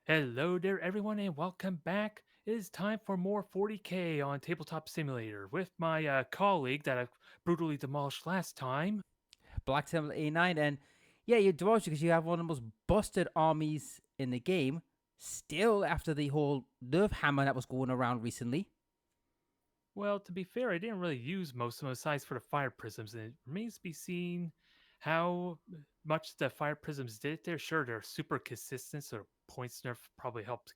Hello there, everyone, and welcome back. It is time for more 40K on Tabletop Simulator with my colleague that I brutally demolished last time. Black Temple A9, and yeah, you dodged because you have one of the most busted armies in the game. Still, after the whole nerf hammer that was going around recently. Well, to be fair, I didn't really use most of them aside for the fire prisms, and it remains to be seen how much the fire prisms did there. Sure, they're super consistent, so points nerf probably helped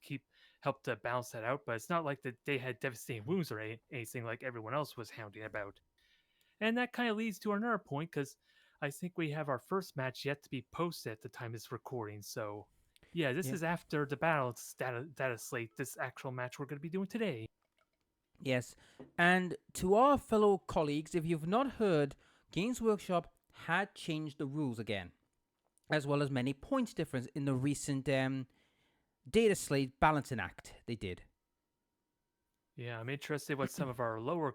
to balance that out, but it's not like that they had devastating wounds or anything like everyone else was hounding about. And that kind of leads to another point because I think we have our first match yet to be posted at the time of this recording. So, yeah, this Yep. is after the battle data slate, this actual match we're going to be doing today. Yes. And to our fellow colleagues, if you've not heard, Games Workshop had changed the rules again, as well as many points difference in the recent data slate balancing act they did. Yeah, I'm interested what some of our lower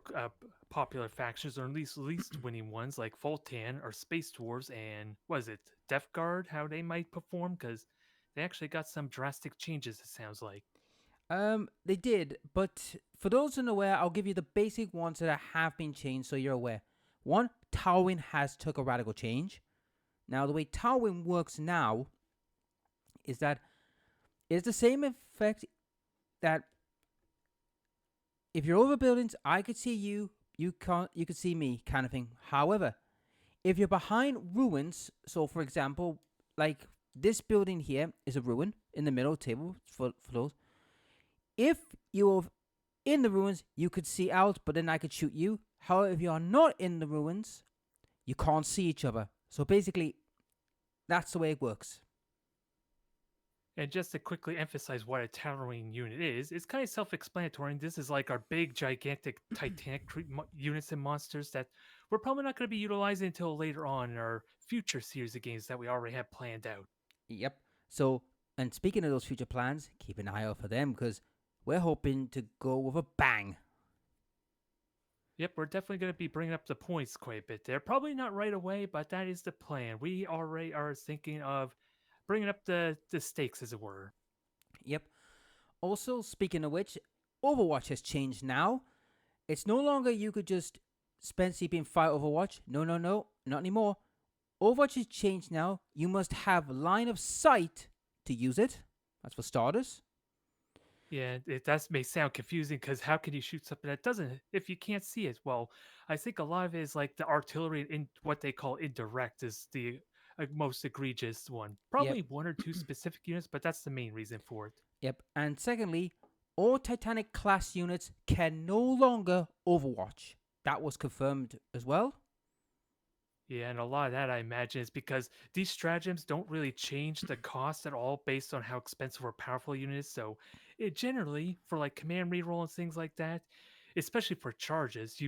popular factions, or at least winning ones, like Voltan or Space Dwarves and was it Death Guard, how they might perform because they actually got some drastic changes. It sounds like. They did, but for those unaware, I'll give you the basic ones that have been changed so you're aware. One, Towering has took a radical change. Now, the way Towering works now is that it's the same effect that if you're over buildings, I could see you, you could see me, kind of thing. However, if you're behind ruins, so for example, like this building here is a ruin in the middle table for those. If you're in the ruins, you could see out, but then I could shoot you. However, if you are not in the ruins, you can't see each other. So basically, that's the way it works. And just to quickly emphasize what a towering unit is, it's kind of self-explanatory. This is like our big, gigantic, titanic units and monsters that we're probably not going to be utilizing until later on in our future series of games that we already have planned out. Yep. So, and speaking of those future plans, keep an eye out for them because we're hoping to go with a bang. Yep, we're definitely going to be bringing up the points quite a bit there. Probably not right away, but that is the plan. We already are thinking of bringing up the stakes, as it were. Yep. Also, speaking of which, Overwatch has changed now. It's no longer you could just spend CP and fight Overwatch. No, no, no, not anymore. Overwatch has changed now. You must have line of sight to use it. That's for starters. Yeah, it does may sound confusing because how can you shoot something that doesn't if you can't see it? Well, I think a lot of it is like the artillery in what they call indirect is the most egregious one. Yep. Probably one or two specific units, but that's the main reason for it. Yep. And secondly, all Titanic class units can no longer Overwatch. That was confirmed as well. Yeah, and a lot of that I imagine is because these stratagems don't really change the cost at all based on how expensive or powerful a unit is. So it generally, for like command reroll and things like that, especially for charges,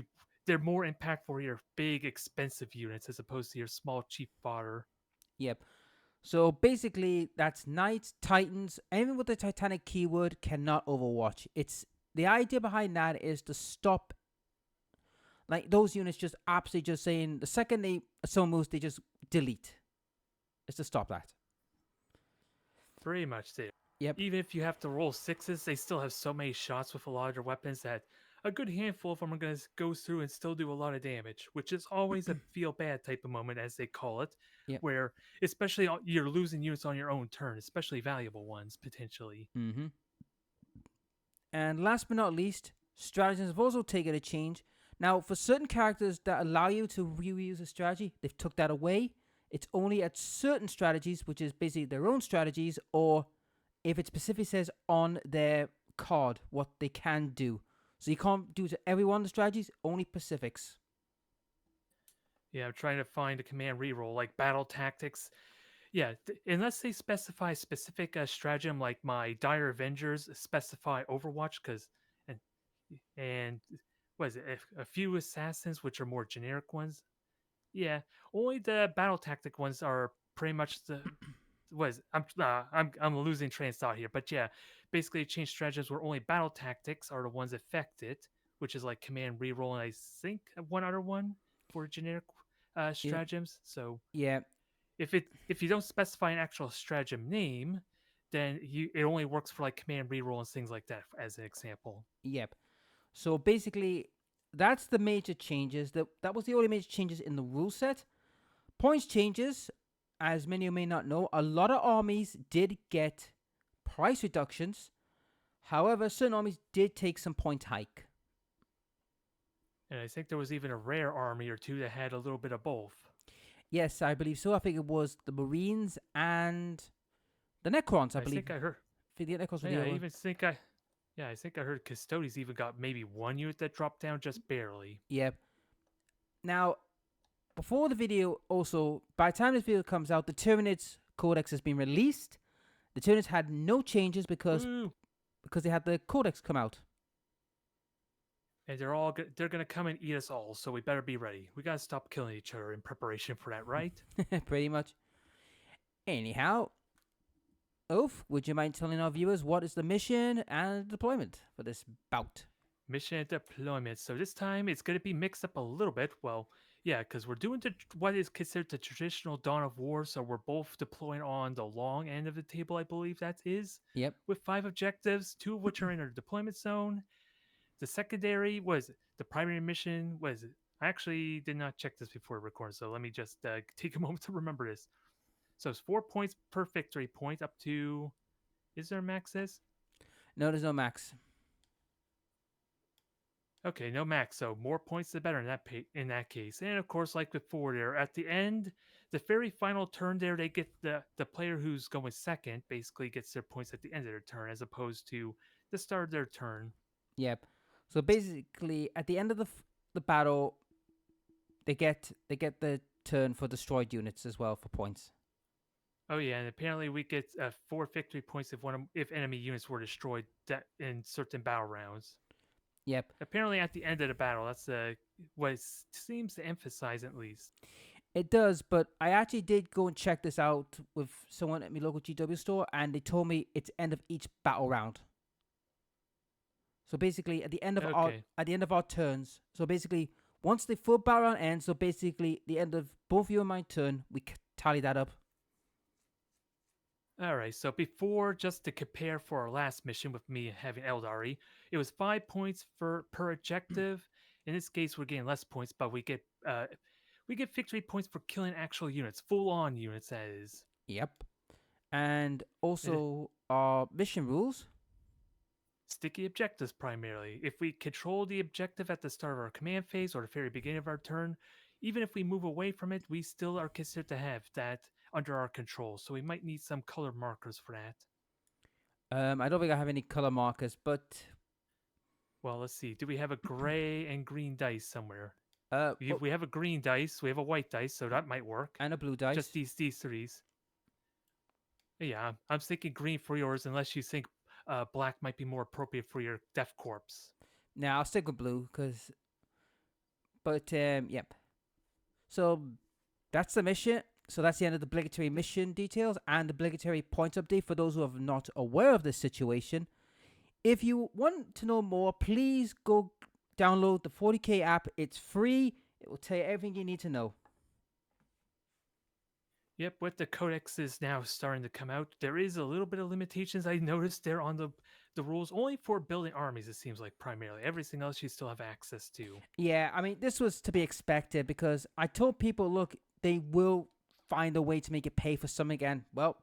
they're more impactful for your big expensive units as opposed to your small cheap fodder. Yep. So basically, that's Knights, Titans, anything with the Titanic keyword cannot Overwatch. It's the idea behind that is to stop like those units just absolutely just saying the second they someone moves, they just delete. It's to stop that. Pretty much there. Yep. Even if you have to roll sixes, they still have so many shots with a lot of their weapons that a good handful of them are going to go through and still do a lot of damage, which is always a feel bad type of moment, as they call it, Yep. where especially you're losing units on your own turn, especially valuable ones potentially. Mm-hmm. And last but not least, stratagems have also taken a change. Now, for certain characters that allow you to reuse a strategy, they've took that away. It's only at certain strategies, which is basically their own strategies, or if it specifically says on their card what they can do. So you can't do to every one of the strategies, only specifics. Yeah, I'm trying to find a command reroll like battle tactics. Yeah, unless they specify specific stratagem, like my Dire Avengers specify Overwatch, because and what is it? A few assassins, which are more generic ones. Yeah, only the battle tactic ones are pretty much the what is it? I'm losing train of thought here, but yeah, basically change stratagems where only battle tactics are the ones affected, which is like command reroll, and I think one other one for generic Yep. stratagems. So Yeah. if you don't specify an actual stratagem name, then it only works for like command reroll and things like that, as an example. Yep. So basically, that's the major changes. That was the only major changes in the rule set. Points changes, as many of you may not know, a lot of armies did get price reductions. However, certain armies did take some point hike. And I think there was even a rare army or two that had a little bit of both. Yes, I believe so. I think it was the Marines and the Necrons, I believe. Think I heard. I think the Necrons were the Yeah, other I one. even think I. Yeah, I think I heard Custodes even got maybe one unit that dropped down just barely. Yep. Now, before the video, also, by the time this video comes out, the Tyranids Codex has been released. The Tyranids had no changes because they had the Codex come out. And they're gonna come and eat us all, so we better be ready. We gotta stop killing each other in preparation for that, right? Pretty much. Anyhow, Oaf, would you mind telling our viewers what is the mission and deployment for this bout? Mission and deployment. So this time it's gonna be mixed up a little bit. Well, yeah, because we're doing what is considered the traditional Dawn of War. So we're both deploying on the long end of the table, I believe that is. Yep. With 5 objectives, 2 of which are in our deployment zone. The secondary was the primary mission was. I actually did not check this before recording, so let me just take a moment to remember this. So it's 4 points per victory point up to. Is there a max? This? No, there's no max. Okay, no max, so more points the better in that case. And of course, like before, there at the end, the very final turn there, they get the player who's going second basically gets their points at the end of their turn, as opposed to the start of their turn. Yep. So basically, at the end of the battle, they get the turn for destroyed units as well for points. Oh yeah, and apparently we get 4 victory points if enemy units were destroyed in certain battle rounds. Yep. Apparently, at the end of the battle, that's what it seems to emphasize at least. It does, but I actually did go and check this out with someone at my local GW store, and they told me it's end of each battle round. So basically, at the end of our turns, so basically once the full battle round ends, so basically the end of both you and my turn, we tally that up. All right, so before, just to compare for our last mission with me having Eldari, it was 5 points per objective. In this case, we're getting less points, but we get victory points for killing actual units, full-on units, that is. Yep. And also our mission rules. Sticky objectives primarily. If we control the objective at the start of our command phase or the very beginning of our turn, even if we move away from it, we still are considered to have that under our control. So we might need some color markers for that. I don't think I have any color markers, but well, let's see. Do we have a gray and green dice somewhere? We have a green dice. We have a white dice, so that might work. And a blue dice. Just these threes. Yeah, I'm thinking green for yours, unless you think black might be more appropriate for your Death Corps. Now I'll stick with blue, yep. So that's the mission. So that's the end of the obligatory mission details and obligatory points update for those who are not aware of this situation. If you want to know more, please go download the 40K app. It's free. It will tell you everything you need to know. Yep, with the codexes now starting to come out, there is a little bit of limitations I noticed there on the rules, only for building armies, it seems like, primarily. Everything else you still have access to. Yeah, I mean, this was to be expected because I told people, look, they will find a way to make it pay for something, and, well,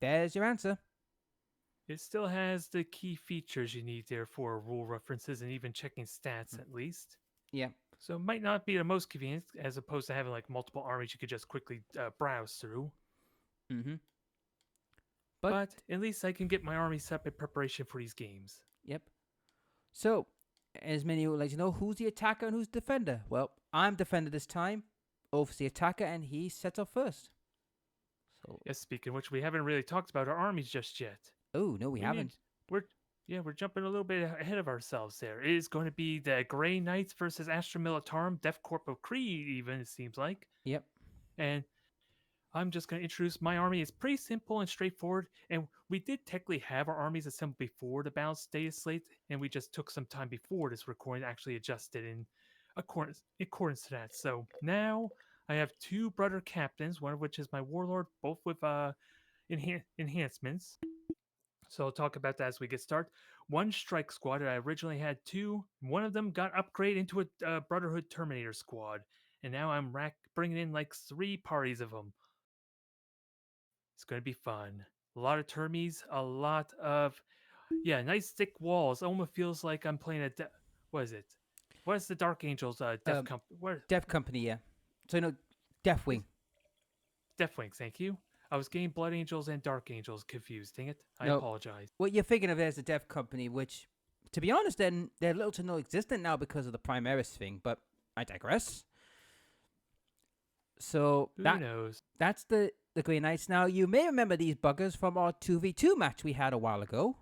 there's your answer. It still has the key features you need there for rule references and even checking stats, at least. Yeah. So it might not be the most convenient, as opposed to having like multiple armies you could just quickly browse through. Mm-hmm. But at least I can get my army set up in preparation for these games. Yep. So, as many of you would like to know, who's the attacker and who's the defender? Well, I'm defender this time. Oaf's the attacker, and he sets up first. So, yes, speaking of which, we haven't really talked about our armies just yet. Oh, no, we haven't. We're jumping a little bit ahead of ourselves there. It is going to be the Grey Knights versus Astra Militarum, Death Corps of Krieg, even, it seems like. Yep. And I'm just going to introduce my army. It's pretty simple and straightforward, and we did technically have our armies assembled before the balanced data slate, and we just took some time before this recording to actually adjust it in accordance to that. So now I have 2 brother captains, one of which is my warlord, both with enhancements. So I'll talk about that as we get started. One strike squad, I originally had two. One of them got upgraded into a Brotherhood Terminator squad, and now I'm bringing in like three parties of them. It's going to be fun. A lot of termies, a lot of nice thick walls. Almost feels like I'm playing what is it? What is the Dark Angels Death Um, Company? What Death Company, yeah. So Deathwing. is Deathwing? Thank you. I was getting Blood Angels and Dark Angels confused. Dang it! I No, apologize. what you're thinking of is the Death Company, which, to be honest, then they're little to no existent now because of the Primaris thing. But I digress. So Who knows? that's the Grey Knights. Now you may remember these buggers from our 2v2 match we had a while ago.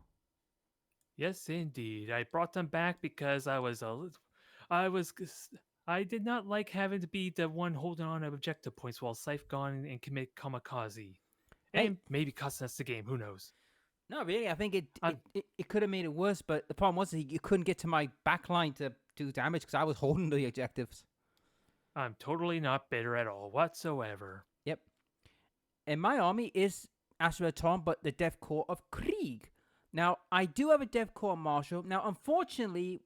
Yes, indeed. I brought them back because I was, I did not like having to be the one holding on to objective points while Scythe gone and commit kamikaze, Hey, and maybe costing us the game. Who knows? no, really, I think I'm, it could have made it worse, but the problem was that you couldn't get to my back line to do damage because I was holding the objectives. I'm totally not bitter at all whatsoever. Yep. And my army is Ashraton, but the Death Corps of Krieg. Now, I do have a Death Corps Marshal. Now, unfortunately,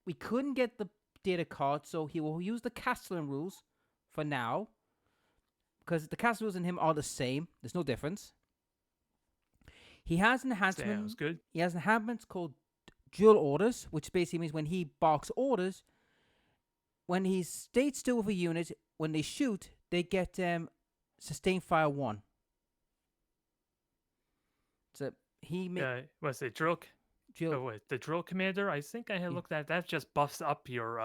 we couldn't get the data card, so he will use the Castellan rules for now. Because the Castellan rules and him are the same. There's no difference. He has enhancements. Sounds good. He has enhancements called dual orders, which basically means when he barks orders, when he stays still with a unit, when they shoot, they get sustained fire 1. So he Was it drill? drill. Oh wait, the drill commander. I think I had Yeah. looked at that. Just buffs up your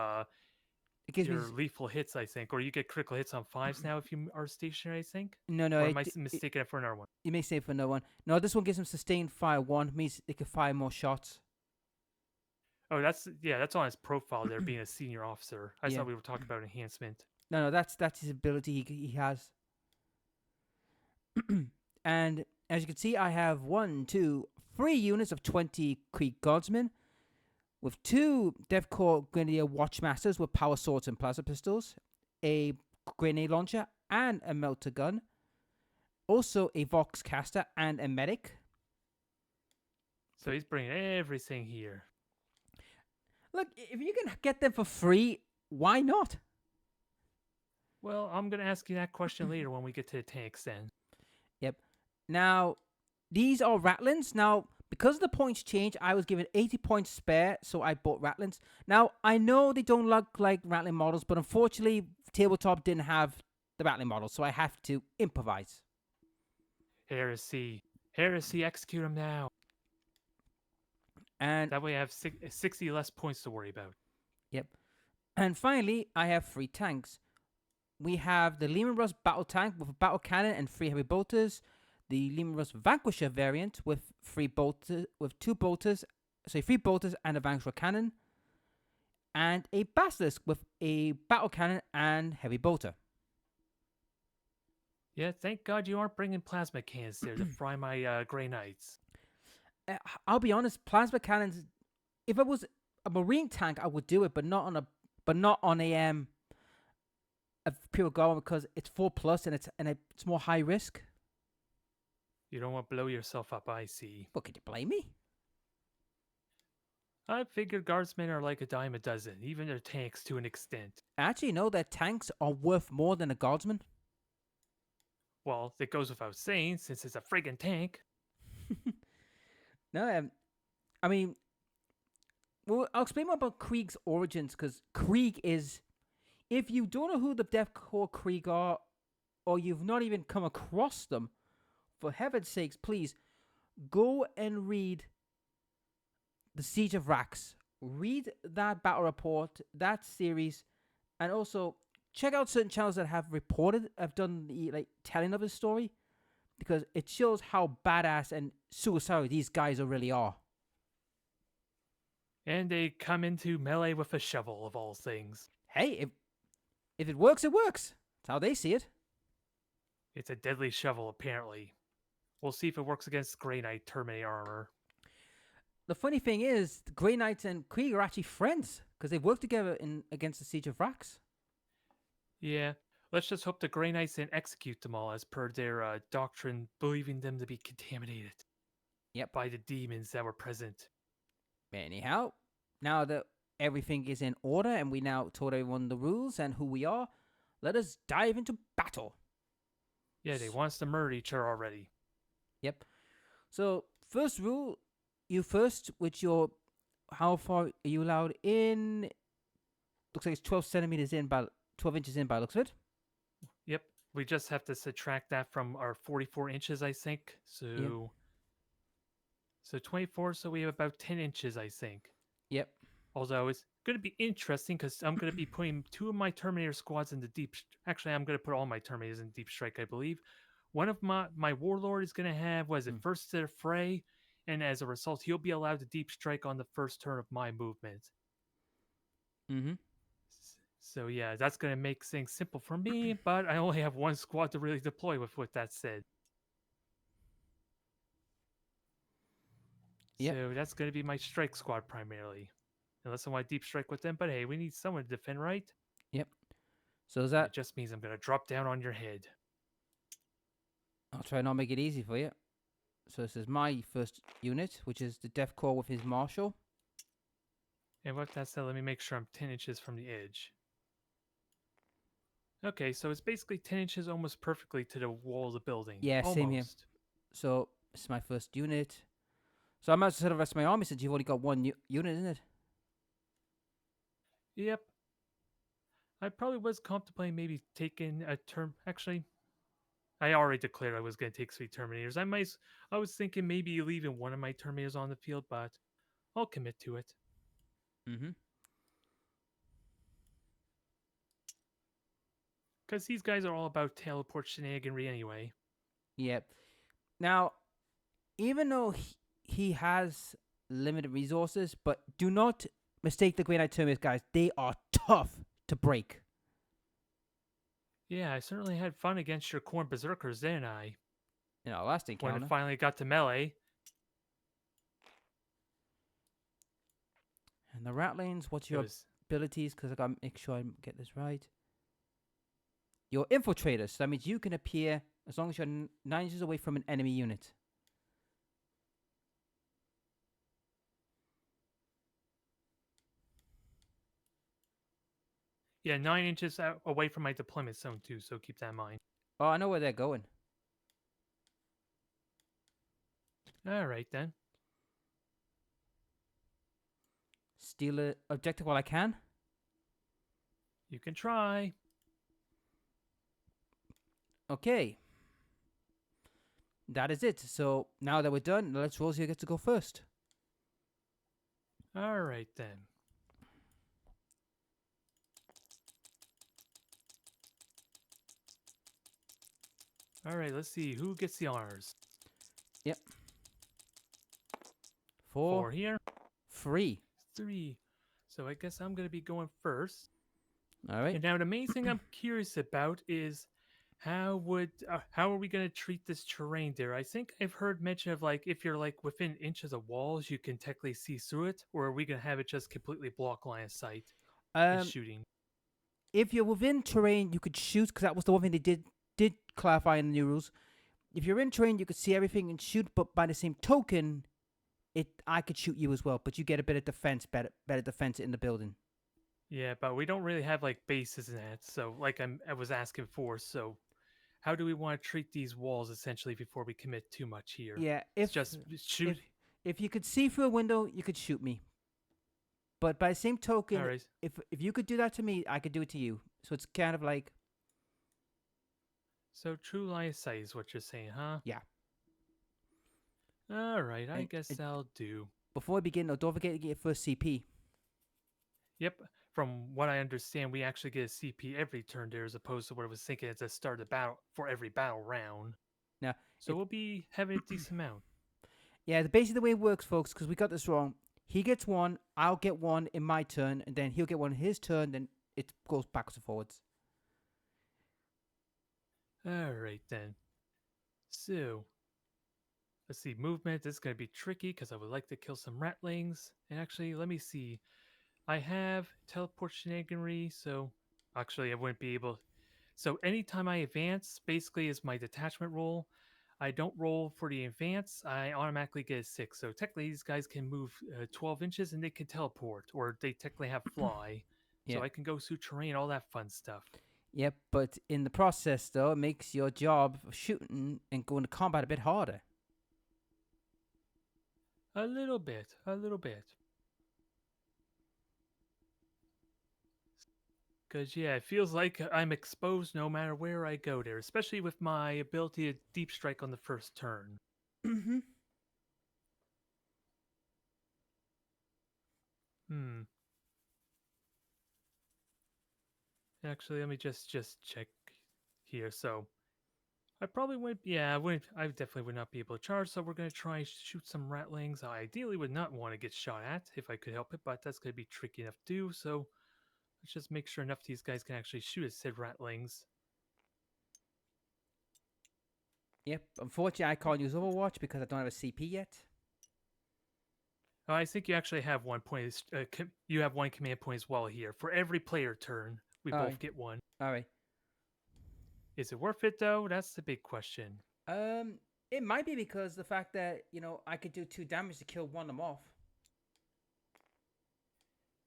It gives me lethal hits. I think, or you get critical hits on fives now if you are stationary. I think. no. Or am I mistaken it for another one? You may say for no one. No, this one gives him sustained fire 1. Means they can fire more shots. Oh, that's on his profile there, being a senior officer. I Yeah. thought we were talking about enhancement. No, that's his ability he has. And as you can see, I have 1, 2, 3 units of 20 Krieg Guardsmen, with 2 Death Corps Grenadier Watchmasters with power swords and plasma pistols, a grenade launcher and a melter gun, also a Vox caster and a medic. So he's bringing everything here. Look, if you can get them for free, why not? Well, I'm gonna ask you that question later when we get to the tanks. Then. Yep. Now, these are Ratlins. Now, because the points change, I was given 80 points spare, so I bought Ratlins. Now, I know they don't look like Rattling models, but unfortunately, Tabletop didn't have the Rattling models, so I have to improvise. Heresy, execute him now. And that way I have 60 less points to worry about. Yep. And finally, I have 3 tanks. We have the Lehman Russ battle tank with a battle cannon and 3 heavy bolters. The Lehman Russ Vanquisher variant with 3 bolters, with 2 bolters, 3 bolters and a Vanquisher cannon. And a Basilisk with a battle cannon and heavy bolter. Yeah, thank God you aren't bringing plasma cannons there to fry my Grey Knights. I'll be honest, plasma cannons. If it was a marine tank, I would do it, but not on a pure Golem because it's 4+ and it's more high risk. You don't want to blow yourself up, I see. Well, could you blame me? I figured guardsmen are like a dime a dozen, even their tanks to an extent. Actually, no, their tanks are worth more than a guardsman. Well, it goes without saying, since it's a friggin' tank. No, I mean, well, I'll explain more about Krieg's origins, because Krieg is, if you don't know who the Death Corps Krieg are, or you've not even come across them, for heaven's sakes, please, go and read The Siege of Rax. Read that battle report, that series, and also check out certain channels that have done the telling of the story, because it shows how badass and suicidal these guys really are. And they come into melee with a shovel, of all things. Hey, if it works, it works. That's how they see it. It's a deadly shovel, apparently. We'll see if it works against Grey Knight Terminator armor. The funny thing is, the Grey Knights and Krieg are actually friends, because they worked together against the Siege of Rax. Yeah, let's just hope the Grey Knights didn't execute them all as per their doctrine, believing them to be contaminated. Yep. by the demons that were present. Anyhow, now that everything is in order and we now told everyone the rules and who we are, let us dive into battle. Yeah, they want us to murder each other already. Yep. So, first rule, you first, which your how far are you allowed in? Looks like it's 12 centimeters in by 12 inches in by looks of it. Yep. We just have to subtract that from our 44 inches, I think. Yep. So 24, so we have about 10 inches, I think. Yep. Although it's going to be interesting because I'm going to be putting 2 of my Terminator squads in the deep. Actually, I'm going to put all my Terminators in deep strike, I believe. One of my Warlord is going to have, was it first to the fray? And as a result, he'll be allowed to deep strike on the first turn of my movement. Mm-hmm. So yeah, that's going to make things simple for me, but I only have one squad to really deploy with that said. Yep. So that's going to be my strike squad primarily. Unless I want to deep strike with them, but hey, we need someone to defend, right? Yep. So is And that? it just means I'm going to drop down on your head. I'll try and not make it easy for you. So this is my first unit, which is the Death Corps with his Marshal. And with that said, let me make sure I'm 10 inches from the edge. Okay, so it's basically 10 inches almost perfectly to the wall of the building. Yeah, almost. same here. So this is my first unit. So I might as well set the rest of my army since you've only got one unit, isn't it? Yep. I probably was contemplating maybe taking a turn. Actually, I already declared I was going to take 3 Terminators. I was thinking maybe leaving one of my Terminators on the field, but I'll commit to it. Mm-hmm. Because these guys are all about teleport shenaniganry anyway. Yep. Now, even though he has limited resources, but do not mistake the Grey Knight Terminators, guys. They are tough to break. Yeah, I certainly had fun against your Corn Berserkers, didn't I? In our last When encounter. it finally got to melee. And the Ratlings, what's your abilities? Because I gotta make sure I get this right. You're infiltrators, so that means you can appear as long as you're 9 inches away from an enemy unit. Yeah, 9 inches away from my deployment zone too, so keep that in mind. Oh, I know where they're going. Alright then. Steal an objective while I can. You can try. Okay. That is it. So now that we're done, let's Rosie get to go first. Alright then. Alright, let's see. Who gets the honors? Yep. 4 here. 3. 3. So I guess I'm going to be going first. All right. And now the main thing I'm curious about is how are we going to treat this terrain there? I think I've heard mention of like if you're like within inches of walls, you can technically see through it, or are we going to have it just completely block line of sight and shooting? If you're within terrain, you could shoot, because that was the one thing they did clarify in the new rules. If you're in terrain, you could see everything and shoot, but by the same token, I could shoot you as well, but you get a bit of defense, better defense in the building. Yeah, but we don't really have like bases in that, so like I was asking for, so how do we want to treat these walls essentially before we commit too much here? Yeah, it's just shoot. If you could see through a window, you could shoot me. But by the same token, right. if you could do that to me, I could do it to you. So it's kind of like... So true line of sight is what you're saying, huh? Yeah. Alright, I guess I'll do. Before we begin, though, don't forget to get your first CP. Yep. From what I understand, we actually get a CP every turn there, as opposed to what I was thinking at the start of the battle for every battle round. Now, so we'll be having a decent amount. Yeah, basically the way it works, folks, because we got this wrong. He gets 1, I'll get 1 in my turn, and then he'll get 1 in his turn, then it goes backwards and forwards. Alright then. So, let's see, movement. This is going to be tricky because I would like to kill some ratlings. And actually, let me see. I have teleport shenaniganry, so actually I wouldn't be able... So anytime I advance, basically is my detachment roll. I don't roll for the advance, I automatically get a 6. So technically, these guys can move 12 inches and they can teleport, or they technically have fly. So Yep. I can go through terrain, all that fun stuff. Yep, but in the process, though, it makes your job of shooting and going to combat a bit harder. A little bit, a little bit. Because, yeah, it feels like I'm exposed no matter where I go there, especially with my ability to deep strike on the first turn. Mm-hmm. Hmm. Actually, let me just check here. So I probably wouldn't. Yeah, I wouldn't. I definitely would not be able to charge. So we're gonna try shoot some ratlings. I ideally would not want to get shot at if I could help it, but that's gonna be tricky enough to do. So let's just make sure enough of these guys can actually shoot at said ratlings. Yep. Unfortunately, I can't use Overwatch because I don't have a CP yet. I think you actually have one point. You have one command point as well here. For every player turn, we All both right. get one. All right. Is it worth it though? That's the big question. Um, it might be because the fact that I could do 2 damage to kill one of them off.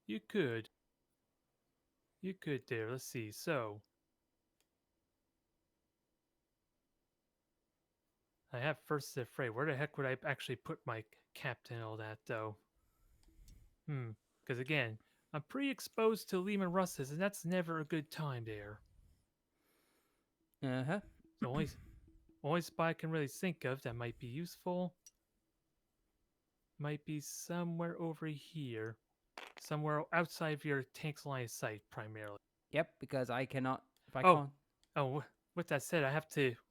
You could. You could there. Let's see. So I have first the fray. Where the heck would I actually put my captain and all that though? Because again, I'm pretty exposed to Lehman Russes, and that's never a good time there. Uh huh. The only spot I can really think of that might be useful might be somewhere over here, somewhere outside of your tank's line of sight, primarily. Yep. Because I cannot. If I Oh, can't. oh. With that said,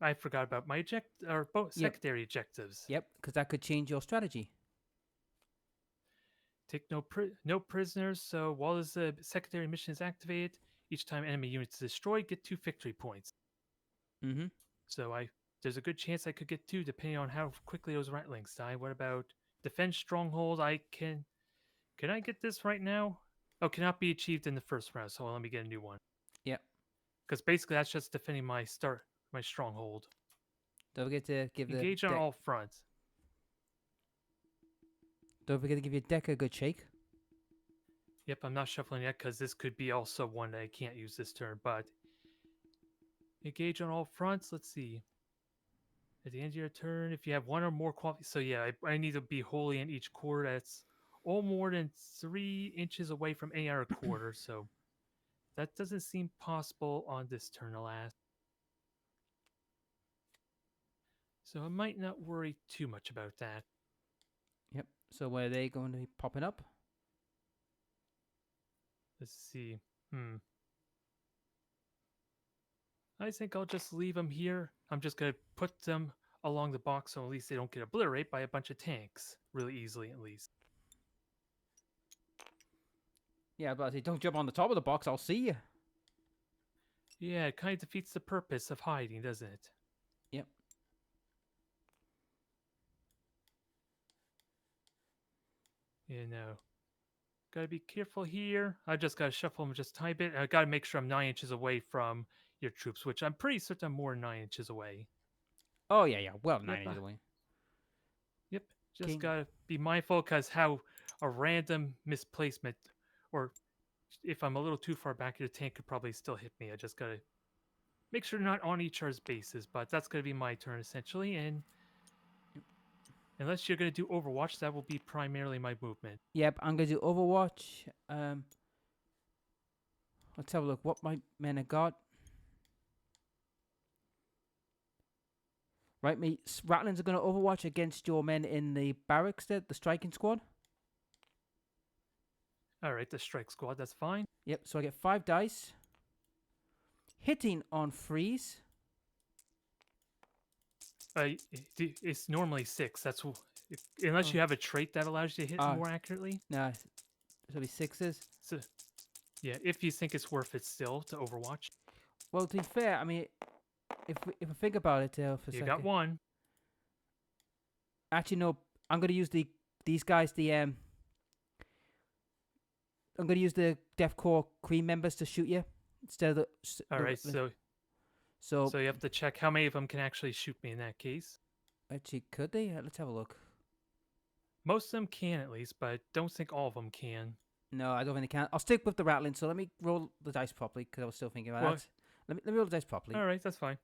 I forgot about my Yep. secondary objectives. Yep. Because that could change your strategy. Take no prisoners. So while the secondary mission is activated, each time enemy units destroyed, get 2 victory points. Mm-hmm. So there's a good chance I could get 2 depending on how quickly those ratlings die. What about defend stronghold? Can I get this right now? Oh, cannot be achieved in the first round. So let me get a new one. Yep. Because basically that's just defending my stronghold. Don't forget to give the Engage on deck. all fronts. Don't forget to give your deck a good shake. Yep, I'm not shuffling yet because this could be also one that I can't use this turn. But engage on all fronts. Let's see. At the end of your turn, if you have one or more quality, so yeah, I need to be wholly in each quarter. That's all more than 3 inches away from any other quarter. So that doesn't seem possible on this turn, alas. So I might not worry too much about that. Yep. So where are they going to be popping up? Let's see. I think I'll just leave them here. I'm just going to put them along the box so at least they don't get obliterated by a bunch of tanks really easily, at least. Yeah, but I say don't jump on the top of the box. I'll see you. Yeah, it kind of defeats the purpose of hiding, doesn't it? Yep. You know, gotta be careful here. I just gotta shuffle them just a tiny bit. I gotta make sure I'm 9 inches away from your troops, which I'm pretty certain I'm more than 9 inches away. Oh yeah, yeah. Well, 9 Yep, inches away. yep. Just King. gotta be mindful because how a random misplacement, or if I'm a little too far back, your tank could probably still hit me. I just gotta make sure not on each other's bases, but that's gonna be my turn essentially. And unless you're gonna do Overwatch, that will be primarily my movement. Yep, I'm gonna do Overwatch. Let's have a look what my men have got. Right, me Rattlins are gonna Overwatch against your men in the barracks there, the striking squad. All right, the strike squad, that's fine. Yep, so I get 5 dice. Hitting on freeze. It's normally 6. Unless you have a trait that allows you to hit more accurately. Nah, it'll be 6s. So, yeah, if you think it's worth it still to Overwatch. Well, to be fair, I mean, if I think about it for a second. You got one. Actually, no. I'm gonna use these guys. I'm gonna use the Death Corps Queen members to shoot you instead of the. All right, so you have to check how many of them can actually shoot me in that case. Actually, could they? Let's have a look. Most of them can at least, but I don't think all of them can. No, I don't think they can. I'll stick with the rattling. So let me roll the dice properly because I was still thinking about Well, that. Let me roll the dice properly. all right, that's fine.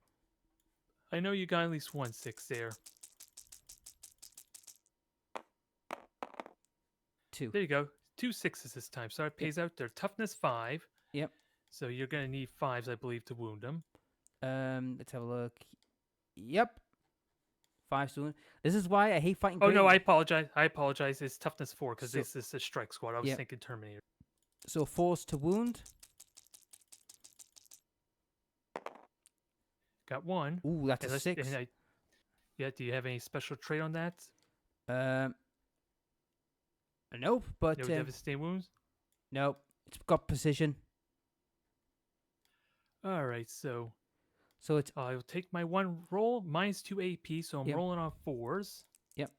I know you got at least 1 6 there. 2. There you go. 2 6s this time. So it pays out their toughness 5. Yep. So you're gonna need 5s, I believe, to wound them. Let's have a look. Yep. 5 soon. This is why I hate fighting. Oh no, I great. apologize. I apologize. It's toughness 4 because So- this is a strike squad. I was Yep. thinking Terminator. So force to wound. Got 1. Ooh, that's a Unless- 6. and yeah. Do you have any special trait on that? Nope. But No devastating wounds. nope. It's got precision. All right. So So it's I'll take my 1 roll. Mine's 2 AP, so I'm Yep. rolling on 4s. Yep.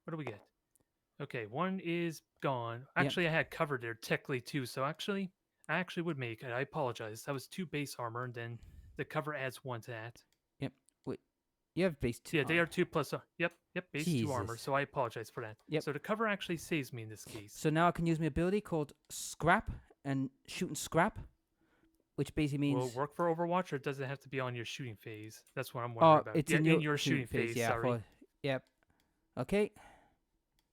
What do we get? Okay, 1 is gone. Yep. Actually, I had covered there technically too, so I actually would make it. I apologize. That was 2 base armor, and then the cover adds 1 to that. you have base 2. Yeah, they are 2 plus. Yep, base 2 armor. Jesus. So I apologize for that. Yep. So the cover actually saves me in this case. So now I can use my ability called Scrap and shooting scrap, which basically means Will it work for Overwatch, or does it have to be on your shooting phase? That's what I'm wondering about. it's Yeah, in your shooting phase. Yeah. Sorry. Yep. Okay.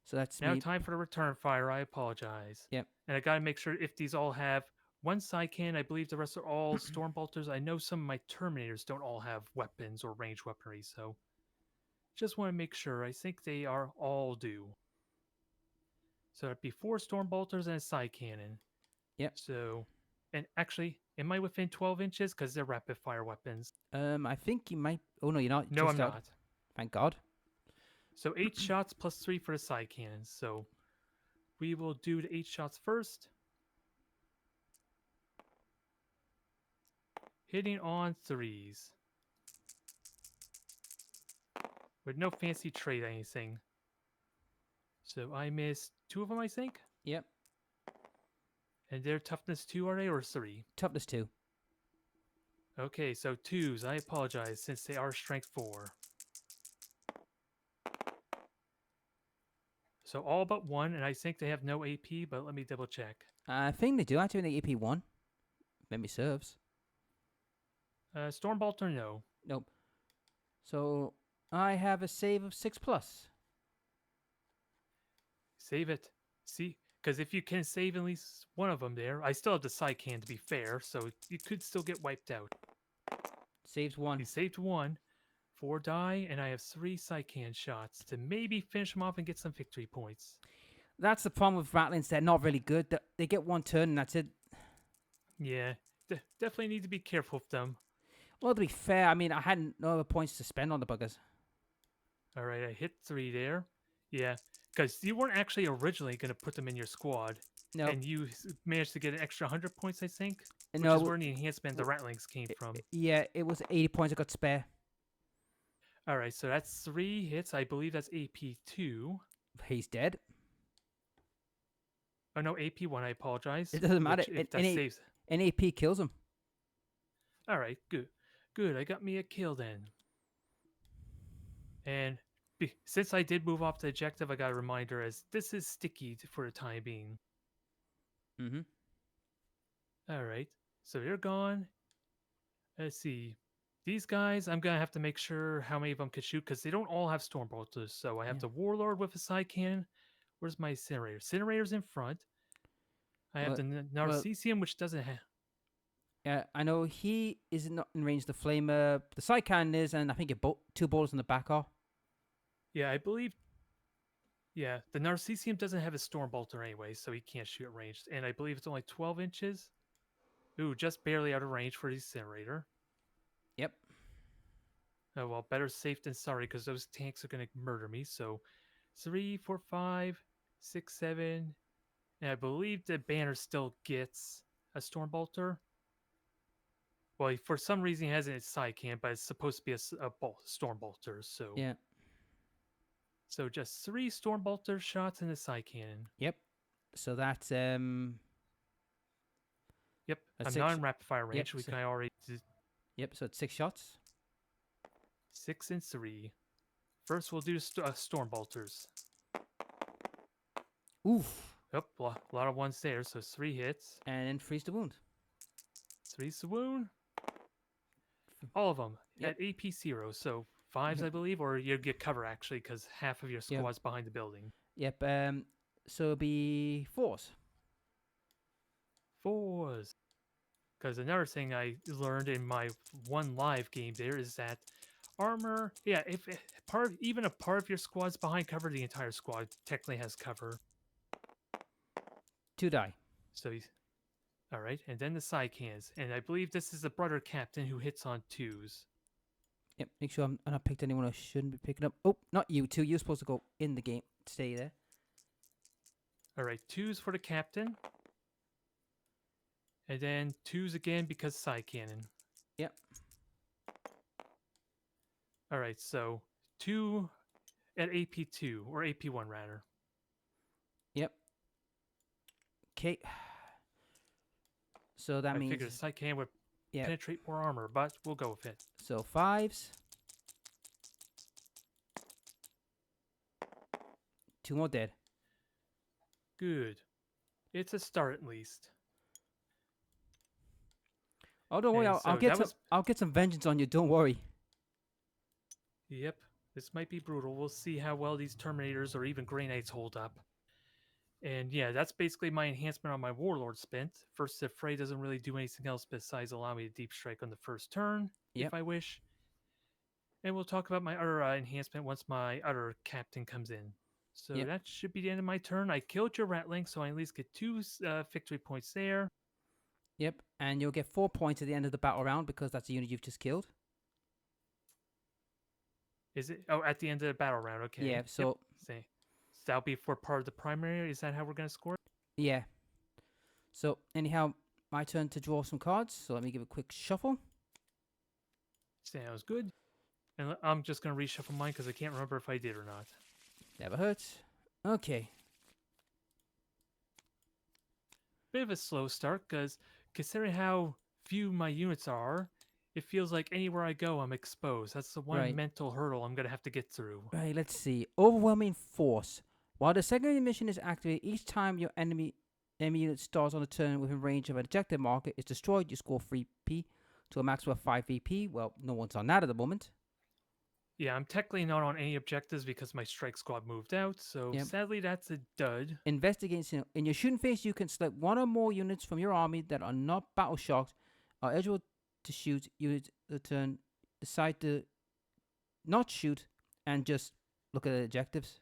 So that's Now me. time for the return fire. I apologize. Yep. And I gotta make sure if these all have 1 side cannon. I believe the rest are all storm bolters. I know some of my Terminators don't all have weapons or ranged weaponry, so just want to make sure. I think they are all due. So it'd be 4 storm bolters and a side cannon. Yep. So, and actually, am I within 12 inches? Because they're rapid fire weapons. I think you might. Oh no, you're not. No, Just I'm out. not. Thank God. So 8 shots plus 3 for the side cannons. So we will do the 8 shots first. Hitting on 3s. With no fancy trait or anything. So I missed 2 of them, I think. Yep. And they're toughness 2, are they, or 3? Toughness 2. Okay, so 2s. I apologize since they are strength 4. So all but 1, and I think they have no AP, but let me double check. I think they do actually in the EP 1. Memory serves. Stormbolter, no. Nope. So I have a save of 6 plus. Save it. See, because if you can save at least one of them there, I still have the side can to be fair, so you could still get wiped out. Saves 1. You saved 1, 4 die, and I have 3 side can shots to maybe finish them off and get some victory points. That's the problem with Rattlings. They're not really good. They get 1 turn and that's it. Yeah, definitely need to be careful with them. Well, to be fair, I mean, I had no other points to spend on the buggers. All right, I hit 3 there. Yeah, because you weren't actually originally going to put them in your squad. No. And you managed to get an extra 100 points, I think, which No. is where the enhancement of the Rattlings came from. Yeah, it was 80 points I got spare. All right, so that's 3 hits. I believe that's AP 2. He's dead. Oh, no, AP 1, I apologize. It doesn't matter. If that saves. An AP kills him. All right, good. Good, I got me a kill then. And since I did move off the objective, I got a reminder as this is sticky for the time being. Mm-hmm. All right, so they're gone. Let's see. These guys, I'm going to have to make sure how many of them could shoot because they don't all have storm bolters. So I have the Warlord with a side cannon. Where's my Incinerator? Incinerator's in front. I have the Narcisium, which doesn't have... Yeah, I know he is not in range. The Flamer, the side cannon is, and I think 2 balls in the back are. Yeah, I believe... Yeah, the Narcisium doesn't have a storm bolter anyway, so he can't shoot at range. And I believe it's only 12 inches. Ooh, just barely out of range for the Incinerator. Yep. Oh, well, better safe than sorry, because those tanks are going to murder me. So 3, 4, 5, 6, 7. And I believe the banner still gets a storm bolter. Well, for some reason he has it in its side can, but it's supposed to be a storm bolter. So Yeah. So just 3 storm bolter shots in the side cannon. Yep. So that's Yep. That's I'm 6. not in rapid fire range. Yep, We can already. Yep. So it's 6 shots. 6 and 3. First, we'll do storm bolters. Oof. Yep, a lot of ones there, so 3 hits. And then freeze the wound. 3's the wound. All of them Yep. at AP 0, so 5s, I believe, or you get cover actually, because half of your Yep. squad's behind the building. Yep. So it'll be 4s. 4s. Because another thing I learned in my one live game there is that armor, yeah, if even a part of your squad's behind cover, the entire squad technically has cover. 2 die. So he's all right, and then the side cans, and I believe this is the brother captain who hits on 2s. Yep. Make sure I'm not picked anyone I shouldn't be picking up. Oh, not you 2. You're supposed to go in the game. Stay there. All right, 2s for the captain, and then 2s again because side cannon. Yep. All right, so 2 at AP2 or AP1 rather. Yep. Okay. So that I means figured a side cannon would yeah. penetrate more armor, but we'll go with it. So 5s. 2 more dead. Good. It's a start at least. Oh, don't worry. And I'll get some vengeance on you. Don't worry. Yep. This might be brutal. We'll see how well these Terminators or even Grey Knights hold up. And yeah, that's basically my enhancement on my Warlord spent. First, the Fray doesn't really do anything else besides allow me to deep strike on the first turn, Yep. if I wish. And we'll talk about my other enhancement once my other captain comes in. So Yep. that should be the end of my turn. I killed your Ratling, so I at least get 2 victory points there. Yep. And you'll get 4 points at the end of the battle round because that's the unit you've just killed. Is it? Oh, at the end of the battle round. Okay. Yeah. So Yep. So that'll be for part of the primary. Is that how we're going to score? yeah. So anyhow, my turn to draw some cards. So let me give a quick shuffle. Sounds good. And I'm just going to reshuffle mine because I can't remember if I did or not. Never hurts. Okay. Bit of a slow start because considering how few my units are, it feels like anywhere I go, I'm exposed. That's the one Right. mental hurdle I'm going to have to get through. Right. Let's see. Overwhelming force. While the secondary mission is activated, each time your enemy unit starts on a turn within range of an objective marker is destroyed, you score 3p to a maximum of 5 VP. Well, no one's on that at the moment. Yeah, I'm technically not on any objectives because my strike squad moved out, so Yep. sadly that's a dud. Investigate. In your shooting phase, you can select one or more units from your army that are not battle shocked, are eligible to shoot. Units the turn decide to not shoot and just look at the objectives.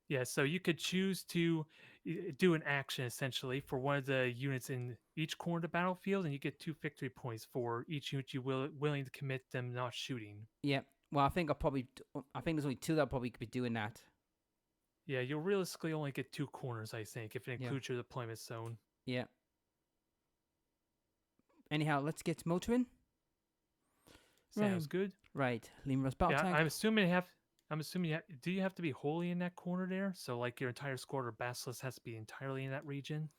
Yeah, so you could choose to do an action essentially for one of the units in each corner of the battlefield, and you get 2 victory points for each unit you willing to commit them not shooting. Yeah. Well, I think I think there's only 2 that probably could be doing that. Yeah, you'll realistically only get 2 corners, I think, if it includes your deployment zone. Yeah. Anyhow, let's get motoring. Sounds good. Right. Lemur's battle tank. I'm assuming do you have to be wholly in that corner there? So like your entire squad or basilisk has to be entirely in that region?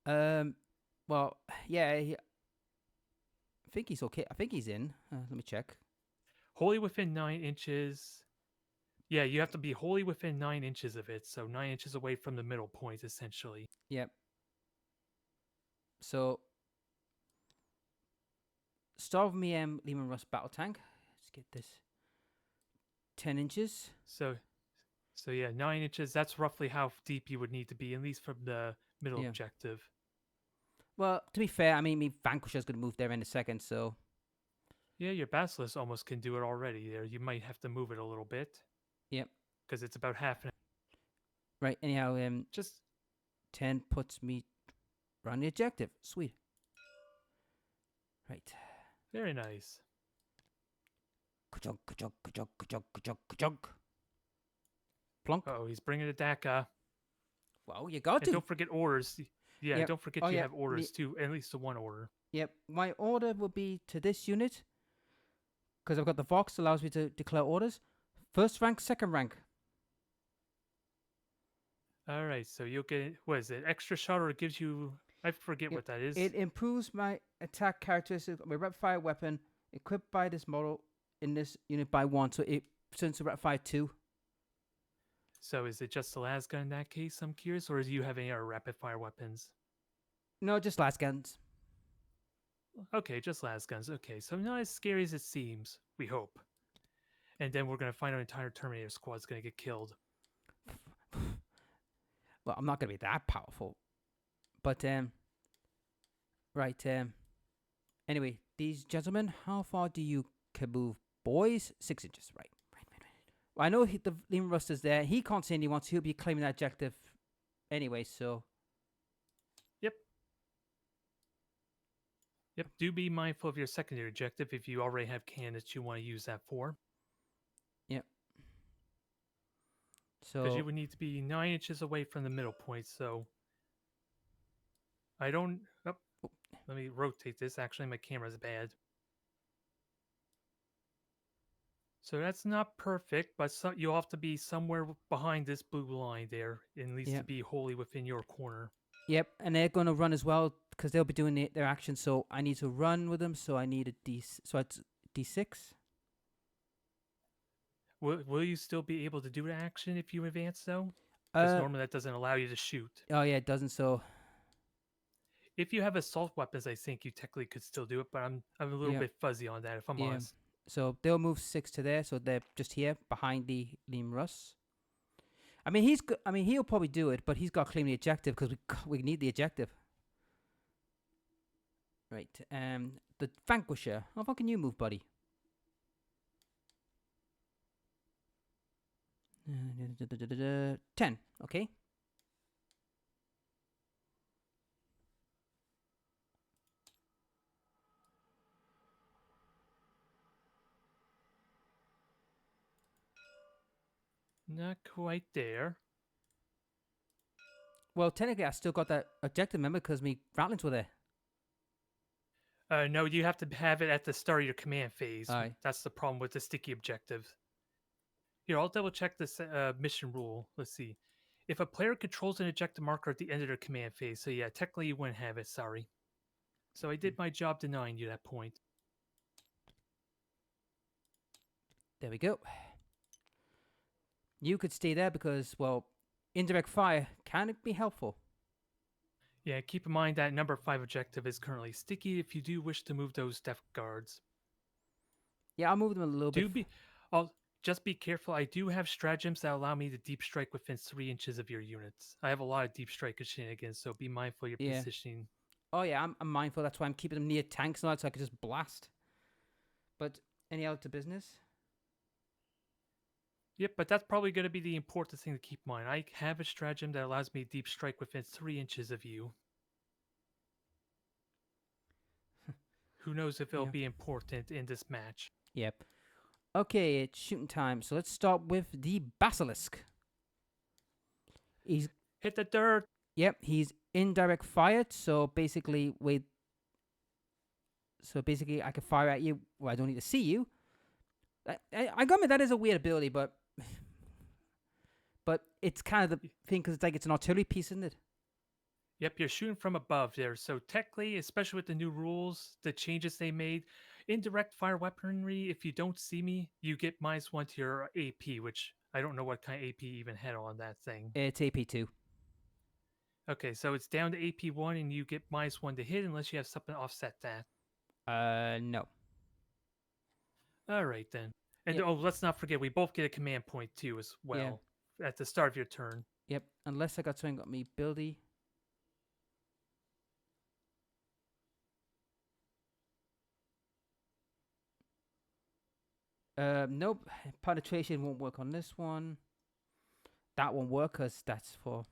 Well, yeah. I think he's okay. I think he's in. Let me check. Wholly within 9 inches. Yeah, you have to be wholly within 9 inches of it, so 9 inches away from the middle point, essentially. Yep. So, start with me, Lehman Russ battle tank. Let's get this. 10 inches. So yeah, 9 inches. That's roughly how deep you would need to be, at least from the middle objective. Well, to be fair, I mean, Vanquisher's going to move there in a second, so... Yeah, your Basilisk almost can do it already there. You might have to move it a little bit. Yep. Because it's about half an hour. Right, anyhow, just 10 puts me around the objective. Sweet. Right. Very nice. Ka-chunk, ka-chunk, ka-chunk, ka-chunk, ka-chunk, ka-chunk. Plunk. Oh, he's bringing it DACA. Well, you got and to. Don't forget orders. Yeah, Yep. don't forget you have orders too, at least to one order. Yep, my order will be to this unit, because I've got the Vox, allows me to declare orders. First rank, second rank. All right, so you'll get, what is it, extra shot, or it gives you, I forget what that is. It improves my attack characteristics of a rapid-fire weapon equipped by this model in this unit by 1, so it turns to fire 2. So is it just the lasgun in that case? I'm curious, or do you have any other rapid fire weapons? No, just last guns. Okay, just lasguns. Okay, so not as scary as it seems. We hope. And then we're gonna find our entire Terminator squad's gonna get killed. Well, I'm not gonna be that powerful, but right. Anyway, these gentlemen, how far do you can move, boys? 6 inches. Right. Well, I know the Liam Ruster's there. He can't say anyone, so he'll be claiming that objective anyway. So. Yep, do be mindful of your secondary objective if you already have candidates you want to use that for. Yep. Because So you would need to be 9 inches away from the middle point, so... I don't... Oh, let me rotate this. Actually, my camera's bad. So that's not perfect, but you'll have to be somewhere behind this blue line there. It needs to be wholly within your corner. Yep, and they're going to run as well because they'll be doing their action. So I need to run with them. So I need a D. So it's D6. Will you still be able to do the action if you advance, though? Because normally that doesn't allow you to shoot. Oh yeah, it doesn't. So if you have assault weapons, I think you technically could still do it, but I'm a little bit fuzzy on that, if I'm honest. So they'll move 6 to there, so they're just here behind the Liam Russ. I mean, he'll probably do it, but he's got to claim the objective because we need the objective. Right. The Vanquisher. How far can you move, buddy? 10. Okay. Not quite there. Well, technically, I still got that objective, remember, because me Rattlings were there. No, you have to have it at the start of your command phase. All right. That's the problem with the sticky objectives. Here, I'll double check this mission rule. Let's see. If a player controls an objective marker at the end of their command phase, so yeah, technically you wouldn't have it, sorry. So I did my job denying you that point. There we go. You could stay there because, well, indirect fire can be helpful. Yeah, keep in mind that number 5 objective is currently sticky if you do wish to move those depth guards. Yeah, I'll move them a little bit. Just be careful. I do have stratagems that allow me to deep strike within 3 inches of your units. I have a lot of deep strike shenanigans, so be mindful of your positioning. Oh yeah, I'm mindful. That's why I'm keeping them near tanks and all that, so I can just blast. But any other business? Yep, but that's probably going to be the important thing to keep in mind. I have a stratagem that allows me to deep strike within 3 inches of you. Who knows if it'll be important in this match. Yep. Okay, it's shooting time. So let's start with the Basilisk. He's hit the dirt. Yep, he's indirect fired. So basically, I can fire at you where I don't need to see you. I got me. That is a weird ability, but it's kind of the thing because it's an artillery piece, isn't it? Yep, you're shooting from above there. So technically, especially with the new rules, the changes they made, indirect fire weaponry, if you don't see me, you get -1 to your AP, which I don't know what kind of AP even had on that thing. It's AP2. Okay, so it's down to AP1 and you get -1 to hit unless you have something to offset that. No. All right, then. And let's not forget, we both get a command point too as well at the start of your turn. Yep, unless I got something got me buildy. Nope. Penetration won't work on this one. That won't work because that's for...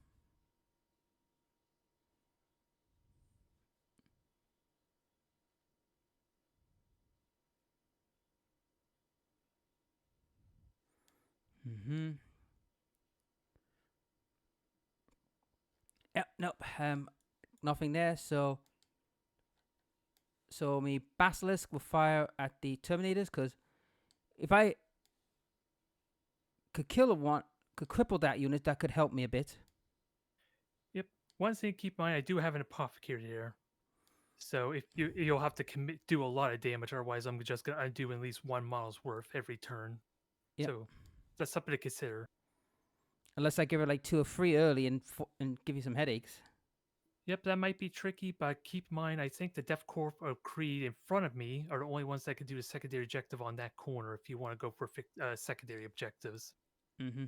Yep, nope. Nothing there, so me Basilisk will fire at the Terminators, because if I could could cripple that unit, that could help me a bit. Yep. One thing to keep in mind, I do have an Apothecary there. So if you'll have to do a lot of damage, otherwise I'm just gonna undo at least one model's worth every turn. Yep. So that's something to consider. Unless I give her like 2 or 3 early and give you some headaches. Yep, that might be tricky, but keep in mind, I think the Def Corp of Creed in front of me are the only ones that can do the secondary objective on that corner if you want to go for secondary objectives. Mm-hmm.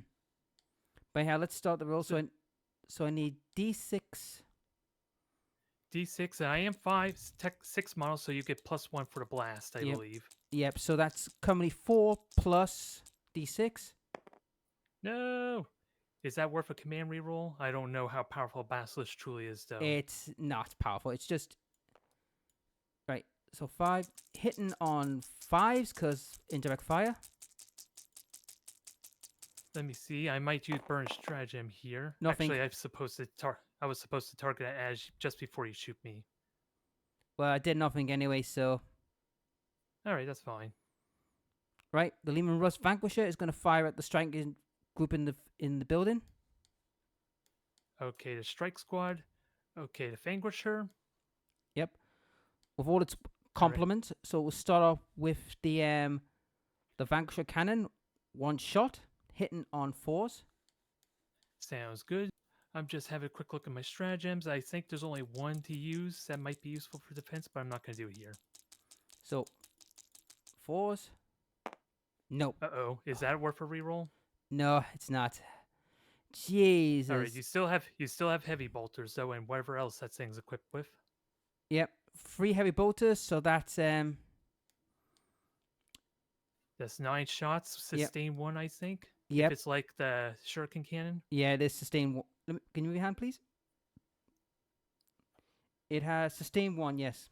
But yeah, let's start the roll. So So I need D6. D6, and I am 6 models, so you get +1 for the blast, I Yep. believe. Yep. So that's currently 4 plus D6. No! Is that worth a command reroll? I don't know how powerful Basilisk truly is, though. It's not powerful. It's just right. So 5 hitting on 5s because indirect fire. Let me see. I might use Burn Stratagem here. Nothing. Actually, I was supposed to target it as just before you shoot me. Well, I did nothing anyway. So All right, that's fine. right, the Lehman Russ Vanquisher is going to fire at the striking group in the building. Okay, the Strike Squad. Okay, the Vanquisher. Yep, with all its complements. Right. So we'll start off with the Vanquisher cannon, 1 shot, hitting on 4s. Sounds good. I'm just having a quick look at my stratagems. I think there's only 1 to use that might be useful for defense, but I'm not going to do it here. So 4s. Nope. Uh-oh. Is that worth a reroll? No, it's not. Jesus. All right, you still have heavy bolters though, and whatever else that thing's equipped with. Yep, 3 heavy bolters. So that's 9 shots, sustain 1, I think. Yep. If it's like the shuriken cannon. Yeah, it is sustain 1. Can you move your hand, please? It has sustain 1. Yes.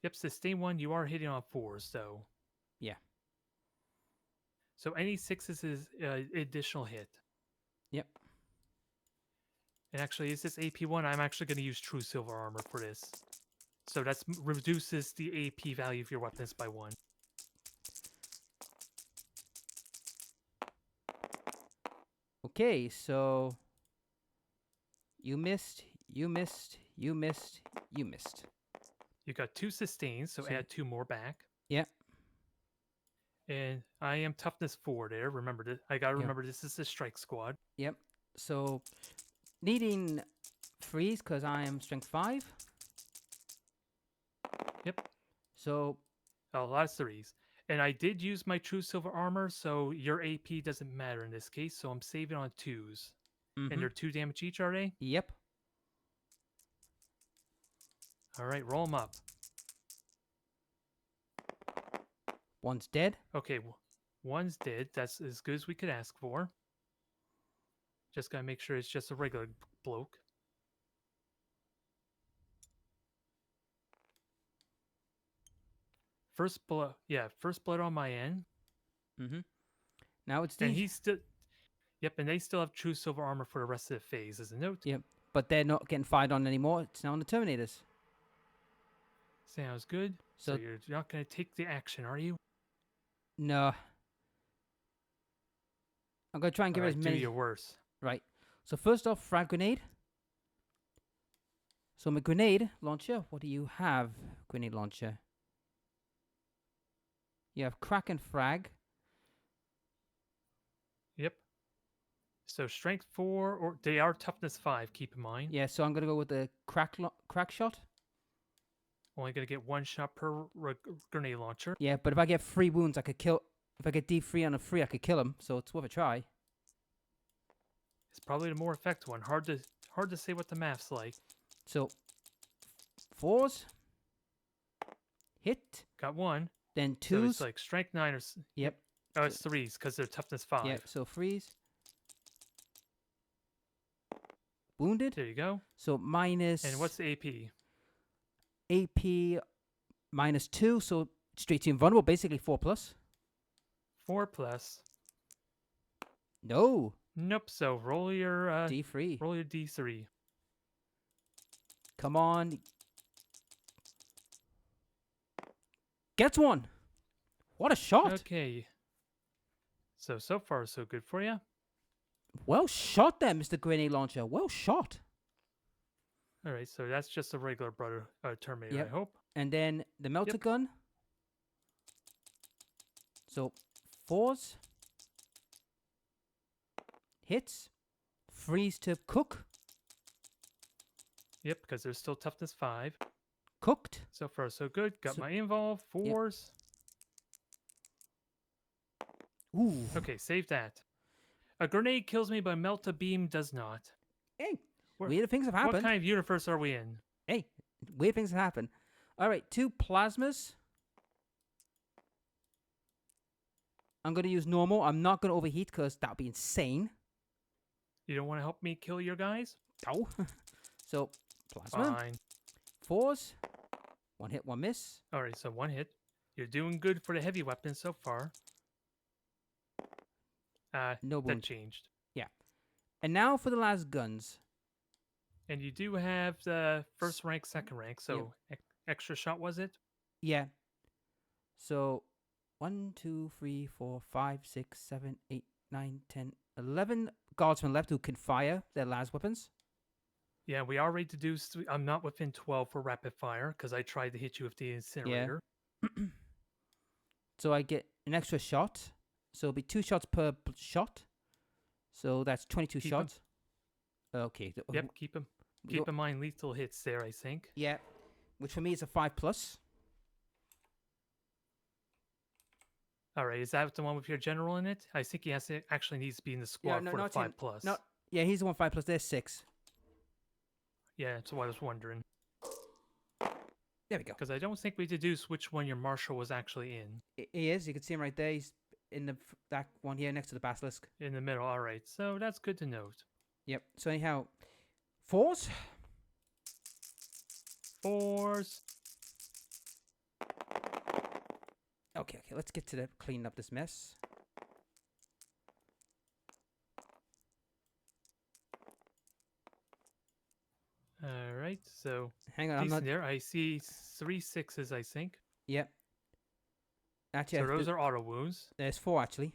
Yep, sustain 1. You are hitting on 4s though. Yeah. So any 6s is additional hit. Yep. And actually, is this AP1? I'm actually going to use True Silver Armor for this. So that reduces the AP value of your weapons by 1. Okay, so you missed, you missed, you missed, you missed. You got 2 sustains, so add 2 more back. Yep. And I am toughness 4 there. Remember this. I gotta remember this is the strike squad. Yep. So needing 3s because I am strength 5. Yep. So a lot of 3s. And I did use my true silver armor, so your AP doesn't matter in this case. So I'm saving on 2s. And they're 2 damage each, are they? Yep. All right, roll them up. 1's dead. Okay, 1's dead. That's as good as we could ask for. Just gotta make sure it's just a regular bloke. First blood, yeah, first blood on my end. Now it's and he's still, yep, and they still have true silver armor for the rest of the phase as a note. Yep, but they're not getting fired on anymore. It's now on the Terminators. Sounds good. So you're not gonna take the action, are you? No. I'm gonna try and give it as many. Do your worst. Right. So first off, frag grenade. So my grenade launcher. What do you have? Grenade launcher. You have crack and frag. Yep. So strength 4, or they are toughness 5. Keep in mind. Yeah. So I'm gonna go with the crack shot. Only gonna get 1 shot per grenade launcher. Yeah, but if I get 3 wounds, I could kill. If I get D3 on a 3, I could kill him. So it's worth a try. It's probably the more effective one. Hard to say what the math's like. So 4s hit. Got 1. Then 2s. So it's like strength 9 or. Yep. Oh, it's 3s because they're toughness 5. Yep. So 3s. Wounded. There you go. So minus. And what's the AP? AP minus 2. So straight to invulnerable. Basically 4 plus. 4 plus. No. Nope. So roll your D3. Roll your D3. Come on. Gets 1. What a shot. Okay. So far, so good for you. Well shot there, Mr. Grenade Launcher. Well shot. All right, so that's just a regular brother Terminator, I Yep. hope. And then the melter Yep. gun. So 4s. Hits. Freeze to cook. Yep, because there's still toughness 5. Cooked. So far, so good. Got So, my involve. yep. 4s. Ooh. Okay, save that. A grenade kills me, but melt a beam does not. Hey, Where, weird things have what happened. kind of universe are we in? Hey, weird things have happened. All right, 2 plasmas. I'm going to use normal. I'm not going to overheat because that would be insane. You don't want to help me kill your guys? Oh. So, plasma. Fine. 4s. 1 hit, 1 miss. All right, so 1 hit. You're doing good for the heavy weapons so far. No That wound. changed. Yeah. And now for the last guns. And you do have the first rank, second rank, so extra shot was it? Yeah. So 1, 2, 3, 4, 5, 6, 7, 8, 9, 10, 11 guardsmen left who can fire their las weapons. Yeah, we already deduced I'm not within 12 for rapid fire because I tried to hit you with the incinerator. So I get an extra shot. So it'll be 2 shots per shot. So that's 22 Keep 'em. shots. Okay. Yep, keep him. Keep in mind lethal hits there, I think. Yeah. Which for me is a 5+. All right, is that the one with your general in it? I think he actually needs to be in the squad for the 5+. No, yeah, he's the one 5+. There's 6. Yeah, that's what I was wondering. There we go. Because I don't think we deduced which one your marshal was actually in. He is. You can see him right there. He's in that one here next to the basilisk. In the middle, all right. So that's good to note. Yep. So anyhow, 4s. 4s. Okay. Let's get to cleaning up this mess. All right, so Hang on, I'm decent not. there. I see 3 6s, I think. Yep. Actually, So those are auto wounds. there's 4 actually.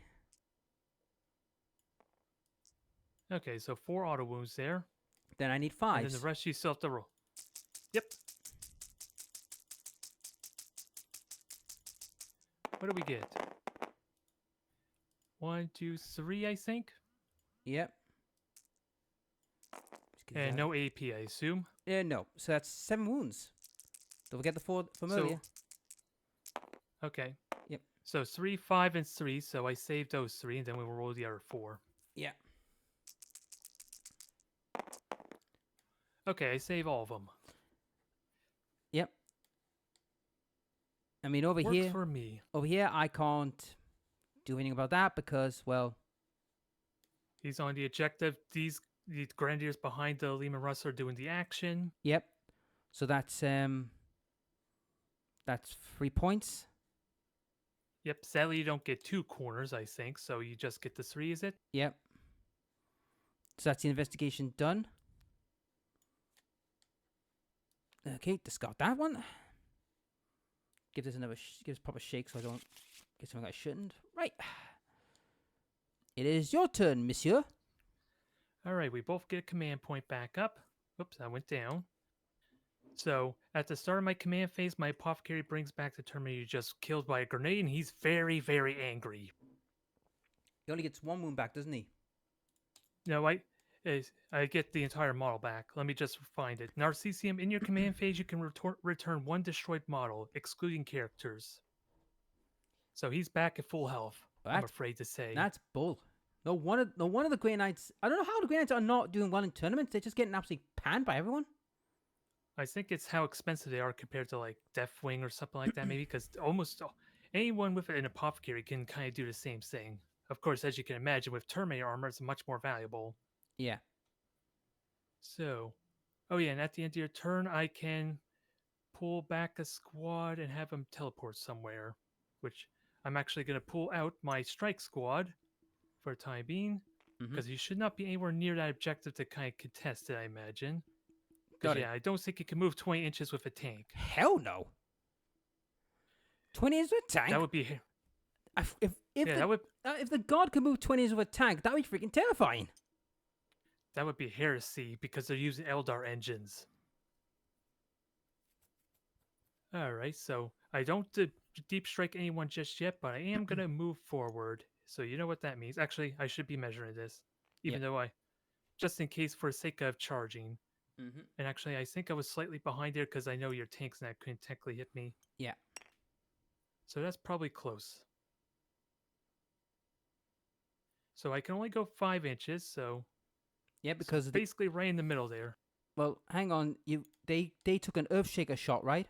Okay, so 4 auto wounds there. Then I need And then 5s. the rest you still have to roll. Yep. What do we get? 1, 2, 3, I think. Yep. And no AP, I assume. No. So that's 7 wounds. Don't forget the 4 from earlier. Okay. Yep. So 3, 5, and 3. So I saved those 3, and then we will roll the other 4. Yeah. Okay, I save all of them. Yep. I mean, over Works for me. here, I can't do anything about that because, well, He's on the objective. The grenadiers behind the Lehman Russ are doing the action. yep. So that's 3 points. Yep. Sadly, you don't get 2 corners, I think. So you just get the 3, is it? Yep. So that's the investigation done. Okay, discard that one. Give this another, give this proper shake so I don't get something I shouldn't. Right. It is your turn, monsieur. All right, we both get a command point back up. Oops, I went down. So at the start of my command phase, my apothecary brings back the Terminator just killed by a grenade, and he's very, very angry. He only gets 1 wound back, doesn't he? No, I get the entire model back. Let me just find it. Narcisium, in your command phase, you can return 1 destroyed model, excluding characters. So he's back at full health, I'm afraid to say. That's bull. No one of the Grey Knights. I don't know how the Grey Knights are not doing well in tournaments. They're just getting absolutely panned by everyone. I think it's how expensive they are compared to like Deathwing or something like that, maybe, because almost anyone with an apothecary can kind of do the same thing. Of course, as you can imagine, with Terminator armor, it's much more valuable. Yeah. So, oh yeah, and at the end of your turn, I can pull back a squad and have them teleport somewhere, which I'm actually going to pull out my strike squad for the time being, because you should not be anywhere near that objective to kind of contest it, I imagine. Because yeah, I don't think you can move 20 inches with a tank. Hell no. 20 inches with a tank? That would be... If the god could move 20 inches with a tank, that would be freaking terrifying. That would be heresy, because they're using Eldar engines. All right, so I don't deep strike anyone just yet, but I am gonna move forward. So you know what that means. Actually, I should be measuring this, Yep. even though just in case for the sake of charging. Mm-hmm. And actually, I think I was slightly behind there because I know your tanks and that couldn't technically hit me. Yeah. So that's probably close. So I can only go 5 inches, Yeah, so because of the basically right in the middle there. well, hang on. They took an Earthshaker shot, right?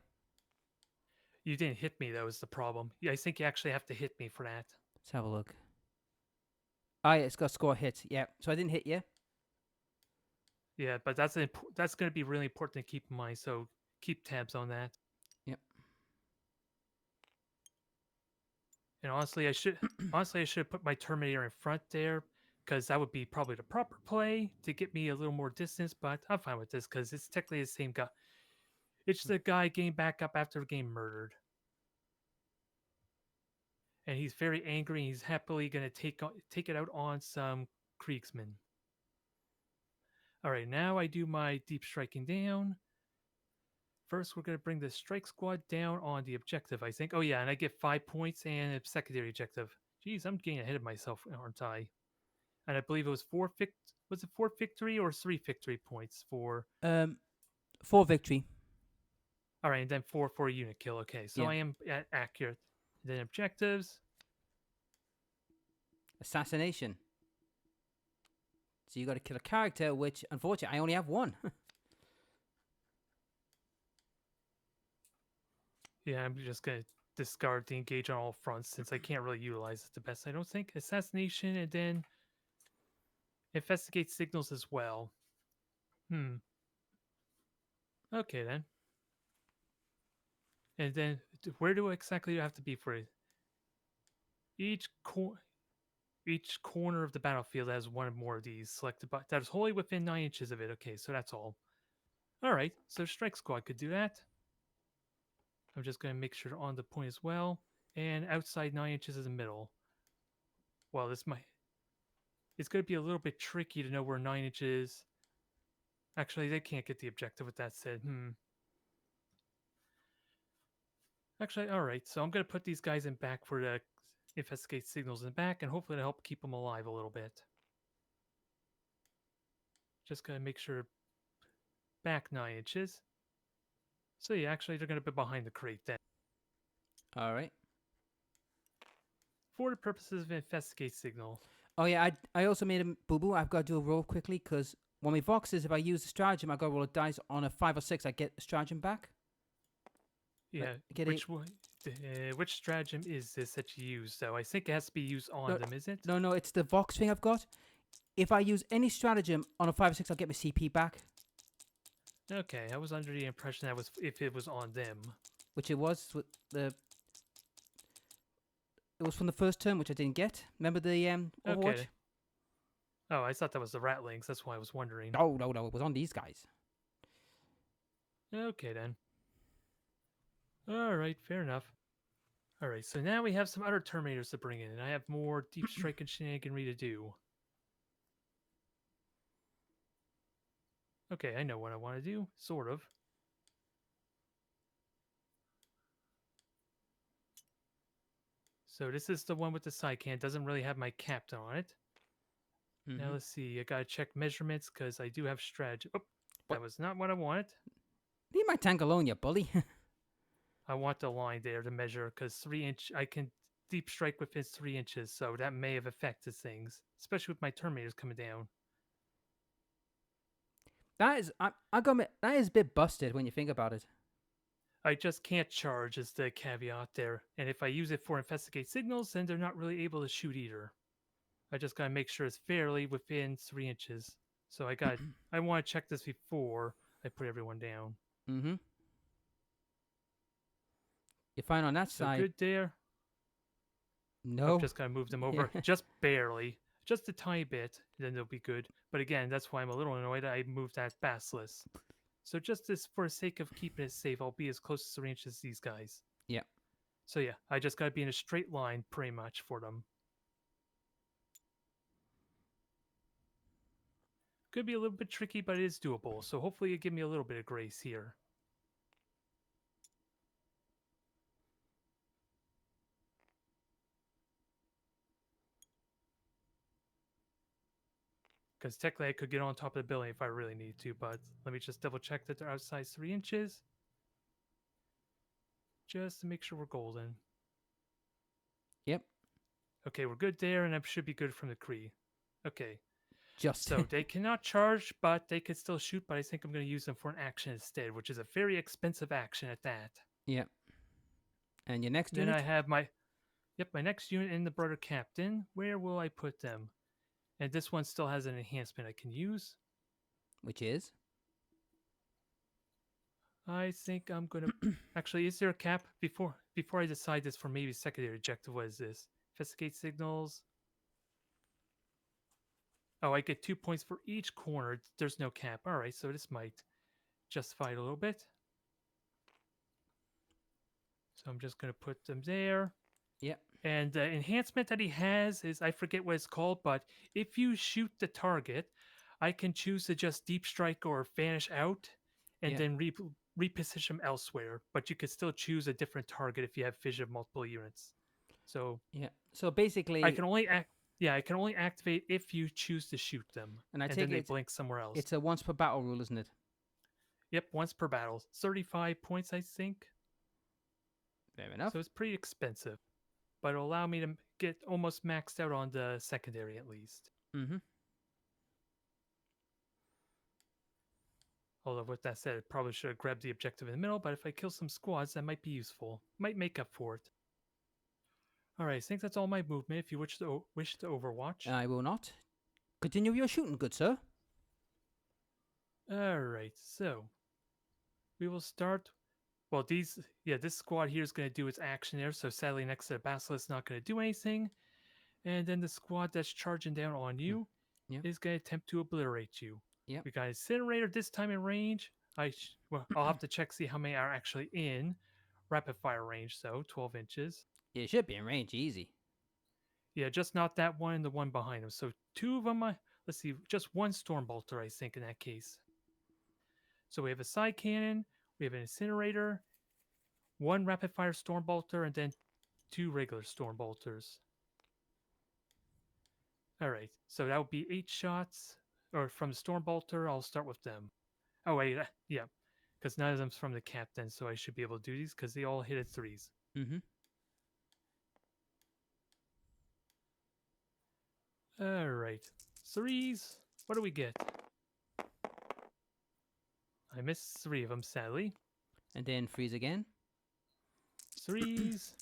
You didn't hit me though, is the problem. Yeah, I think you actually have to hit me for that. Let's have a look. Oh, yeah, it's got score hits. Yeah, so I didn't hit you. Yeah, but that's going to be really important to keep in mind. So keep tabs on that. Yep. And honestly I should have put my Terminator in front there because that would be probably the proper play to get me a little more distance. But I'm fine with this because it's technically the same guy. It's the guy getting back up after getting murdered, and he's very angry. And he's happily going to take it out on some Kriegsmen. All right, now I do my deep striking down. First, we're going to bring the strike squad down on the objective, I think. Oh, yeah, and I get 5 points and a secondary objective. Jeez, I'm getting ahead of myself, aren't I? And I believe it was was it 4 victory or 3 victory points for. Um, for victory. All right, and then 4 for a unit kill. Okay, so Yeah. I am accurate. Then objectives. Assassination. So you got to kill a character, which unfortunately I only have one. Yeah, I'm just going to discard the engage on all fronts since I can't really utilize it the best, I don't think. Assassination and then investigate signals as well. Hmm. Okay, then. And then where do exactly you have to be for it? Each each corner of the battlefield has one or more of these selected, but that is wholly within 9 inches of it. Okay, so that's all. All right, so strike squad could do that. I'm just going to make sure on the point as well, and outside 9 inches is the middle. Well, this might. It's going to be a little bit tricky to know where 9 inches. Actually, they can't get the objective with that said. Actually, all right. So I'm going to put these guys in back for the investigate signals in the back, and hopefully to help keep them alive a little bit. Just going to make sure back 9 inches. So yeah, actually they're going to be behind the crate then. All right. For the purposes of investigate signal. Oh yeah, I also made a boo boo. I've got to do a roll quickly because when my voxes, if I use the stratagem, I got to roll a dice on a 5 or 6. I get the stratagem back. Yeah, Get which one? Which stratagem is this that you use though? I think it has to be used on No, them, is it? No, it's the vox thing I've got. If I use any stratagem on a 5 or 6, I'll get my CP back, Okay, I was under the impression that was if it was on them. which it was with the. It was from the first turn, which I didn't get. Remember the Overwatch? Okay. Oh, I thought that was the ratlings. That's why I was wondering. No, it was on these guys. Okay then. All right, fair enough. All right, so now we have some other Terminators to bring in, and I have more deep strike and shenaniganry to do. Okay, I know what I want to do, sort of. So this is the one with the side can. Doesn't really have my captain on it. Now let's see. I gotta check measurements because I do have strategy. Oh, that What? was not what I wanted. Leave my tank alone, you bully. I want the line there to measure because 3 inch. I can deep strike within 3 inches, so that may have affected things, especially with my Terminators coming down. That is, I got me, that is a bit busted when you think about it. I just can't charge is the caveat there. And if I use it for investigate signals, then they're not really able to shoot either. I just gotta make sure it's fairly within 3 inches. So I want to check this before I put everyone down. Mm-hmm. You find on that So side, good there. no. I've just gotta move them over just barely, just a tiny bit, then they'll be good. But again, that's why I'm a little annoyed. I moved that basilisk. So just this for the sake of keeping it safe, I'll be as close to 3 inches as these guys. Yeah. So yeah, I just gotta be in a straight line pretty much for them. Could be a little bit tricky, but it is doable. So hopefully you give me a little bit of grace here. Because technically I could get on top of the building if I really need to, but let me just double check that they're outside 3 inches. Just to make sure we're golden. Yep. Okay, we're good there, and I should be good from the Kree. Okay, Just. so they cannot charge, but they could still shoot, but I think I'm going to use them for an action instead, which is a very expensive action at that. Yep. And your next Then unit? I have my next unit in the Brother Captain. Where will I put them? And this one still has an enhancement I can use. Which is? I think I'm gonna actually. Is there a cap before I decide this for maybe secondary objective? What is this? Investigate signals. Oh, I get 2 points for each corner. There's no cap. All right, so this might justify it a little bit. So I'm just gonna put them there. Yep. And the enhancement that he has is, I forget what it's called, but if you shoot the target, I can choose to just deep strike or vanish out and Yep. then reposition them elsewhere. But you could still choose a different target if you have vision of multiple units. So Yeah. So basically, I can only I can only activate if you choose to shoot them, and I and take then they it blink somewhere else. it's a once per battle rule, isn't it? Yep, once per battle, 35 points, I think. Fair enough. So it's pretty expensive, but it'll allow me to get almost maxed out on the secondary at least. Mm-hmm. Although with that said, I probably should have grabbed the objective in the middle, but if I kill some squads, that might be useful. Might make up for it. Alright, I think that's all my movement if you wish to overwatch. I will not. Continue your shooting, good sir. Alright, so we will start. Well, this squad here is going to do its action there, so sadly next to the Basilisk is not going to do anything. And then the squad that's charging down on you Yeah. is going to attempt to obliterate you. Yep. We got Incinerator this time in range. I'll have to check, see how many are actually in rapid fire range, so 12 inches. You should be in range, easy. Yeah, just not that one and the one behind him. So 2 of them, let's see, just 1 Stormbolter, I think, in that case. So we have a side cannon, we have an Incinerator, 1 rapid fire Stormbolter, and then 2 regular Stormbolters. Alright, so that would be 8 shots. Or from the Stormbolter, I'll start with them. Oh, wait, yeah. Because none of them's from the Captain, so I should be able to do these, because they all hit at 3s. Mm-hmm. Alright. 3s. What do we get? I missed 3 of them, sadly. And then freeze again. 3s.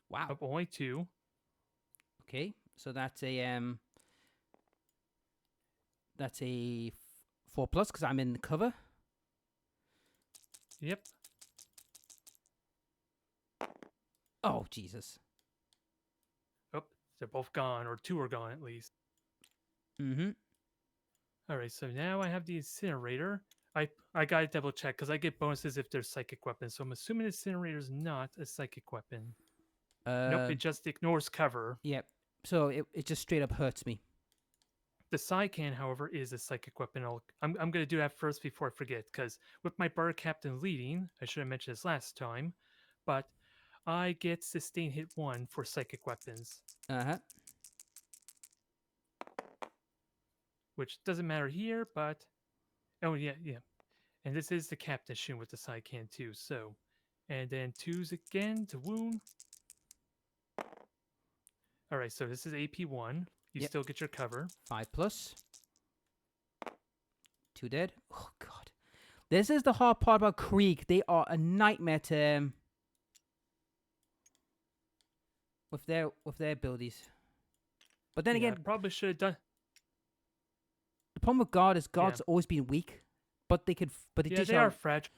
Wow. Oh, only 2. Okay, so that's a 4+ because I'm in cover. Yep. Oh Jesus. Oh, they're both gone, or 2 are gone at least. Mm-hmm. Alright, so now I have the Incinerator. I gotta double check, because I get bonuses if they're psychic weapons, so I'm assuming the Incinerator is not a psychic weapon. Nope, it just ignores cover. Yep. So it just straight up hurts me. The Psycan, however, is a psychic weapon. I'm going to do that first before I forget, because with my Brother Captain leading, I should have mentioned this last time, but I get Sustain Hit 1 for psychic weapons. Uh-huh. Which doesn't matter here, but... Oh, yeah. And this is the Captain shooting with the Psycan too, so... And then 2s again to wound. Alright, so this is AP1. You Yep. still get your cover. 5+. 2 dead. Oh God. This is the hard part about Krieg. They are a nightmare to with their abilities. But then Yeah, again, I probably should have done... the problem with God's always been weak. But they they are fragile.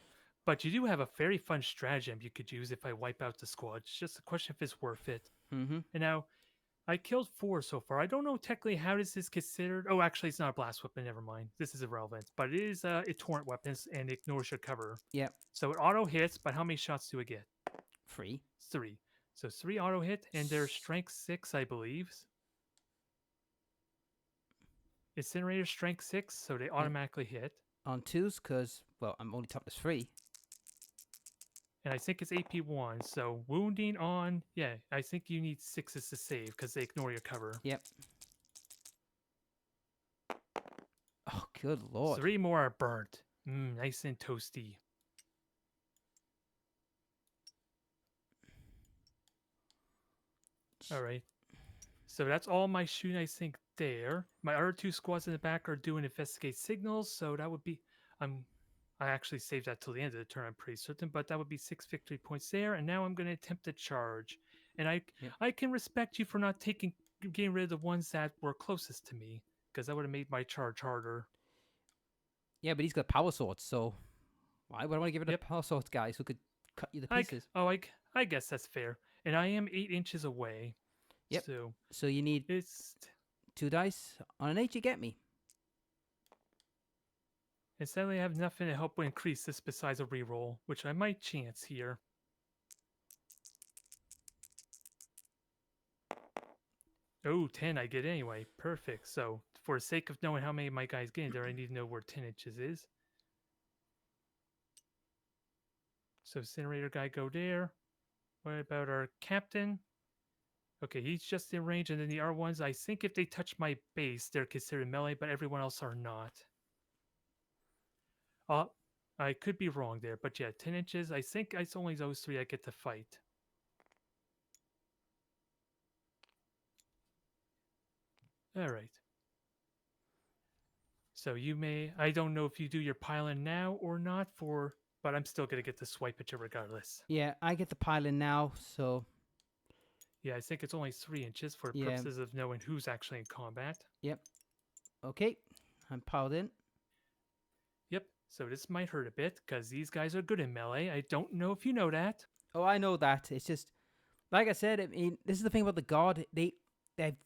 But you do have a very fun stratagem you could use if I wipe out the squad. It's just a question if it's worth it. Mm-hmm. And now, I killed 4 so far. I don't know technically how this is considered. Oh, actually, it's not a blast weapon. Never mind. This is irrelevant. But it is a torrent weapons and it ignores your cover. Yep. So it auto hits, but how many shots do it get? 3. 3. So 3 auto hit, and they're strength 6, I believe. Incinerator strength 6, so they automatically hit. On 2s, because, well, I'm only toughness 3. And I think it's AP1, so wounding on... Yeah, I think you need 6s to save, because they ignore your cover. Yep. Good lord. 3 more are burnt. Nice and toasty. All right. So that's all my shooting, I think, there. My other 2 squads in the back are doing investigate signals, so that would be I'm I actually saved that till the end of the turn, I'm pretty certain, but that would be 6 victory points there, and now I'm going to attempt a charge. And Yep. I can respect you for not getting rid of the ones that were closest to me, because that would have made my charge harder. Yeah, but he's got power swords, so why would I want to give it to Yep. power swords guys who could cut you to pieces? I guess that's fair. And I am 8 inches away, Yep. so So you need it's 2 dice. On an 8, you get me. and sadly I have nothing to help increase this besides a reroll, which I might chance here. Oh, 10 I get anyway. Perfect. So, for the sake of knowing how many of my guys get in there, I need to know where 10 inches is. So, Incinerator guy go there. What about our captain? Okay, he's just in range, and then the R1s, I think if they touch my base, they're considered melee, but everyone else are not. I could be wrong there, but yeah, 10 inches. I think it's only those 3 I get to fight. All right. So I don't know if you do your pile-in now or not but I'm still going to get to swipe at you regardless. Yeah, I get the pile in now, so Yeah, I think it's only 3 inches for yeah. purposes of knowing who's actually in combat. Yep. Okay, I'm piled in. Yep, so this might hurt a bit, because these guys are good in melee. I don't know if you know that. Oh, I know that. It's just like I said. I mean, this is the thing about the guard. They've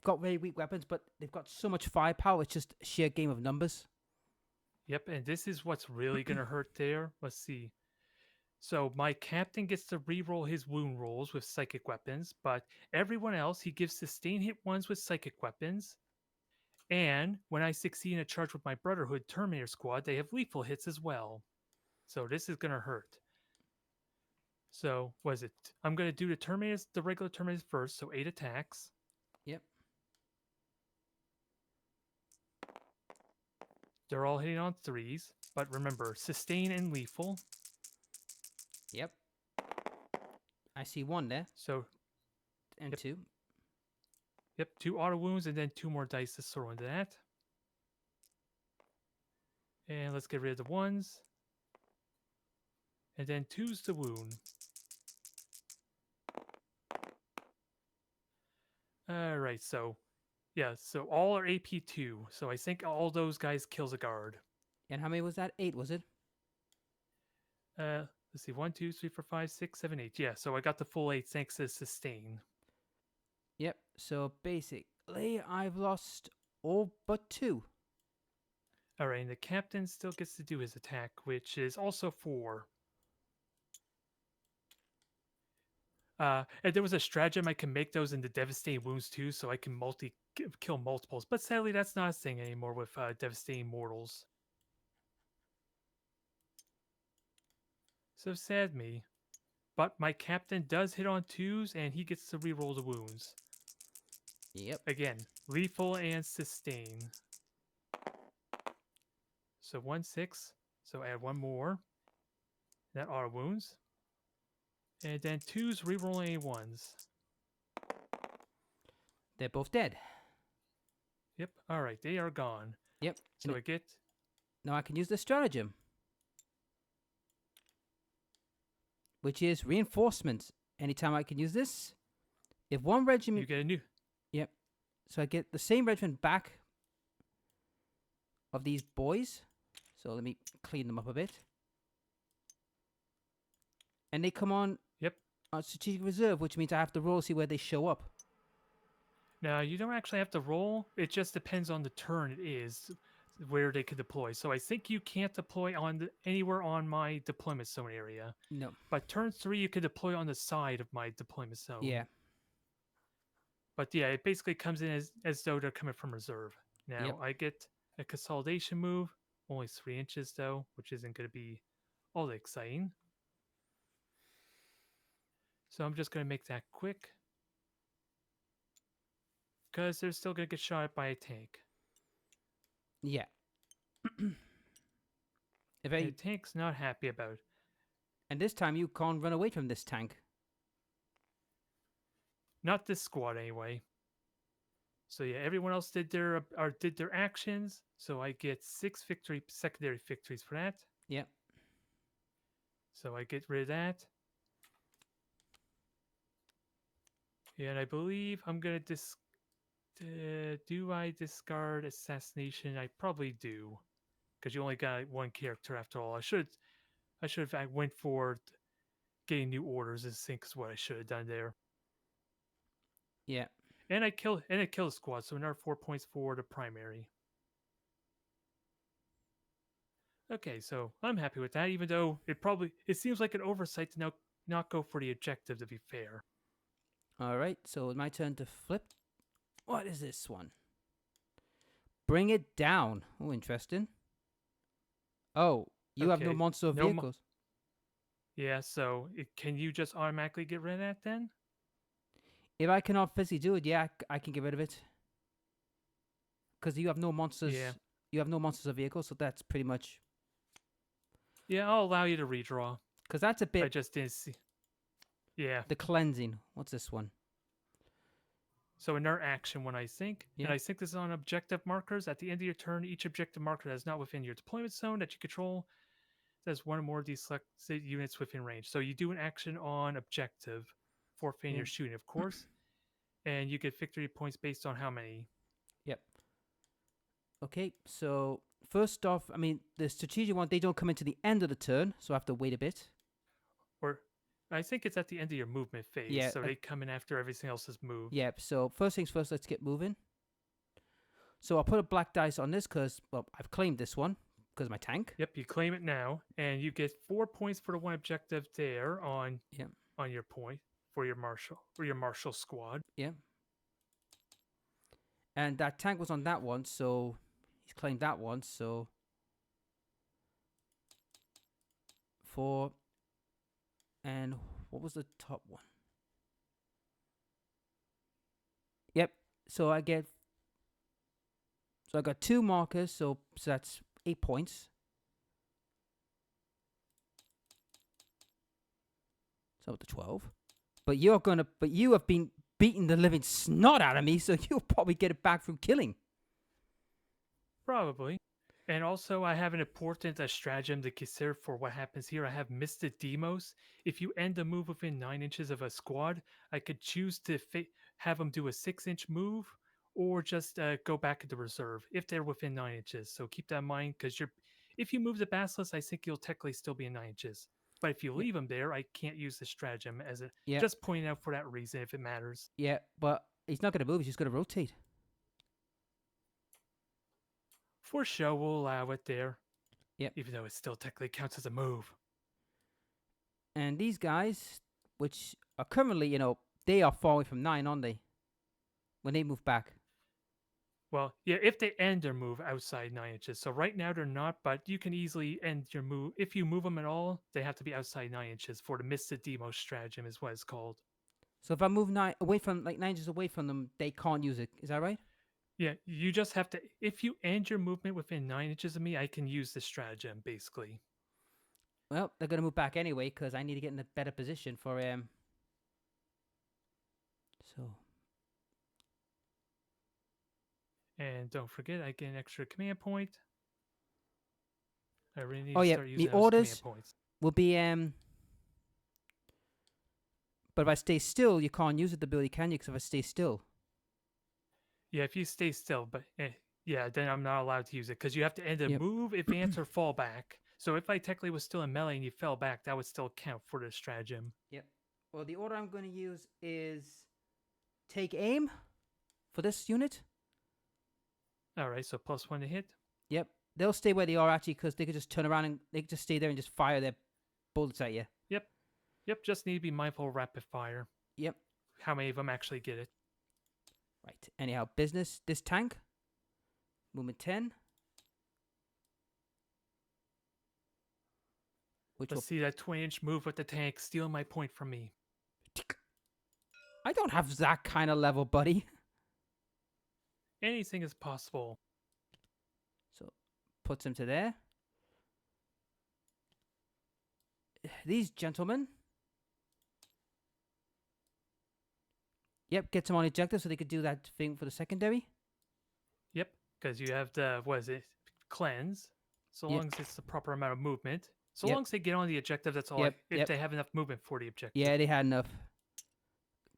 got very weak weapons, but they've got so much firepower. It's just a sheer game of numbers. Yep, and this is what's really going to hurt there. Let's see. So my captain gets to reroll his wound rolls with psychic weapons, but everyone else, he gives sustain hit ones with psychic weapons. And when I succeed in a charge with my Brotherhood Terminator squad, they have lethal hits as well. So this is going to hurt. So, was it? I'm going to do the regular Terminators first, so 8 attacks. Yep. They're all hitting on 3s, but remember, sustain and lethal. Yep. I see 1 there. So, And yep. 2. Yep, 2 auto wounds and then 2 more dice to throw into that. And let's get rid of the 1s. And then 2's to wound. Alright, so yeah, so all are AP2. So I think all those guys kills a guard. And how many was that? 8, was it? Let's see, 1, 2, 3, 4, 5, 6, 7, 8. Yeah, so I got the full 8 thanks to sustain. Yep. So basically, I've lost all but 2. Alright, and the captain still gets to do his attack, which is also 4. And there was a stratagem I can make those into devastating wounds too, so I can kill multiples. But sadly, that's not a thing anymore with devastating mortals. So sad me. But my captain does hit on 2s, and he gets to reroll the wounds. Yep. Again, lethal and sustain. So 1, 6. So add 1 more. That are wounds. And then 2s rerolling 1s. They're both dead. Yep. All right, they are gone. Yep. So I get. Now I can use the stratagem, which is reinforcements. Anytime I can use this, if one regiment, You get a new. yep. So I get the same regiment back of these boys. So let me clean them up a bit. And they come on. Yep. Strategic reserve, which means I have to roll to see where they show up. Now you don't actually have to roll. It just depends on the turn it is, where they could deploy. So I think you can't deploy anywhere on my deployment zone area. No. But turn 3 you could deploy on the side of my deployment zone. Yeah. But yeah, it basically comes in as though they're coming from reserve. Now Yep. I get a consolidation move, only 3 inches though, which isn't going to be all that exciting. So I'm just going to make that quick. Because they're still going to get shot at by a tank. Yeah. If And I the tank's not happy about it. and this time you can't run away from this tank. Not this squad anyway. So yeah, everyone else did their actions. So I get 6 secondary victories for that. Yep. So I get rid of that. Yeah, and I believe I'm gonna do I discard assassination? I probably do, because you only got one character after all. I went for getting new orders. I think is what I should have done there. Yeah. And I kill the squad, so another 4 points for the primary. Okay, so I'm happy with that, even though it seems like an oversight to not go for the objective, to be fair. All right. So it's my turn to flip. What is this one? Bring it down. Oh, interesting. Oh, you have no Okay. monster or No mo- vehicles. Yeah, so can you just automatically get rid of that then? If I cannot physically do it, yeah, I can get rid of it. Because you have no monsters. Yeah. You have no monsters or vehicles, so that's pretty much. Yeah, I'll allow you to redraw. Because that's a I bit just didn't see. Yeah. the cleansing. What's this one? So another action when I think, Yeah. and I think this is on objective markers. At the end of your turn, each objective marker that is not within your deployment zone that you control has one or more of these selected units within range. So you do an action on objective, forfeiting Yeah. your shooting, of course, and you get victory points based on how many. Yep. Okay, so first off, I mean, the strategic one, they don't come into the end of the turn, so I have to wait a bit. Or I think it's at the end of your movement phase, Yeah, so they come in after everything else has moved. Yep, so first things first, let's get moving. So I'll put a black dice on this because, well, I've claimed this one because of my tank. Yep, you claim it now, and you get 4 points for the one objective there on Yep. on your point for your marshal squad. Yep. And that tank was on that one, so he's claimed that one, so 4. And what was the top one? Yep. So I got 2 markers, so that's 8 points. So up to 12. But you have been beating the living snot out of me, so you'll probably get it back from killing. Probably. And also, I have an important stratagem to consider for what happens here. I have Mr. Demos. If you end a move within 9 inches of a squad, I could choose to have them do a 6-inch move, or just go back into reserve if they're within 9 inches. So keep that in mind, because if you move the basilisk, I think you'll technically still be in 9 inches. But if you Yep. leave them there, I can't use the stratagem as a Yep. just pointing out for that reason if it matters. Yeah, but he's not going to move. He's just going to rotate. For show, we'll allow it there. Yep. Even though it still technically counts as a move. And these guys, which are currently, they are far away from 9, aren't they? When they move back. Well, yeah, if they end their move outside 9 inches. So right now they're not, but you can easily end your move. If you move them at all, they have to be outside 9 inches for the Mr. Demo stratagem is what it's called. So if I move 9 inches away from them, they can't use it. Is that right? Yeah, you just have to, if you end your movement within 9 inches of me, I can use the stratagem, basically. Well, they're going to move back anyway, because I need to get in a better position for, So. And don't forget, I get an extra command point. I really need Oh, to yeah, start using the those orders command points. will be, but if I stay still, you can't use the ability, can you? Because if I stay still. Yeah, if you stay still, but yeah, then I'm not allowed to use it because you have to end a Yep. move, advance, or fall back. So if I technically was still in melee and you fell back, that would still count for the stratagem. Yep. Well, the order I'm going to use is take aim for this unit. All right, so +1 to hit. Yep. They'll stay where they are actually because they could just turn around and they could just stay there and just fire their bullets at you. Yep, just need to be mindful of rapid fire. Yep. How many of them actually get it? Right. Anyhow, business. This tank. Movement 10. Which will... Let's see that 20-inch move with the tank stealing my point from me. I don't have that kind of level, buddy. Anything is possible. So puts him to there. These gentlemen. Yep, gets them on objective so they could do that thing for the secondary. Yep, because you have the, what is it, cleanse. So Yep. long as it's the proper amount of movement. So Yep. long as they get on the objective, that's all. Yep, If yep. they have enough movement for the objective. Yeah, they had enough.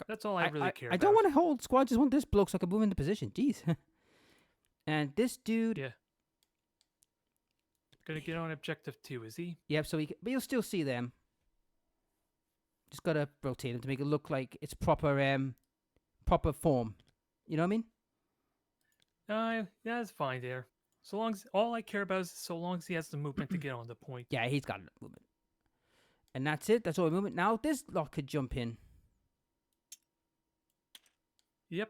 That's all I really care I about. don't want to hold squad, just want this bloke so I can move into position. Jeez. And this dude. Yeah. Gonna get on objective 2, is he? Yep, so but you'll still see them. Just gotta rotate them to make it look like it's proper proper form. You know what I mean? Yeah, that's fine there. So long as all I care about is so long as he has the movement to get on the point. Yeah, he's got enough movement. And that's it. That's all the movement. Now this lot could jump in. Yep.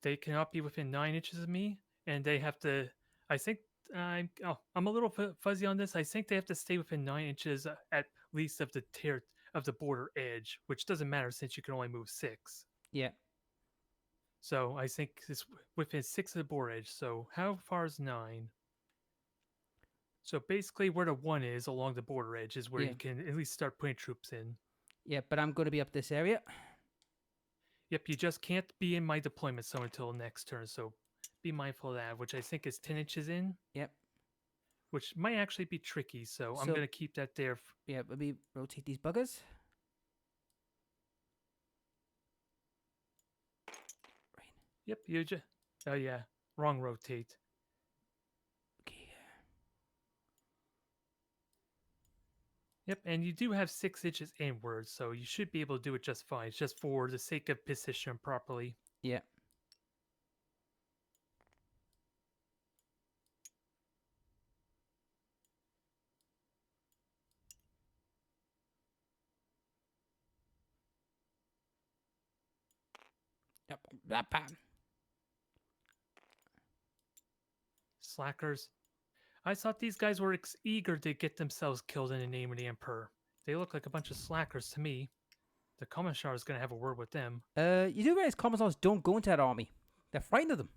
They cannot be within 9 inches of me, and they have to. I think I'm a little fuzzy on this. I think they have to stay within 9 inches at least of the border edge, which doesn't matter since you can only move 6. Yeah. So I think it's within 6 of the border edge. So how far is 9? So basically, where the 1 is along the border edge is where Yeah. you can at least start putting troops in. Yeah, but I'm going to be up this area. Yep, you just can't be in my deployment zone until next turn. So be mindful of that, which I think is 10 inches in. Yep. Which might actually be tricky. So I'm So- going to keep that there. Yeah, let me rotate these buggers. Yep, you just. Oh, yeah. Wrong rotate. Okay. Yep, and you do have 6 inches inward, so you should be able to do it just fine. It's just for the sake of position properly. Yeah. Yep. Bam. Slackers. I thought these guys were eager to get themselves killed in the name of the Emperor. They look like a bunch of slackers to me. The Commissar is going to have a word with them. You do realize commissars don't go into that army. They're frightened of them.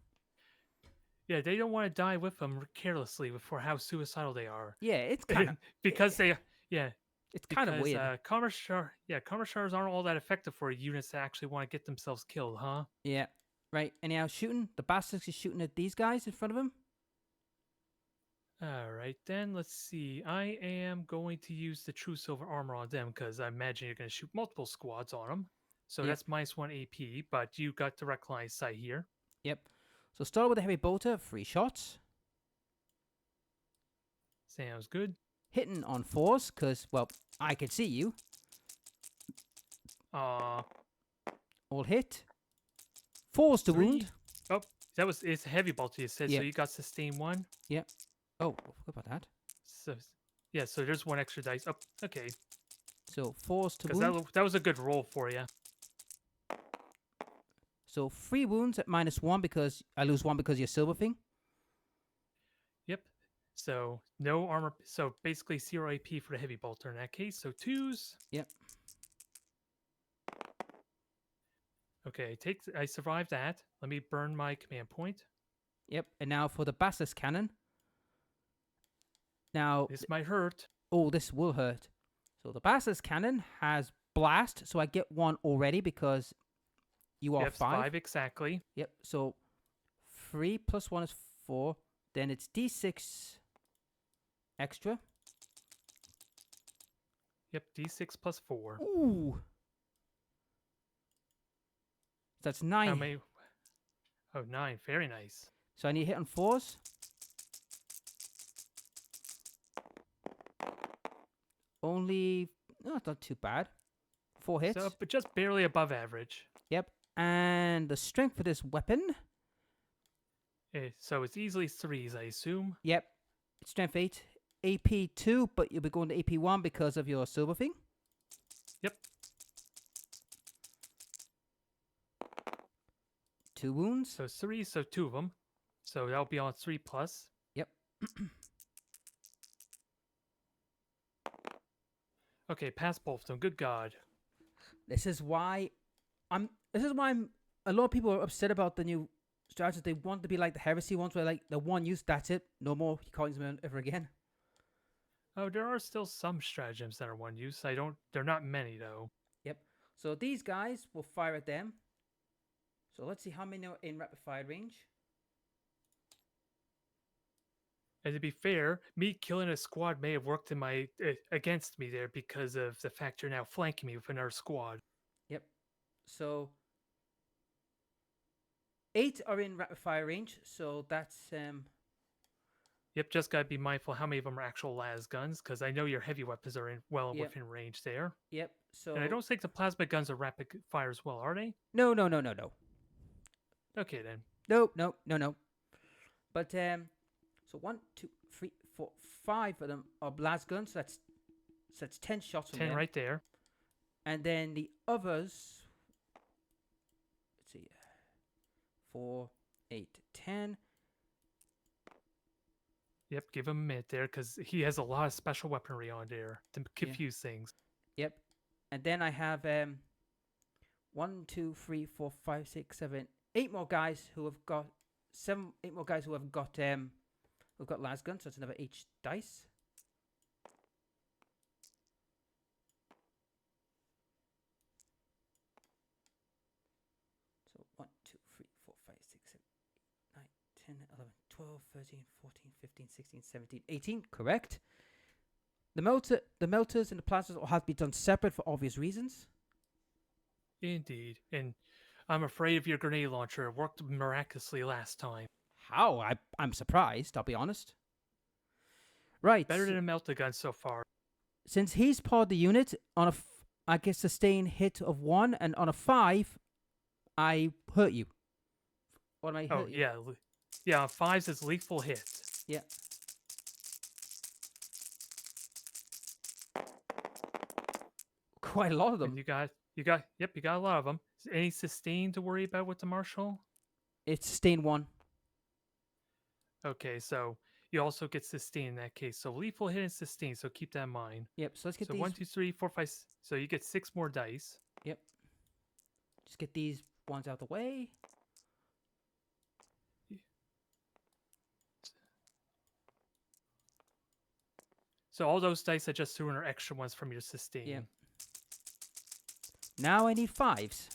Yeah, they don't want to die with them carelessly for how suicidal they are. Yeah, it's kind of because they, yeah, it's kind of weird. Commissars aren't all that effective for units that actually want to get themselves killed, huh? Yeah. Right. Anyhow, shooting. The bastards is shooting at these guys in front of him. All right, then let's see. I am going to use the true silver armor on them because I imagine you're going to shoot multiple squads on them. So Yep. that's -1 AP, but you got direct line of sight here. Yep. So start with the heavy bolter, 3 shots. Sounds good. Hitting on 4s, because, well, I can see you. Uh, All hit. 4s to 3. wound. Oh, it's a heavy bolter you said, Yep. so you got sustain 1. Oh, I forgot about that. So yeah, so there's 1 extra dice. Oh, okay. So 4s to Because wound. that was a good roll for you. So 3 wounds at -1 because I lose 1 because of your silver thing. Yep. So no armor. So basically 0 AP for the heavy bolter in that case. So 2s. Yep. Okay, I survived that. Let me burn my command point. Yep. And now for the basilisk cannon. Now, This might hurt. oh, this will hurt. So the basilisk cannon has blast, so I get 1 already because you are Yep, 5. 5 exactly. Yep. So 3 plus 1 is 4. Then it's D6 extra. Yep, D6 plus 4. Ooh. That's How 9. many? Oh, 9. Very nice. So I need to hit on 4s. Only, no, it's not too bad. 4 hits. So, but just barely above average. Yep. And the strength for this weapon. So it's easily 3s, I assume. Yep. It's strength 8. AP 2, but you'll be going to AP 1 because of your silver thing. Yep. 2 wounds. So 3, so 2 of them. So that'll be on 3 plus. Yep. Okay, pass both of them. Good God. This is why I'm a lot of people are upset about the new strategies, they want to be like the heresy ones, where like the one use, that's it, no more. You can't use them ever again. Oh, there are still some stratagems that are one use. They're not many though. Yep. So these guys will fire at them. So let's see how many are in rapid fire range. And to be fair, me killing a squad may have worked in my against me there because of the fact you're now flanking me with another squad. Yep. So 8 are in rapid fire range. So that's Yep, just gotta be mindful how many of them are actual las guns, because I know your heavy weapons are well Yep. within range there. Yep. So And I don't think the plasma guns are rapid fire as well, are they? no. Okay then. No. But so 1, 2, 3, 4, 5 of them are blast guns. So that's 10 shots from 10 them. right there. And then the others, let's see, 4, 8, 10. Yep, give him a minute there, because he has a lot of special weaponry on there to confuse things. Yep. And then I have 1, 2, 3, 4, 5, 6, 7, 8 more guys who have got 8 more guys who have got las guns. So it's another H dice. So 1, 2, 3, 4, 5, 6, 7, 8, 9, 10, 11, 12, 13, 14, 15, 16, 17, 18. Correct. The melters and the plasmas will have to be done separate for obvious reasons. Indeed. And I'm afraid of your grenade launcher. It worked miraculously last time. How? I'm surprised, I'll be honest. Right. Better than a melta gun so far. Since he's part of the unit, on I get sustained hit of 1, and on a 5, I hurt you. What am I hurt you? Yeah. Yeah, on 5s it's lethal hit. Yeah. Quite a lot of them. And you got a lot of them. Any sustain to worry about with the Marshal? It's sustain 1. Okay, so you also get sustain in that case. So lethal hit and sustain, so keep that in mind. Yep, so let's get So these. 1, 2, 3, 4, 5. So you get 6 more dice. Yep. Just get these ones out the way. So all those dice I just threw in are extra ones from your sustain. Yep. Now I need 5s.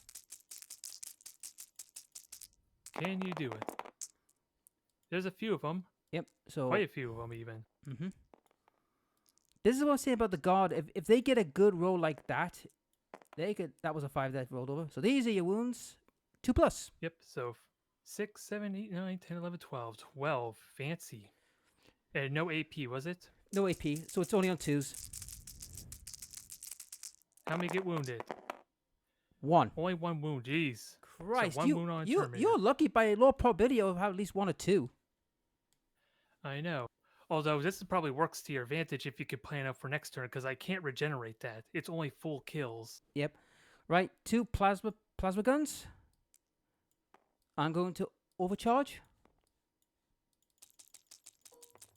Can you do it? There's a few of them. Yep. So Quite a few of them, even. This is what I'm saying about the guard. If they get a good roll like that, they could. That was a 5 that rolled over. So these are your wounds. 2+. Yep, so 6, 7, 8, 9, 10, 11, 12. 12. Fancy. And no AP, was it? No AP, so it's only on 2s. How many get wounded? 1. Only 1 wound, jeez. Christ, so 1 wound on a Terminator. you're lucky by a low probability of at least 1 or 2. I know. Although this probably works to your advantage if you could plan out for next turn, because I can't regenerate that. It's only full kills. Yep. Right, 2 plasma guns. I'm going to overcharge.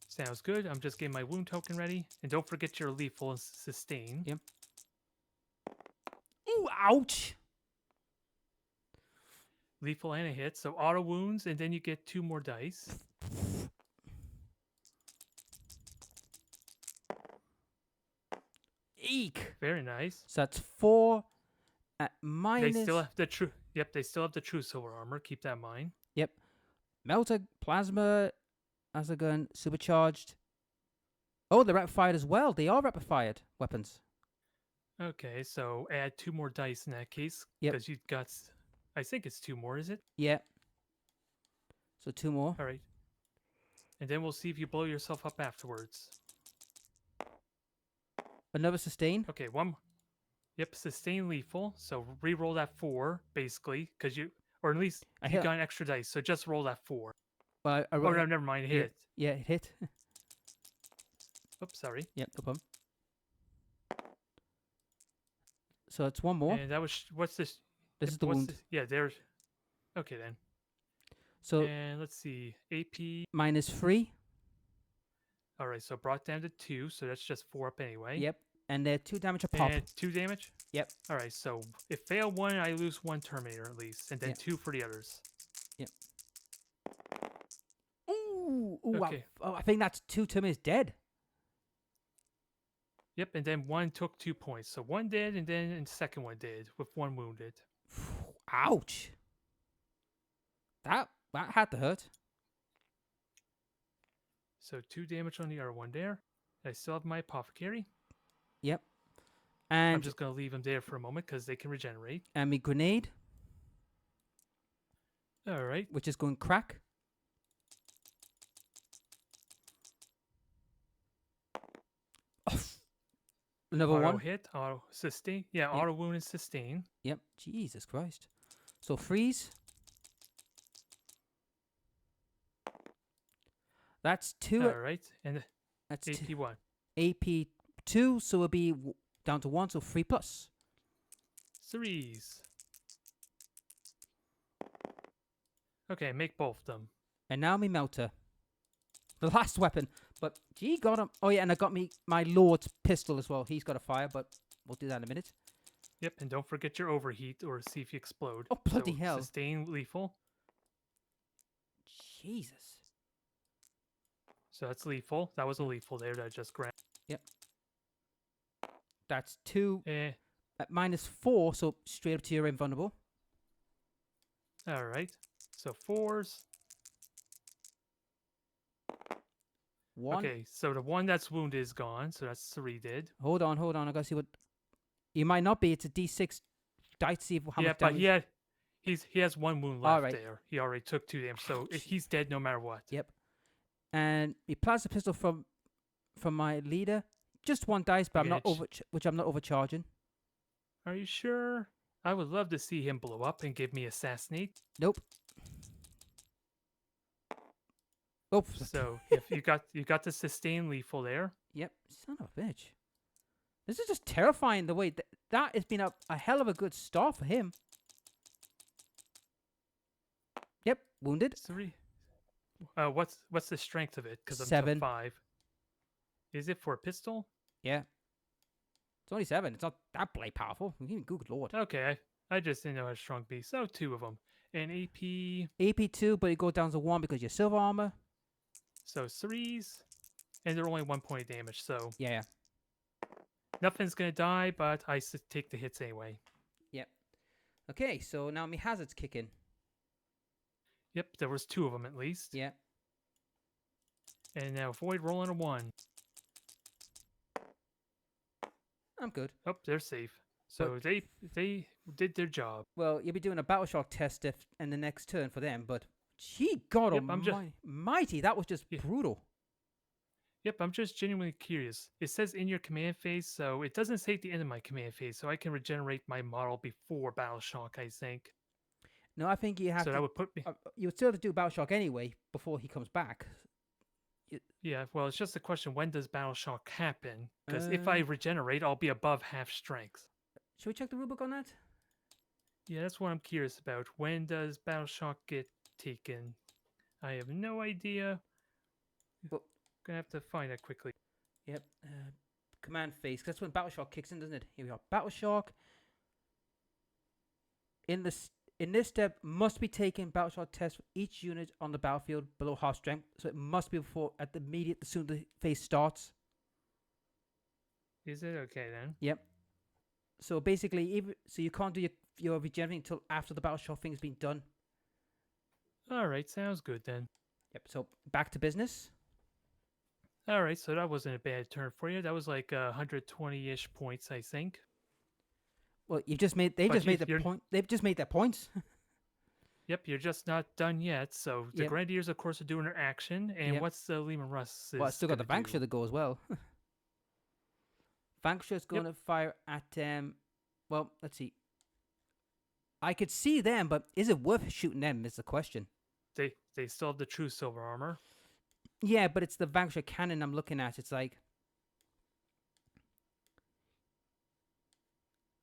Sounds good. I'm just getting my wound token ready. And don't forget your lethal and sustain. Yep. Ooh, ouch! Lethal and a hit. So auto wounds, and then you get 2 more dice. Eek! Very nice. So that's 4 at minus. They still have the true. Yep, they still have the true silver armor. Keep that in mind. Yep. Melter, plasma, as a gun, supercharged. Oh, they're rapid fired as well. They are rapid fired weapons. Okay, so add 2 more dice in that case. Yep. Because you got. I think it's 2 more, is it? Yeah. So 2 more. All right. And then we'll see if you blow yourself up afterwards. Another sustain. Okay, 1. Yep, sustain lethal. So re-roll that 4, basically, because you, or at least you got an extra dice. So just roll that 4. Well, Oh no, never mind. Hit. Yeah, it hit. Oops, sorry. Yep, no problem. So it's 1 more. And that was what's this? This is the wound. Yeah, there's. Okay then. So and let's see, AP minus 3. All right, so brought down to 2, so that's just 4 up anyway. Yep, and they're 2 damage a pop. And 2 damage. Yep. All right, so if fail 1, I lose 1 Terminator at least, and then 2 for the others. Yep. wow. Okay. Oh, I think that's 2 Terminators dead. Yep, and then one took 2 points. So one dead, and then the second one dead with one wounded. Ouch. That had to hurt. So 2 damage on the R1 there. I still have my apothecary. Yep. I'm And just gonna leave them there for a moment because they can regenerate. my grenade, All right. which is going crack. Oh, another Auto one. hit, auto sustain. Yeah, Yep. auto wound and sustain. Yep. Jesus Christ. So freeze. That's 2. All right, and That's AP1. AP 2, so it'll be down to 1, so 3 plus. Threes. Okay, make both of them. And now me melter. The last weapon. But gee, got him. Oh yeah, and I got my Lord's pistol as well. He's got a fire, but we'll do that in a minute. Yep, and don't forget your overheat or see if you explode. Oh bloody So, hell. Sustain lethal. Jesus. So that's lethal. That was a lethal there that I just grabbed. That's 2 Eh, at -4, so straight up to your invulnerable. all right. So fours. 1. Okay, so the one that's wounded is gone. So that's 3 dead. Hold on. I gotta see what. You might not be. It's a D6 dice to see how Yeah, much but damage. he has 1 wound All left right. there. He already took 2 damage, so Ouch. he's dead no matter what. Yep. And the plasma pistol from my leader. Just 1 dice, but I'm Okay, not which I'm not overcharging. Are you sure? I would love to see him blow up and give me assassinate. Nope. Oh. So if you got the sustain lethal there. Yep. Son of a bitch. This is just terrifying the way that has been a hell of a good start for him. Yep. Wounded. 3. What's the strength of it? Because I'm 7. to 5. Is it for a pistol? Yeah. It's only 7. It's not that bloody powerful. Good lord. Okay, I just didn't know how strong be. So 2 of them. And AP. AP 2, but it goes down to 1 because you're silver armor. So 3s. And they're only 1 point of damage. So Yeah. nothing's gonna die, but I take the hits anyway. Yep. Okay, so now my hazards kick in. Yep, there was 2 of them at least. Yeah. And now avoid rolling a 1. I'm good. Oh, they're safe. So they did their job. Well, you'll be doing a battle shock test in the next turn for them, but gee, God Yep, I'm just- almighty, that was just Yeah. brutal. Yep, I'm just genuinely curious. It says in your command phase, so it doesn't say at the end of my command phase, so I can regenerate my model before battle shock, I think. No, I think you have So to. that would put me. You would still have to do battle shock anyway before he comes back. Yeah, well, it's just a question: when does battle shock happen? Because if I regenerate, I'll be above half strength. Should we check the rulebook on that? Yeah, that's what I'm curious about. When does battle shock get taken? I have no idea. Well- Gonna have to find that quickly. Yep. Command phase. 'Cause that's when battle shock kicks in, doesn't it? Here we are. Battle shock. In this step, must be taken battle shock test for each unit on the battlefield below half strength. So it must be before at the immediate as soon as the phase starts. Is it okay then? Yep. So basically, so you can't do your regenerating until after the battle shock thing has been done. All right, sounds good then. Yep. So back to business. All right, so that wasn't a bad turn for you. That was like 120-ish points, I think. Well, you've just made. They've But just made you're- the point. They've just made their points. Yep, you're just not done yet. So the Yep. Grenadiers, of course, are doing their action. And Yep. what's the Lehman Russ? Well, I still got the Vanquisher to go as well. Vanquisher's going to fire at well, let's see. I could see them, but is it worth shooting them? Is the question. They still have the true silver armor. Yeah, but it's the Vanquisher cannon I'm looking at. It's like,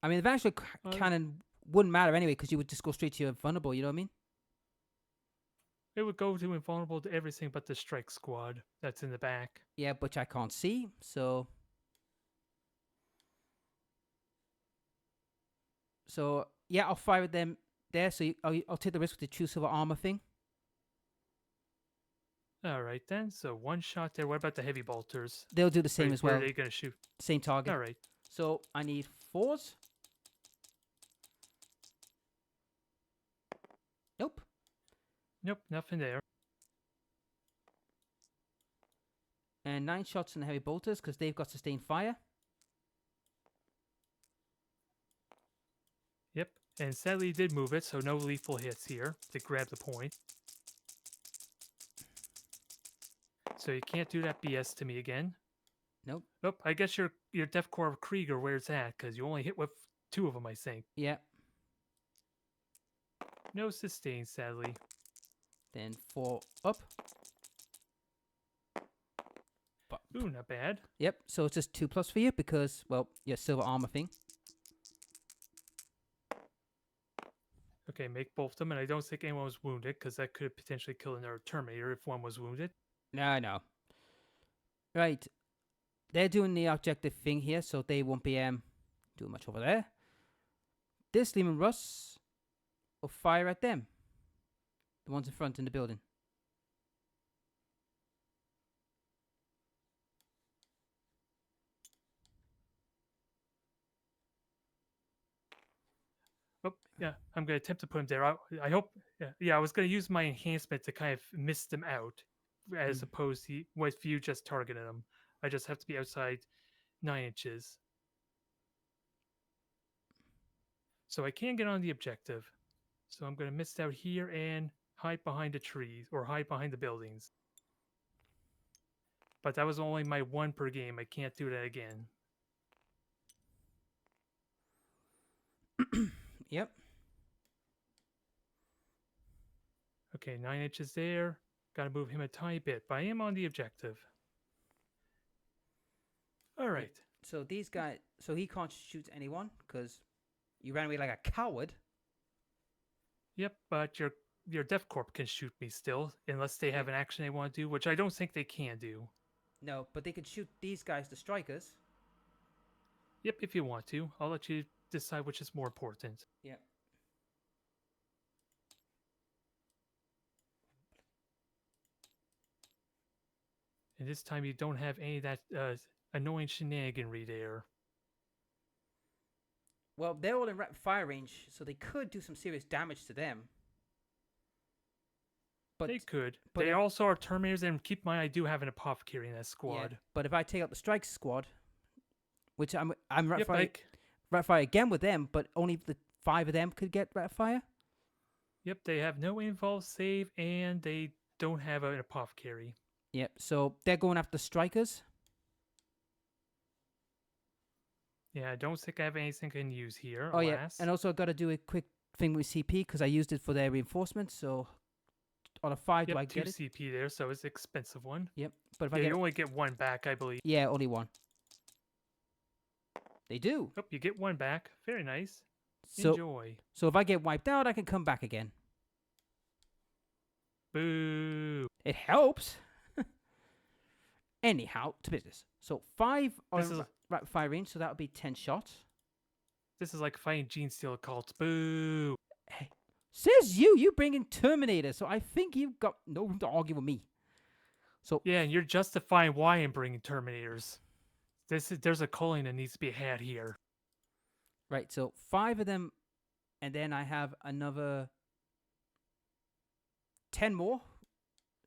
I mean, the Vanquisher cannon wouldn't matter anyway because you would just go straight to your vulnerable. You know what I mean? It would go to invulnerable to everything but the strike squad that's in the back. Yeah, which I can't see. So yeah, I'll fire at them there. So I'll take the risk with the true silver armor thing. All right then. So one shot there. What about the heavy bolters? They'll do the same as Where are well. they gonna shoot? Same target. All right. So I need 4s. Nope. Nope, nothing there. And 9 shots on the heavy bolters because they've got sustained fire. Yep. And sadly, he did move it, so no lethal hits here to grab the point. So you can't do that BS to me again. Nope. Nope. I guess your Def Corps of Krieger where it's at, because you only hit with 2 of them, I think. Yeah. No sustain, sadly. Then 4 up. Ooh, not bad. Yep. So it's just 2+ for you because, well, your silver armor thing. Okay, make both of them, and I don't think anyone was wounded, because that could potentially kill another Terminator if one was wounded. No. Right. They're doing the objective thing here, so they won't be doing much over there. This Leman Russ will fire at them. The ones in front in the building. Oh, yeah, I'm going to attempt to put him there. I hope, yeah, I was going to use my enhancement to kind of mist them out, as opposed to with you just targeting them. I just have to be outside 9 inches. So I can get on the objective. So I'm going to mist out here and hide behind the trees, or hide behind the buildings. But that was only my 1 per game. I can't do that again. Yep. Okay, 9 inches there. Got to move him a tiny bit, but I am on the objective. All right. So these guys, so he can't shoot anyone because you ran away like a coward. Yep, but your Def Corp can shoot me still, unless they have an action they want to do, which I don't think they can do. No, but they could shoot these guys, the strikers. Yep, if you want to. I'll let you decide which is more important. Yep. And this time you don't have any of that annoying shenaniganry there. Well, they're all in rapid fire range, so they could do some serious damage to them. But they could. But they also are Terminators, and keep in mind I do have an Apothecary in that squad. Yeah, but if I take out the Strike squad, which I'm rapid Yep, fire again with them, but only the 5 of them could get rapid fire. Yep, they have no involved save, and they don't have an Apothecary. Yep, so they're going after strikers. Yeah, I don't think I have anything I can use here. Oh, alas. yeah, and also I've got to do a quick thing with CP because I used it for their reinforcements, so on a 5 Yep, do I 2 get it? CP there, so it's an expensive one. Yep, but if I Yeah, get you only get 1 back, I believe. Yeah, only 1. They do. Oh, you get 1 back. Very nice. So, Enjoy. So if I get wiped out, I can come back again. Boo. It helps. Anyhow, to business. So 5 on rapid fire range, so that would be 10 shots. This is like fighting Gene Steel cults. Boo. Hey, says you bring in Terminator, so I think you've got no room to argue with me. So yeah, and you're justifying why I'm bringing Terminators. There's a culling that needs to be had here. Right, so 5 of them, and then I have another 10 more.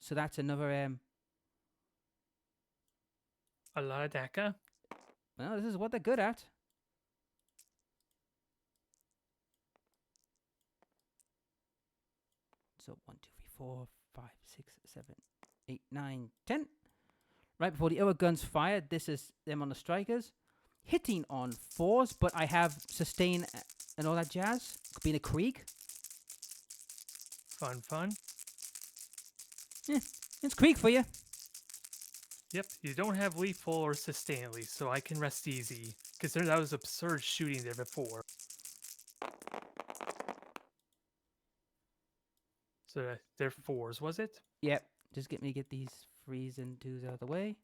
So that's another a lot of DACA. Well, this is what they're good at. So 1, 2, 3, 4, 5, 6, 7, 8, 9, 10. Right before the other guns fire, this is them on the strikers. Hitting on 4s, but I have sustain and all that jazz. Could be in a krieg. Fun. Yeah, it's krieg for you. Yep, you don't have lethal or sustain at least, so I can rest easy. Because that was absurd shooting there before. So they're 4s, was it? Yep. Just get me to get these 3s and 2s out of the way.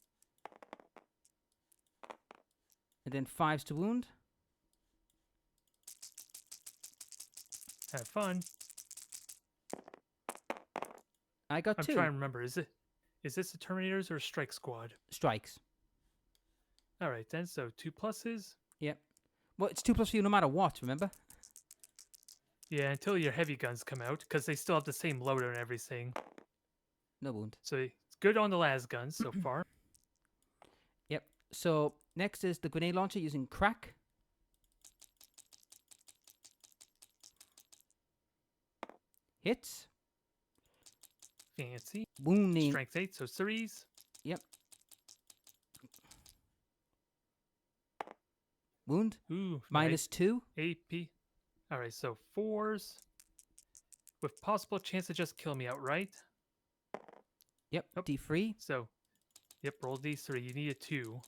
And then 5s to wound. Have fun. I got 2. I'm trying to remember. Is Is this the Terminators or Strike Squad? Strikes. All right, then. So 2 pluses. Yep. Well, it's 2 plus for you no matter what, remember? Yeah, until your heavy guns come out, because they still have the same loader and everything. No wound. So it's good on the las guns so far. Yep. So next is the grenade launcher using crack. Hits. Fancy. Wounding. Strength 8, so 3s. Yep. Wound. Ooh, Minus 2. nice. AP. All right, so 4s. With possible chance to just kill me outright. Yep. Nope. D3. So, yep, roll D3. You need a 2.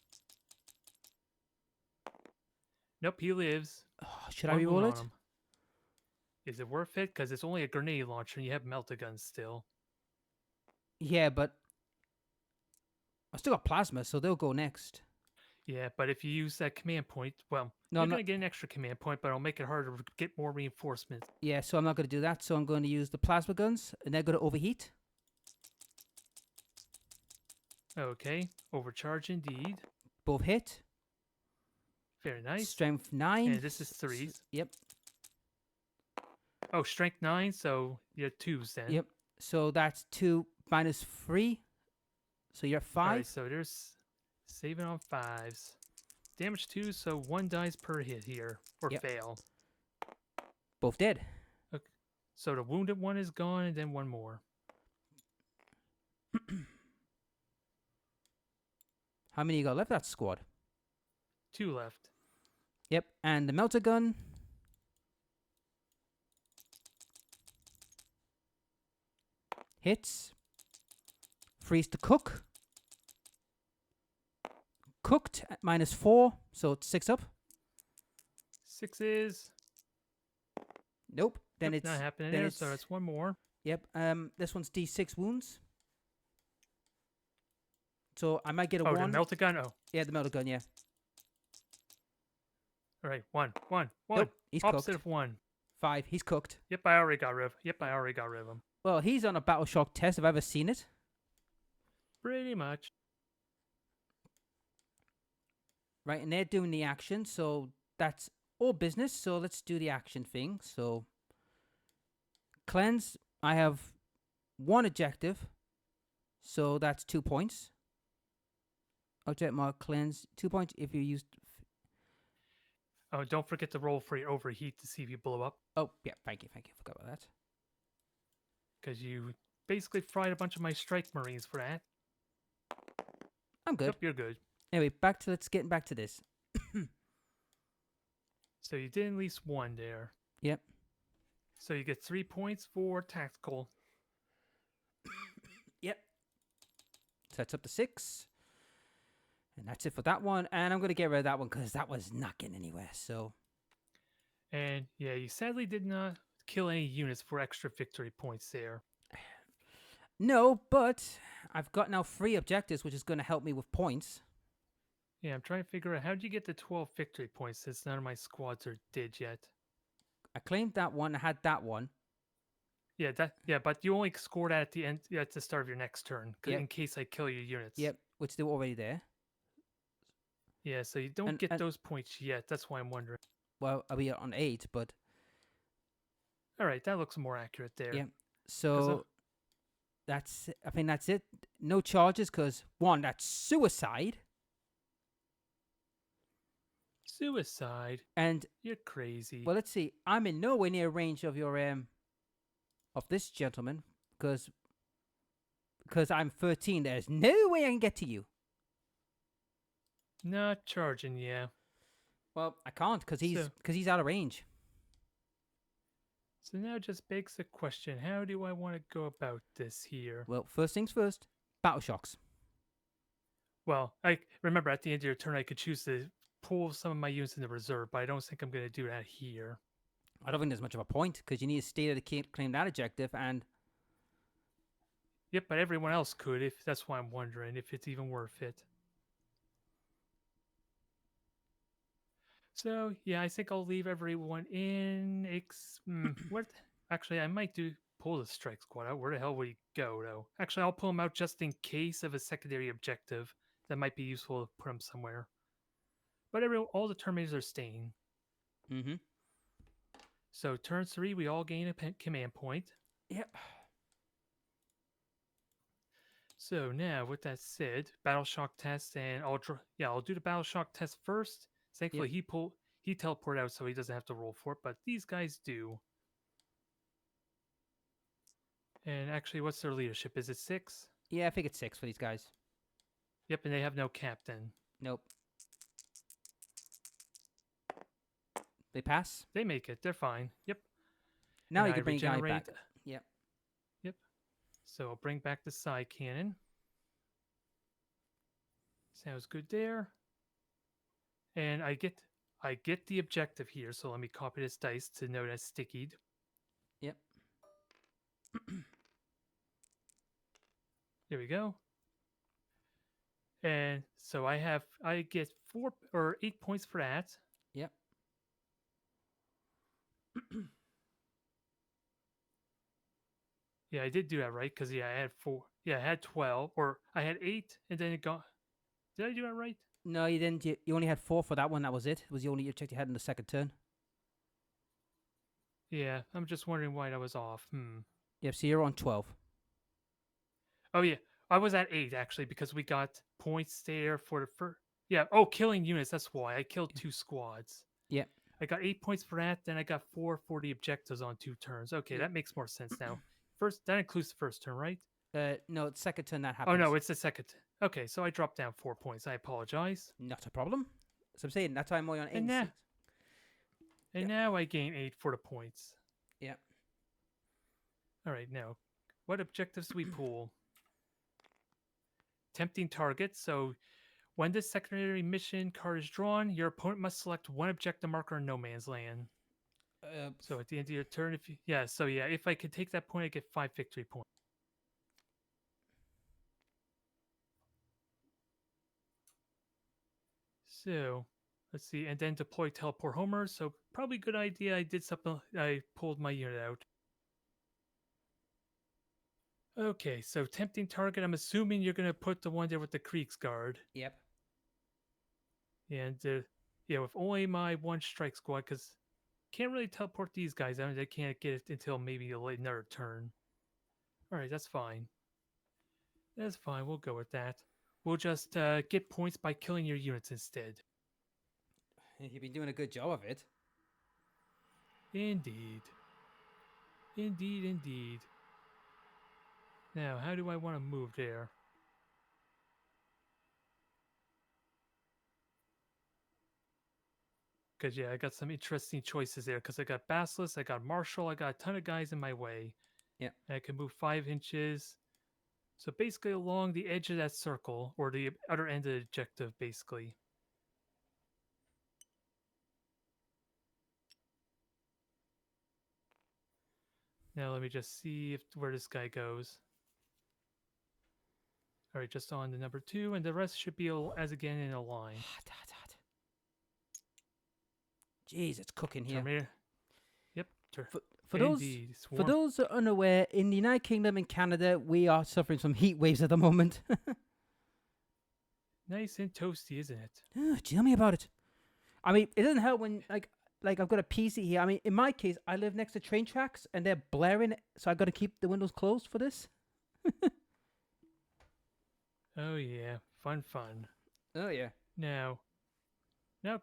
Nope, he lives. Oh, should I One wound reroll on it? him. Is it worth it? Because it's only a grenade launcher and you have melta guns still. Yeah, but I still got plasma, so they'll go next. Yeah, but if you use that command point, well, No, you're I'm going not. to get an extra command point, but it'll make it harder to get more reinforcements. Yeah, so I'm not going to do that. So I'm going to use the plasma guns, and they're going to overheat. Okay, overcharge indeed. Both hit. Very nice. Strength 9. And this is 3s. Yep. Oh, strength 9, so you're 2s then. Yep. So that's 2 minus 3. So you're at 5. Alright, so there's saving on 5s. Damage 2, so 1 dies per hit here, or Yep. fail. Both dead. So the wounded one is gone, and then 1 more. How many you got left? That squad. 2 left. Yep. And the melter gun. Hits. Freeze to cook. Cooked at minus 4, so it's 6 up. 6s. Nope. Then Nope, it's not happening then there, it's so it's 1 more. Yep. This one's D6 wounds. So I might get a Oh, 1. the melta gun? Oh, Yeah, the melter gun, yeah. alright, 1. Nope, he's Opposite cooked. of 1. 5, he's cooked. Yep, I already got rid of him. Well, he's on a battle shock test if I've ever seen it. Pretty much. Right, and they're doing the action, so that's all business. So let's do the action thing. So cleanse, I have 1 objective, so that's 2 points. Object mark cleanse, 2 points if you used. Oh, don't forget to roll for your overheat to see if you blow up, Oh, yeah, thank you. Forgot about that. because you basically fried a bunch of my strike marines for that. I'm good. Yep, you're good. Anyway, let's get back to this. So you did at least 1 there. Yep. So you get 3 points for tactical. Yep. So that's up to 6. And that's it for that one. And I'm going to get rid of that one because that was not getting anywhere. So, And yeah, you sadly did not kill any units for extra victory points there. no, but I've got now 3 objectives, which is going to help me with points. Yeah, I'm trying to figure out how did you get the 12 victory points since none of my squads are did yet. I claimed that one. I had that one. Yeah, but you only scored at the end at the start of your next turn Yep. in case I kill your units. Yep, which they were already there. Yeah, so you don't get those points yet. That's why I'm wondering. Well, I'll be on 8, but All right, that looks more accurate there. yeah. So I think that's it. No charges because 1, that's suicide. Suicide. And You're crazy. well, let's see. I'm in nowhere near range of your of this gentleman because I'm 13. There's no way I can get to you. Not charging, yeah. Well, I can't because he's So- out of range. So now it just begs the question, how do I want to go about this here? Well, first things first. Battle shocks. Well, I remember at the end of your turn I could choose to pull some of my units into reserve, but I don't think I'm going to do that here. I don't think there's much of a point because you need to stay there to claim that objective. And Yep, but everyone else could, if that's why I'm wondering if it's even worth it. So, yeah, I think I'll leave everyone in. What? Actually, I might do. pull the strike squad out. Where the hell would he go, though? Actually, I'll pull him out just in case of a secondary objective that might be useful to put him somewhere. But all the Terminators are staying. Mm-hmm. So turn 3, we all gain a command point. Yep. So now, with that said, battle shock test, and I'll do the battle shock test first. Thankfully, he teleported out, so he doesn't have to roll for it. But these guys do. And actually, what's their leadership? Is it 6? Yeah, I think it's 6 for these guys. Yep, and they have no captain. Nope. They pass. They make it. They're fine. Yep. Now And you I can bring your guy back. regenerate. Yep. Yep. So I'll bring back the side cannon. Sounds good there. And I get the objective here, so let me copy this dice to know that's stickied. Yep. There we go. And so I get 4 or 8 points for that. Yep. Yeah, I did do that right because I had 4. Yeah, I had 12, or I had 8, and then it got. Did I do that right? No, you didn't. You only had 4 for that one. That was it. It was the only objective you had in the second turn. Yeah, I'm just wondering why that was off. Yep. So you're on 12. Oh yeah, I was at 8 actually because we got points there for the first. Yeah. Oh, killing units. That's why I killed 2 squads. Yep. I got 8 points for that. Then I got 4 for the objectives on 2 turns. Okay, Yep. that makes more sense now. First, that includes the first turn, right? No, it's second turn that happens. Oh no, it's the second. Okay, so I dropped down 4 points. I apologize. Not a problem. So I'm saying that's why I'm only on 8. And now I gain 8 for the points. Yep. All right, now, what objectives do we pull? Tempting target. So when this secondary mission card is drawn, your opponent must select one objective marker in no man's land. So at the end of your turn, if I could take that point, I get 5 victory points. So let's see, and then deploy teleport Homer. So probably good idea. I did something. I pulled my unit out. Okay, so tempting target. I'm assuming you're gonna put the one there with the Kriegsguard. Yep. And with only my 1 strike squad, because can't really teleport these guys out. They can't get it until maybe another turn. All right, that's fine. That's fine. We'll go with that. We'll just get points by killing your units instead. You've been doing a good job of it. Indeed. Indeed, indeed. Now, how do I want to move there? Because, I got some interesting choices there. Because I got Basilisk, I got Marshall, I got a ton of guys in my way. Yeah. And I can move 5 inches. So basically along the edge of that circle, or the other end of the objective, basically. Now let me just see where this guy goes. All right, just on the number 2, and the rest should be as again in a line. Hot. Jeez, it's cooking here. Terminator. Yep. For Indeed, those who are unaware, in the United Kingdom and Canada, we are suffering from heat waves at the moment. Nice and toasty, isn't it? Tell me about it. I mean, it doesn't help when like I've got a PC here. I mean, in my case, I live next to train tracks and they're blaring, so I got to keep the windows closed for this. Oh yeah, fun. Oh yeah. Now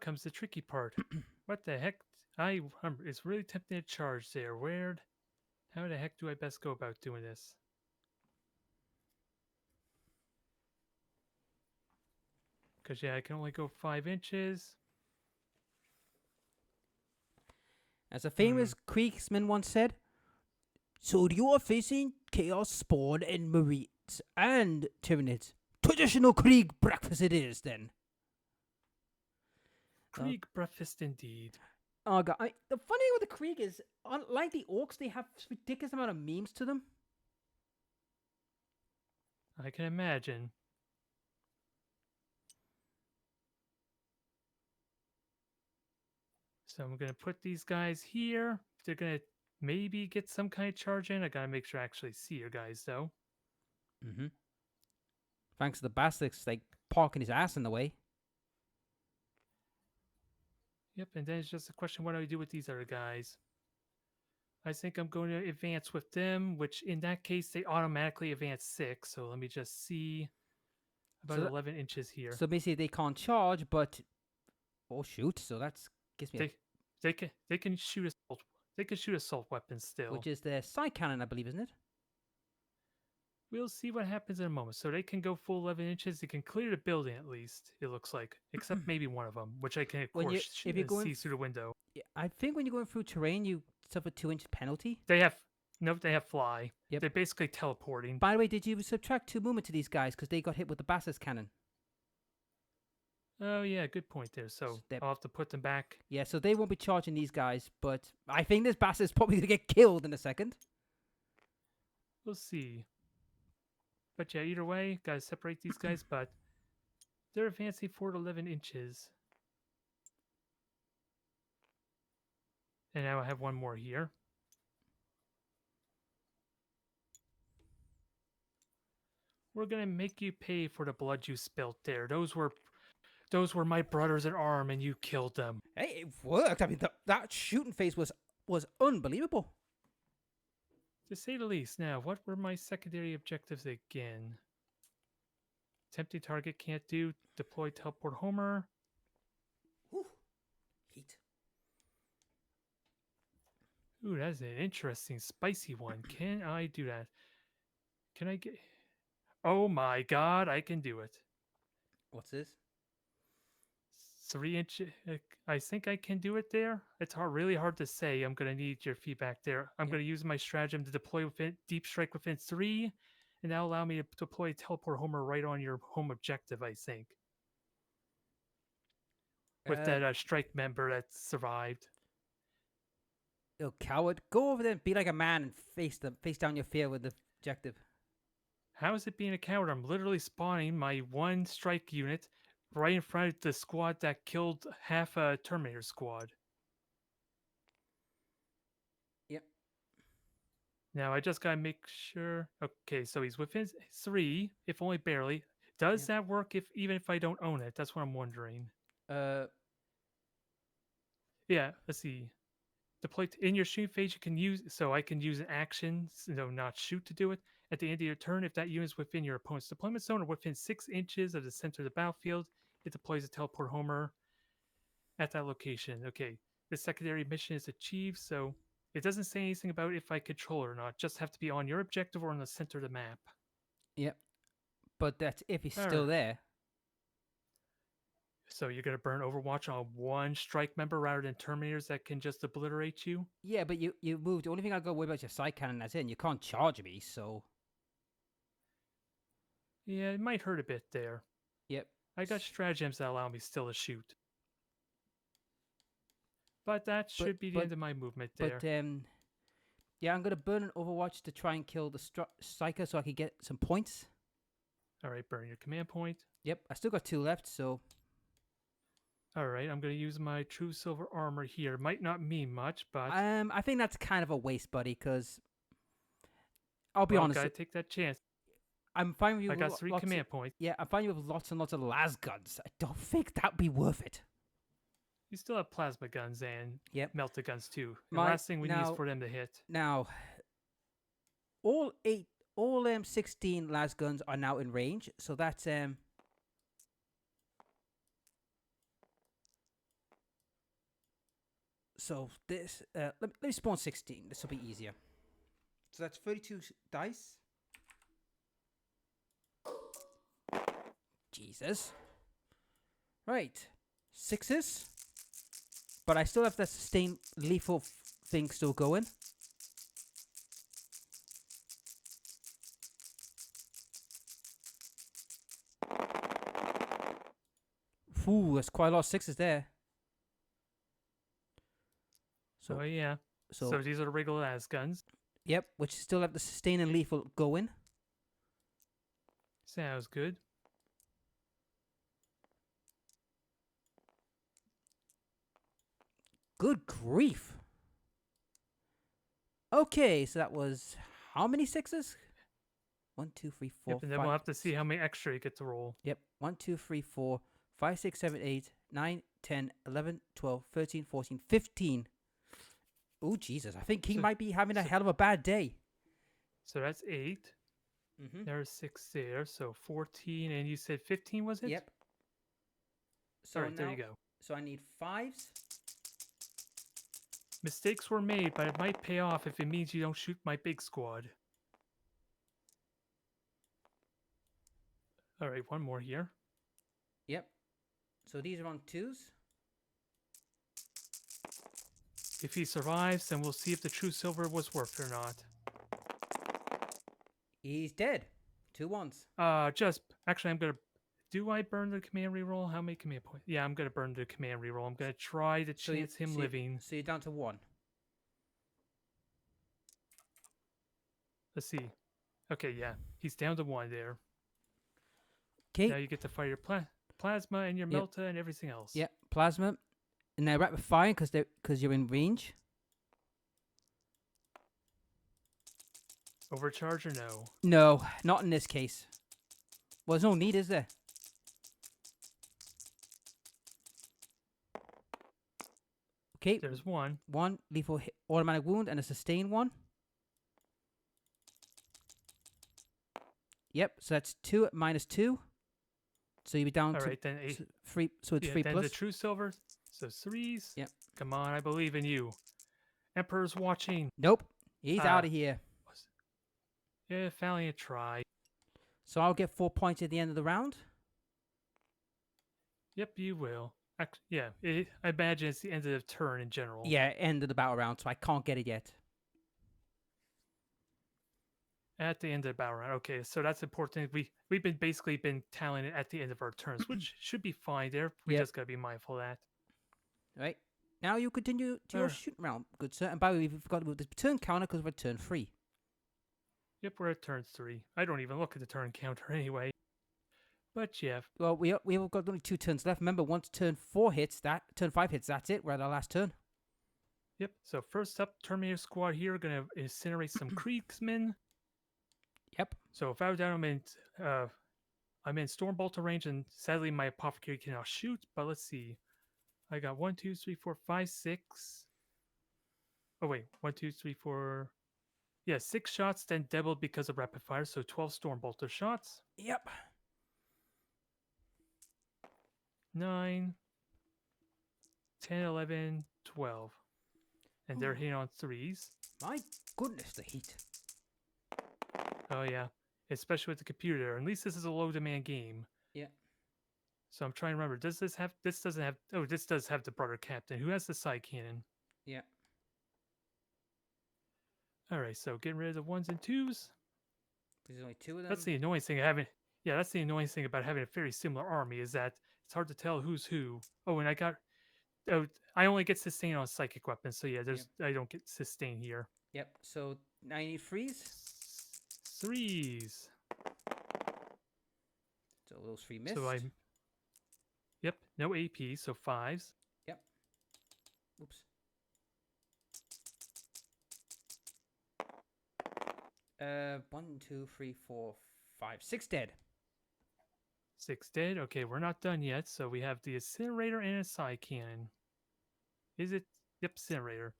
comes the tricky part. What the heck? It's really tempting to charge there. How the heck do I best go about doing this? Because I can only go 5 inches. As a famous Kriegsman once said, "So you are facing Chaos Spawn and Marines and Tyranids. Traditional Krieg breakfast it is, then." Krieg breakfast indeed. Oh god, the funny thing with the Krieg is, unlike the Orcs, they have ridiculous amount of memes to them. I can imagine. So I'm going to put these guys here. They're going to maybe get some kind of charge in. I gotta make sure I actually see your guys though. Mm-hmm. Thanks to the bastards, like, parking his ass in the way. Yep, and then it's just a question: what do I do with these other guys? I think I'm going to advance with them, which in that case they automatically advance 6. So let me just see about So, 11 inches here. so basically they can't charge, but oh shoot! So that's gives me a, They can shoot assault. They can shoot assault weapons still. which is the side cannon, I believe, isn't it? We'll see what happens in a moment. So they can go full 11 inches. They can clear the building at least. It looks like, except maybe one of them, which I can of When you course if you're going, see through the window. I think when you're going through terrain, you suffer 2 inch penalty. They have nope. They have fly. Yep. They're basically teleporting. By the way, did you subtract 2 movement to these guys because they got hit with the bastards cannon? Oh yeah, good point there. So Step. I'll have to put them back. Yeah, so they won't be charging these guys, but I think this bastard's probably gonna get killed in a second. We'll see. But yeah, either way, gotta separate these guys. But they're advancing 4 to 11 inches. And now I have one more here. We're gonna make you pay for the blood you spilt there. Those were my brothers in arm, and you killed them. Hey, it worked. I mean, that shooting phase was unbelievable. To say the least. Now, what were my secondary objectives again? Tempting target can't do. Deploy teleport Homer. Ooh, heat. Ooh, that's an interesting, spicy one. Can I do that? Can I get... Oh my god, I can do it. What's this? 3 inch. I think I can do it there. It's really hard to say. I'm gonna need your feedback there. I'm Yep. gonna use my stratagem to deploy within deep strike within 3, and that'll allow me to deploy teleport Homer right on your home objective. I think with that strike member that survived. You coward! Go over there and be like a man and face down your fear with the objective. How is it being a coward? I'm literally spawning my 1 strike unit right in front of the squad that killed half a Terminator squad. Yep. Now I just gotta make sure. Okay, so he's within 3, if only barely. Does that work even if I don't own it? That's what I'm wondering. Yeah, let's see. Deploy in your shooting phase. You can use I can use an action, not shoot to do it. At the end of your turn, if that unit is within your opponent's deployment zone or within 6 inches of the center of the battlefield, it deploys a teleport Homer at that location. Okay, the secondary mission is achieved, so it doesn't say anything about if I control it or not. Just have to be on your objective or on the center of the map. Yep. But that's if he's All still right. there. So you're gonna burn Overwatch on 1 strike member rather than Terminators that can just obliterate you? Yeah, but you moved. The only thing I got to worry about is your side cannon. That's it. And you can't charge me, so. Yeah, it might hurt a bit there. Yep. I got stratagems that allow me still to shoot. But that should be the end of my movement there. But yeah, I'm gonna burn an Overwatch to try and kill the striker so I can get some points. All right, burn your command point. Yep, I still got 2 left, so. All right, I'm gonna use my true silver armor here. Might not mean much, but I think that's kind of a waste, buddy. Because I'll be honest, gotta take that chance. I'm fine with you. I got 3 command points. Yeah, I'm fine with lots and lots of las guns. I don't think that'd be worth it. You still have plasma guns and melta guns too. The My- last thing we need is now- for them to hit. Now, all 16 las guns are now in range, so that's So this let me spawn 16. This will be easier. So that's 32 dice. Jesus. Right. 6s. But I still have that sustained lethal thing still going. Ooh, that's quite a lot of 6s there. So yeah. So these are the regular las guns. Yep, which still have the sustain and lethal going. Sounds good. Good grief. Okay, so that was how many sixes? 1, 2, 3, 4, Yep, and then 5. we'll have to see how many extra you get to roll. Yep. 1, 2, 3, 4, 5, 6, 7, 8, 9, 10, 11, 12, 13, 14, 15. Oh, Jesus. I think he So, might be having a so, hell of a bad day. so that's 8. Mm-hmm. There's 6 there, so 14, and you said 15, was it? Yep. All So right, there now, you go. so I need 5s. Mistakes were made, but it might pay off if it means you don't shoot my big squad. All right, one more here. Yep. So these are on 2s. If he survives, then we'll see if the true silver was worth it or not. He's dead. 2 1s. Actually, I'm gonna. Do I burn the command reroll? How many command points? Yeah, I'm gonna burn the command reroll. I'm gonna try to chance him living. So you're down to 1. Let's see. Okay, yeah, he's down to 1 there. Okay. Now you get to fire your plasma and your Yep. melta and everything else. Yep. Plasma. And they're rapid fire because you're in range. Overcharge or no? No, not in this case. Well, there's no need, is there? Okay. There's 1. 1 lethal hit, automatic wound and a sustained one. Yep. So that's 2 at -2. So you'll be down All to right, then 8. 3. So it's Yeah, 3 then plus. the true silver. So 3s. Yep. Come on, I believe in you. Emperor's watching. Nope. He's out of here. Yeah, finally a try. So I'll get 4 points at the end of the round. Yep, you will. Yeah, I imagine it's the end of the turn in general. Yeah, end of the battle round, so I can't get it yet. At the end of the battle round. Okay, so that's important. We've been basically been tallying it at the end of our turns, which should be fine there. We Yep. just gotta be mindful of that. Right. Now you continue to your shooting round, good sir. And by the way, we forgot about the turn counter because we're turn 3. Yep, we're at turn 3. I don't even look at the turn counter anyway. But yeah. Well, we've got only 2 turns left. Remember, once turn 4 hits, turn 5 hits, that's it. We're at our last turn. Yep. So first up, Terminator Squad here, gonna incinerate some Kriegsmen. Yep. So if I was down, I'm in Stormbolter range, and sadly my apothecary cannot shoot. But let's see. I got 1, 2, 3, 4, 5, 6. Oh wait, 1, 2, 3, 4. Yeah, 6 shots, then doubled because of rapid fire, so 12 Stormbolter shots. Yep. 9, 10, 11, 12. And they're hitting on 3s. My goodness, the heat. Oh yeah, especially with the computer. At least this is a low demand game. Yeah. So I'm trying to remember. Does this have? This doesn't have. Oh, this does have the brother captain. Who has the side cannon? Yeah. All right. So getting rid of the 1s and 2s. There's only 2 of them. That's the annoying thing. Yeah, that's the annoying thing about having a very similar army is that it's hard to tell who's who. Oh, and I only get sustain on psychic weapons. So yeah, I don't get sustain here. Yep. So now you need 3s. 3s. So those 3 missed. So Yep. No AP. So 5s. Yep. Oops. 1, 2, 3, 4, 5, 6 dead. 6 dead. Okay, we're not done yet. So we have the incinerator and a side cannon. Is it? Yep, incinerator.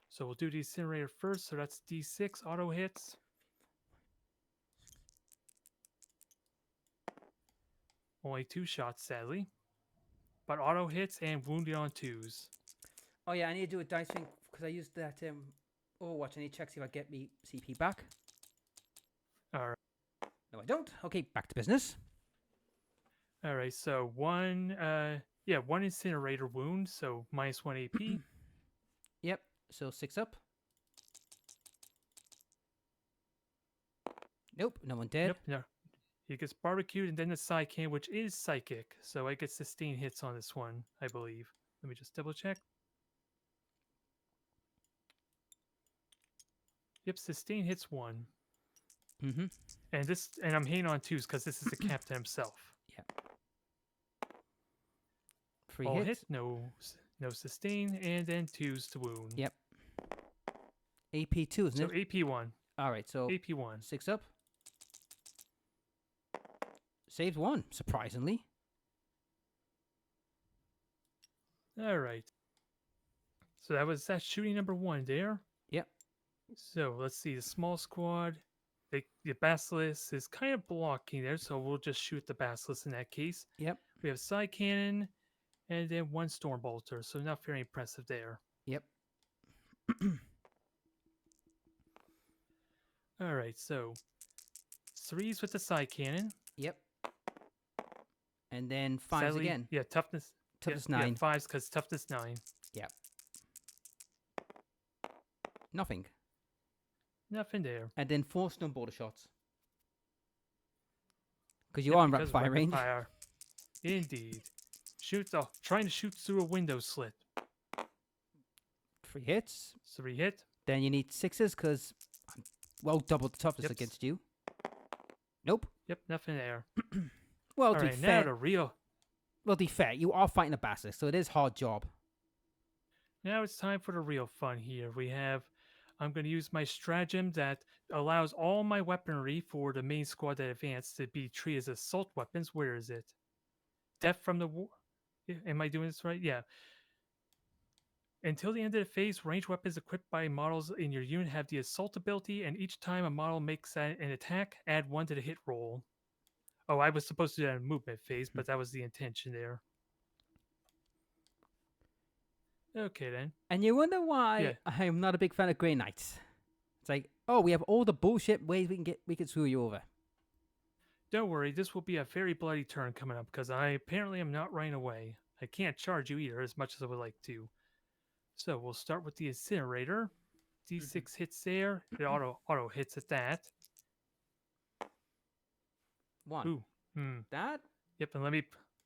So we'll do the incinerator first. So that's D6 auto hits. Only 2 shots, sadly. But auto hits and wounded on 2s. Oh yeah, I need to do a dice thing because I used that Overwatch. I need to check see if I get me CP back. All right. No, I don't. Okay, back to business. All right. So one incinerator wound. So -1 AP. Yep. So 6 up. Nope. No one dead. Yep. No. He gets barbecued and then the side cannon, which is psychic. So I get 16 hits on this one, I believe. Let me just double check. Yep, sustain hits 1. Mm-hmm. And I'm hitting on 2s because this is the captain himself. Yeah. 3 All hits. hit, no sustain, and then 2s to wound. Yep. AP2, isn't So it? AP1. All right, so AP1. 6 up. Saved 1, surprisingly. All right. So that's shooting number 1 there. Yep. So let's see the small squad. The basilisk is kind of blocking there, so we'll just shoot the basilisk in that case. Yep. We have side cannon and then 1 storm bolter, so not very impressive there. Yep. All right, so 3s with the side cannon. Yep. And then 5s Sadly, again. yeah, toughness. Toughness Yeah, 9. 5s because toughness 9. Yep. Nothing. Nothing there. And then 4 stun border shots. Because you Yep, are in rapid because fire rapid range. fire. Indeed. Trying to shoot through a window slit. 3 hits. 3 hit. Then you need 6s because I'm well double the toughness Yep. against you. Nope. Yep, nothing there. Well, All to right, be now fair, the real. well, to be fair, you are fighting a basilisk, so it is hard job. Now it's time for the real fun here. I'm going to use my stratagem that allows all my weaponry for the main squad that advanced to be treated as assault weapons. Where is it? Death from the war. Am I doing this right? Yeah. Until the end of the phase, ranged weapons equipped by models in your unit have the assault ability, and each time a model makes an attack, add 1 to the hit roll. Oh, I was supposed to do that in movement phase, but that was the intention there. Okay, then. And you wonder why Yeah. I'm not a big fan of Grey Knights. It's like, oh, we have all the bullshit ways we can screw you over. Don't worry, this will be a very bloody turn coming up because I apparently am not running away. I can't charge you either as much as I would like to. So we'll start with the incinerator. D6 hits there. It auto hits at that. 1. Ooh. That? Yep, and let me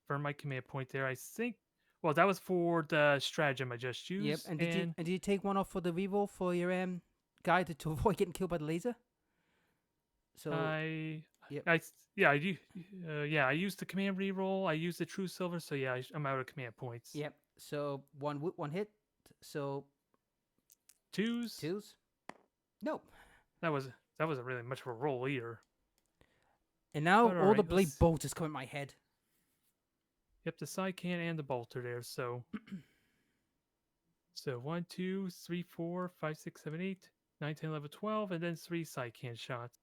burn my command point there. I think. Well, that was for the stratagem I just used. Yep. And did you take 1 off for the reroll for your guy to avoid getting killed by the laser? So yep. I used the command reroll. I used the true silver, so yeah, I'm out of command points. Yep. So 1 hit. So 2s. 2s. Nope. That wasn't really much of a roll either. And now But all the alright, blade let's- bolts is coming in my head. Yep, the side can and the bolter there. So, 1, 2, 3, 4, 5, 6, 7, 8, 9, 10, 11, 12, and then 3 side can shots.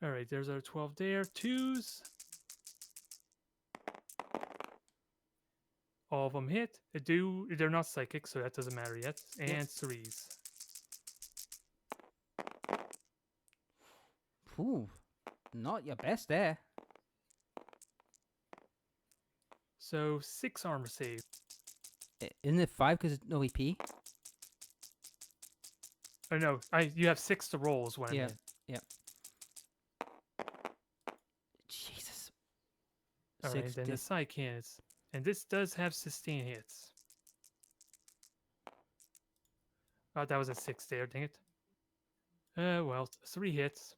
All right, there's our 12 there. 2s. All of them hit. They're not psychic, so that doesn't matter yet. And 3s. Ooh, not your best there. So 6 armor save. Isn't it 5 because it's no EP? Oh no, you have 6 to roll is what I Yeah. meant. Yep. Jesus. All right, then the side cannons. And this does have sustain hits. Oh, that was a 6 there, dang it. Well, 3 hits.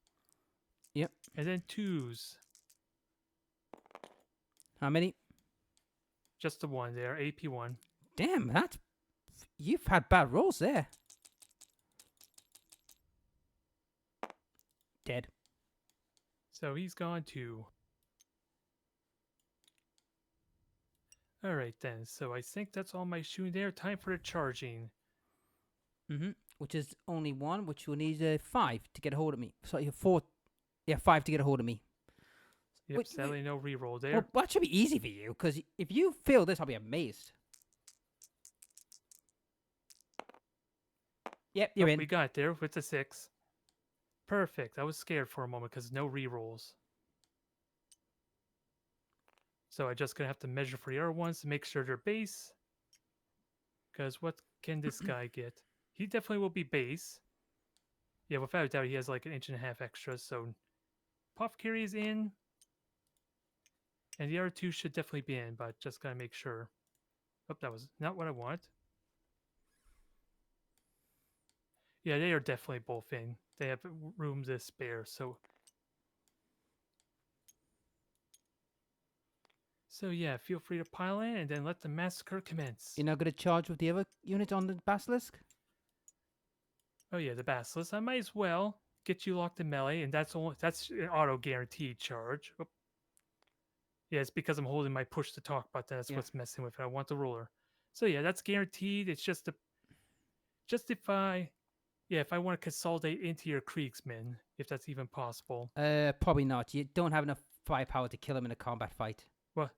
Yep. And then 2s. How many? Just the 1 there, AP1. Damn, you've had bad rolls there. Dead. So he's gone too. All right then. So I think that's all my shooting there. Time for the charging. Which is only 1, which will need 5 to get a hold of me. Sorry, 4. Yeah, 5 to get a hold of me. Yep, Wait, sadly no reroll there. Well, that should be easy for you, because if you fail this, I'll be amazed. Yep, you're in. We got there with the 6. Perfect. I was scared for a moment because no rerolls. So I just gonna have to measure for the other ones to make sure they're base. Because what can this guy get? He definitely will be base. Yeah, without a doubt, he has like 1.5 inches extra. So Puffcarry is in. And the other 2 should definitely be in, but just gotta make sure. Oh, that was not what I want. Yeah, they are definitely both in. They have room to spare, so... So yeah, feel free to pile in and then let the massacre commence. You're not going to charge with the other unit on the basilisk? Oh yeah, the basilisk. I might as well get you locked in melee, and that's an auto guaranteed charge. Oh, yeah, it's because I'm holding my push to talk button. That's Yeah. what's messing with it. I want the ruler. So yeah, that's guaranteed. It's just if I want to consolidate into your Kriegsmen, if that's even possible. Probably not. You don't have enough firepower to kill him in a combat fight. Well,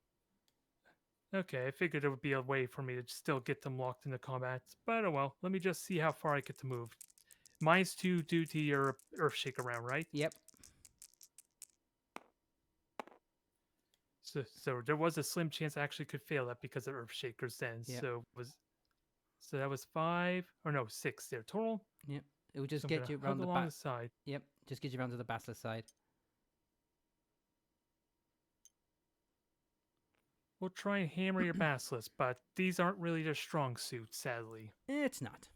okay, I figured there would be a way for me to still get them locked into combat. But oh well, let me just see how far I get to move. -2 due to your Earthshaker round, right? Yep. So there was a slim chance I actually could fail that because of Earthshakers then. Yep. So that was 5 or no 6 there total. Yep. It would just So I'm get gonna you hug around the along back. the side. Yep. Just get you around to the basilisk side. We'll try and hammer your basilisk, but these aren't really their strong suits, sadly. It's not.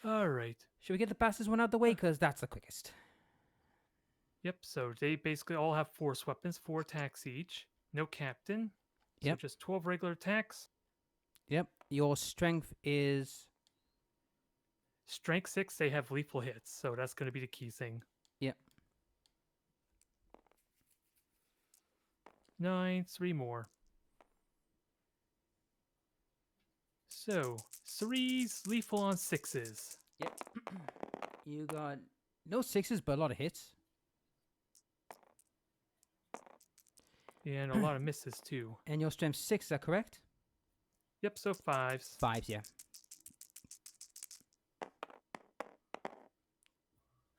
All right. Should we get the basilisk one out the way? Because that's the quickest. Yep. So they basically all have force weapons, 4 attacks each. No captain. So Yep. just 12 regular attacks. Yep. Your strength is... Strength 6, they have lethal hits, so that's going to be the key thing. Yep. 9, 3 more. So 3s, lethal on 6s. Yep. You got no 6s, but a lot of hits. And a lot of misses too. And your strength 6, is that correct? Yep, so 5s. 5s, yeah.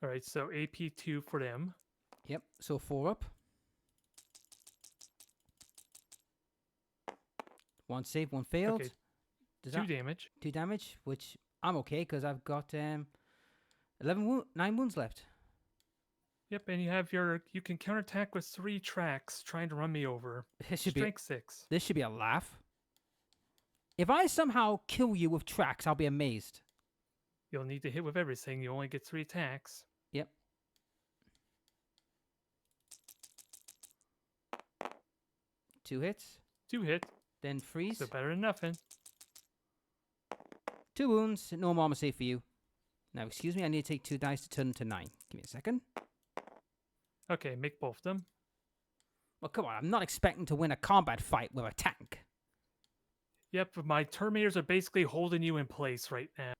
All right, so AP 2 for them. Yep. So 4 up. 1 save, 1 failed. Okay, Does 2 that damage. 2 damage, which I'm okay because I've got 9 wounds left. Yep, and you can counterattack with 3 tracks trying to run me over. This should be Strength 6. this should be a laugh. If I somehow kill you with tracks, I'll be amazed. You'll need to hit with everything. You only get 3 attacks. Yep. Two hits, 2 hit, then freeze. so better than nothing. 2 wounds, no more armor save for you. Now, excuse me, I need to take 2 dice to turn them to 9. Give me a second. Okay, make both of them. Well, come on, I'm not expecting to win a combat fight with a tank. Yep, my Terminators are basically holding you in place right now.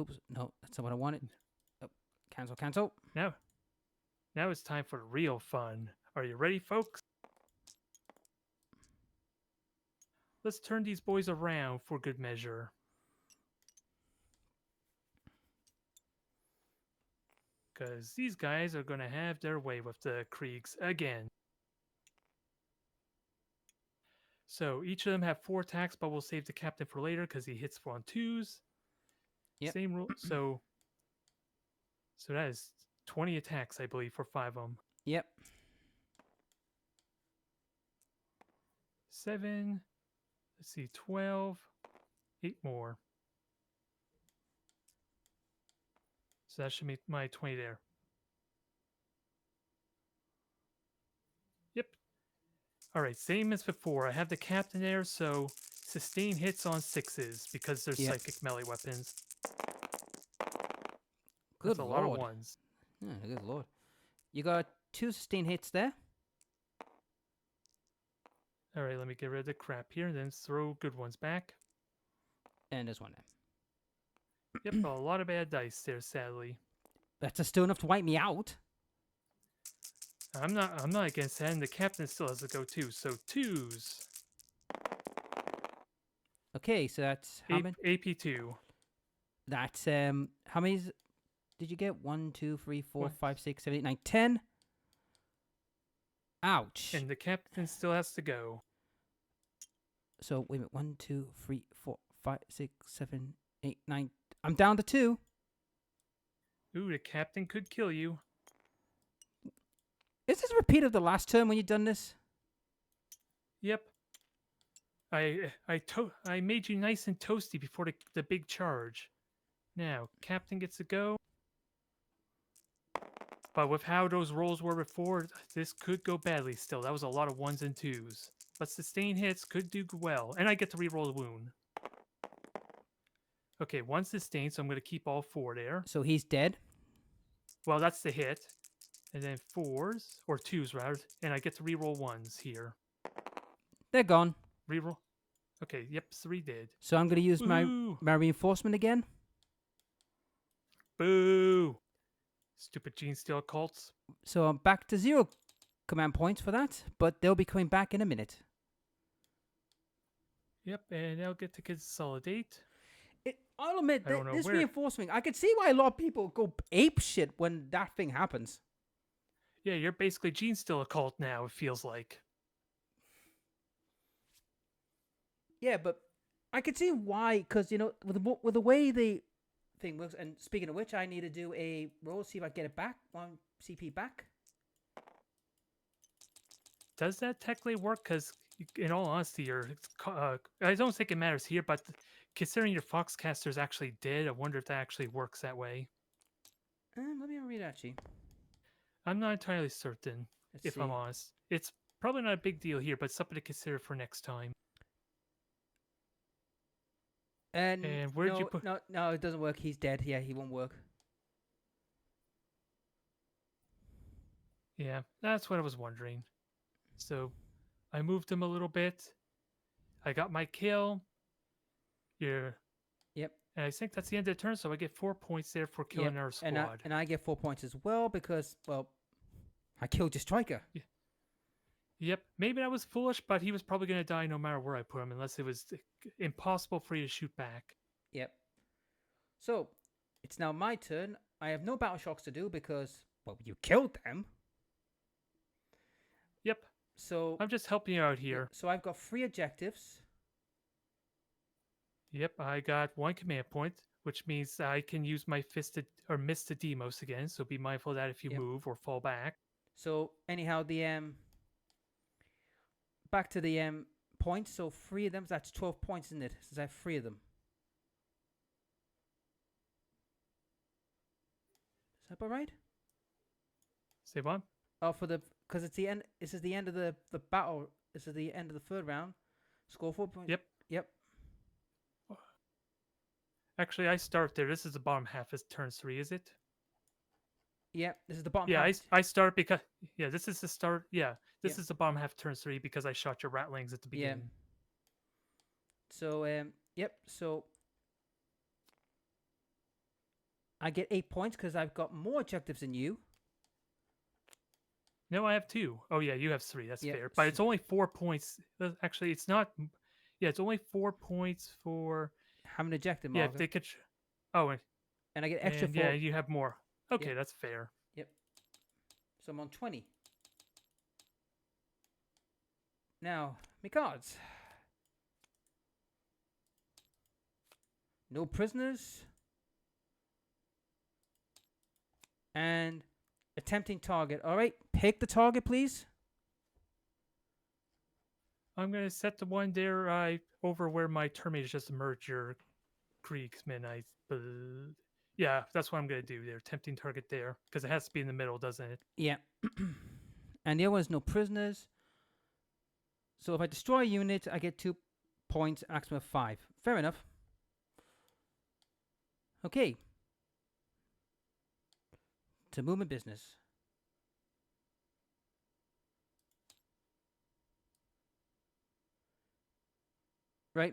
Oops, no, that's not what I wanted. Oh, cancel. Now it's time for the real fun. Are you ready, folks? Let's turn these boys around for good measure. Because these guys are going to have their way with the Kriegs again. So each of them have 4 attacks, but we'll save the captain for later because he hits on 2s. Yep. Same rule. So that is 20 attacks, I believe, for 5 of them. Yep. 7. Let's see, 12. 8 more. So that should be my 20 there. Yep. All right, same as before. I have the captain there, so sustain hits on 6s because they're Yep. psychic melee weapons. Good That's a lot of lord. 1s. Yeah, good lord. You got 2 sustained hits there. All right, let me get rid of the crap here and then throw good ones back. And there's 1 there. Yep, a lot of bad dice there, sadly. That's still enough to wipe me out. I'm not against that, and the captain still has to go too. So 2s. Okay, so that's how many? AP2. That's how many did you get? 1, 2, 3, 4, What? 5, 6, 7, 8, 9, 10. Ouch. And the captain still has to go. So wait a minute. 1, 2, 3, 4, 5, 6, 7, 8, 9. I'm down to 2. Ooh, the captain could kill you. Is this a repeat of the last turn when you done this? Yep. I made you nice and toasty before the big charge. Now, captain gets to go. But with how those rolls were before, this could go badly still. That was a lot of 1s and 2s. But sustain hits could do well. And I get to reroll the wound. Okay, 1 sustain, so I'm going to keep all 4 there. So he's dead. Well, that's the hit. And then 4s, or 2s rather. And I get to reroll 1s here. They're gone. Reroll. Okay, yep, 3 did. So I'm going to use my Boo! reinforcement again. Boo! Stupid gene steal cults. So I'm back to 0 command points for that, but they'll be coming back in a minute. Yep, and I'll get to consolidate. I'll admit, I don't know this where. reinforcement, I can see why a lot of people go ape shit when that thing happens. Yeah, you're basically gene steal a cult now, it feels like. Yeah, but I can see why, because, you know, with the way the thing works, and speaking of which, I need to do a roll, see if I get it back, 1 CP back. Does that technically work? Because, in all honesty, I don't think it matters here, but considering your Foxcaster is actually dead, I wonder if that actually works that way. Let me read it, actually. I'm not entirely certain, if I'm honest. It's probably not a big deal here, but something to consider for next time. And where'd you put... No, it doesn't work. He's dead. Yeah, he won't work. Yeah, that's what I was wondering. So, I moved him a little bit. I got my kill. Yep. And I think that's the end of the turn, so I get 4 points there for killing our squad. And I get 4 points as well because, well, I killed your striker. Yeah. Yep. Maybe that was foolish, but he was probably going to die no matter where I put him, unless it was impossible for you to shoot back. Yep. So, it's now my turn. I have no battle shocks to do because, well, you killed them. Yep. So I'm just helping you out here. So I've got 3 objectives. Yep, I got 1 command point, which means I can use my fisted or Mr. Demos again. So be mindful of that if you move or fall back. So anyhow, back to the points. So 3 of them. That's 12 points in it. Since I have 3 of them. Is that about right? Say what? Oh, because it's the end. This is the end of the battle. This is the end of the 3rd round. Score 4 points. Yep. Actually, I start there. This is the bottom half of turn 3, is it? Yeah, this is the bottom half. half. I start because... Yeah, this is the start. Yeah, this is the bottom half of turn 3 because I shot your ratlings at the beginning. Yeah. So, yep. So, I get 8 points because I've got more objectives than you. No, I have 2. Oh, yeah, you have 3. That's fair. But it's only 4 points. Actually, it's not... Yeah, it's only 4 points for... Have an objective marker. Yeah, if they could... Oh, and I get extra 4. Yeah, you have more. Okay, that's fair. Yep. So I'm on 20. Now, my cards. No prisoners. And attempting target. All right, pick the target, please. I'm going to set the one there over where my Terminators just emerged, your Kriegsmen. Yeah, that's what I'm going to do there. Tempting target there. Because it has to be in the middle, doesn't it? Yeah. And the other one is no prisoners. So if I destroy a unit, I get 2 points, maximum of 5. Fair enough. Okay. To movement business. Right,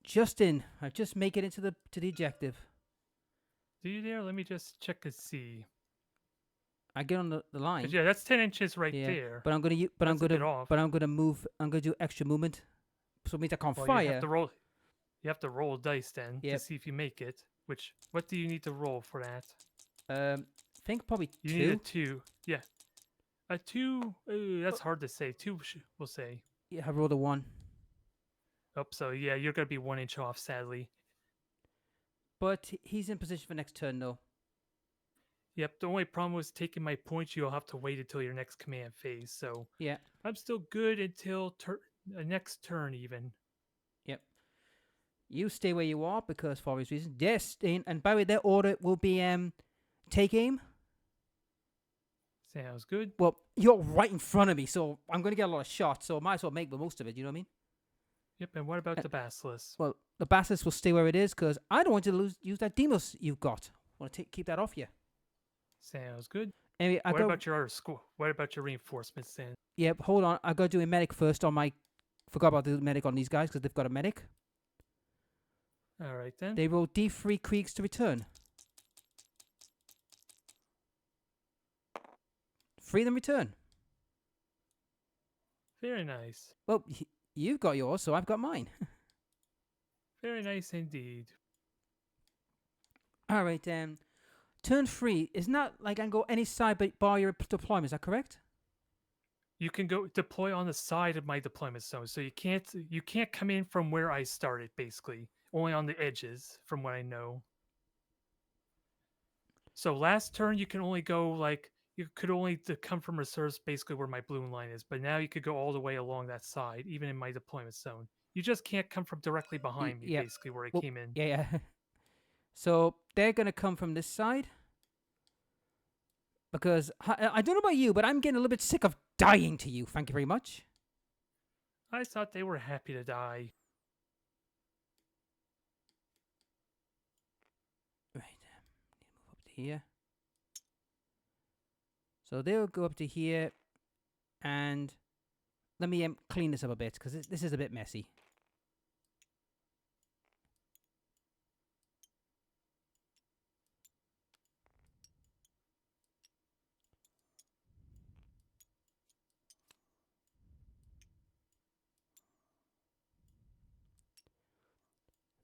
Justin, I've just make it into the objective. Do you there? Let me just check and see. I get on the line. Yeah, that's 10 inches right there. But I'm gonna move. I'm gonna do extra movement. So it means I can't fire. You have to roll dice then to see if you make it. What do you need to roll for that? I think probably 2. You need a 2. Yeah. A 2, that's hard to say. 2, we'll say. Yeah, I rolled a 1. Oh, so yeah, you're going to be 1 inch off, sadly. But he's in position for next turn, though. Yep, the only problem was taking my points. You'll have to wait until your next command phase. So yeah, I'm still good until next turn, even. Yep. You stay where you are because for obvious reasons. They're staying, and by the way, their order will be take aim. Sounds good. Well, you're right in front of me, so I'm going to get a lot of shots, so I might as well make the most of it, you know what I mean? Yep, and what about the basilisk? Well, the basilisk will stay where it is, because I don't want you to use that demos you've got. I want to keep that off you. Sounds good. Anyway, What about your other school? What about your reinforcements then? Yep, hold on. I got to do a medic first on my... Forgot about the medic on these guys, because they've got a medic. Alright then. They roll D3 Kriegs to return. 3 them return. Very nice. Well, you've got yours, so I've got mine. Very nice indeed. Alright, turn 3 is not like I can go any side but bar your deployment, is that correct? You can go deploy on the side of my deployment zone, so you can't come in from where I started, basically. Only on the edges, from what I know. So last turn you can only go like you could only come from reserves basically where my blue line is, but now you could go all the way along that side, even in my deployment zone. You just can't come from directly behind me, Yeah. basically where I Well, came in. Yeah. So they're gonna come from this side because I don't know about you, but I'm getting a little bit sick of dying to you. Thank you very much. I thought they were happy to die. Right. Move up to here. So they'll go up to here, and let me clean this up a bit because this is a bit messy.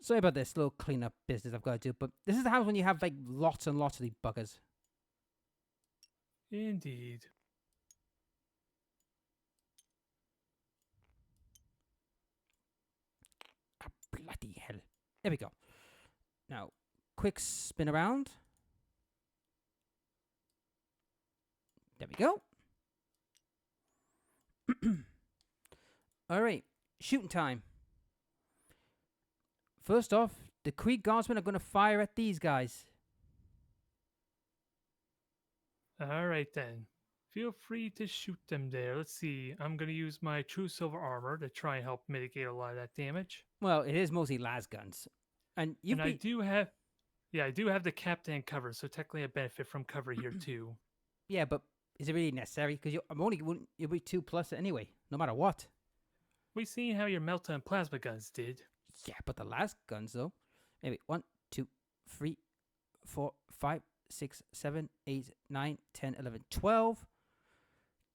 Sorry about this little cleanup business I've got to do, but this is the house when you have like lots and lots of these buggers. Indeed. Oh, bloody hell. There we go. Now, quick spin around. There we go. Alright, shooting time. First off, the Krieg Guardsmen are going to fire at these guys. Alright then. Feel free to shoot them there. Let's see. I'm going to use my true silver armor to try and help mitigate a lot of that damage. Well, it is mostly las guns. And you've I do have the captain cover, so technically I benefit from cover here too. Yeah, but is it really necessary? Because you'll be 2+ anyway, no matter what. We seen how your Melta and plasma guns did. Yeah, but the las guns though. Maybe 1, 2, 3, 4, 5, 6, 7, 8, 9, 10, 11, 12.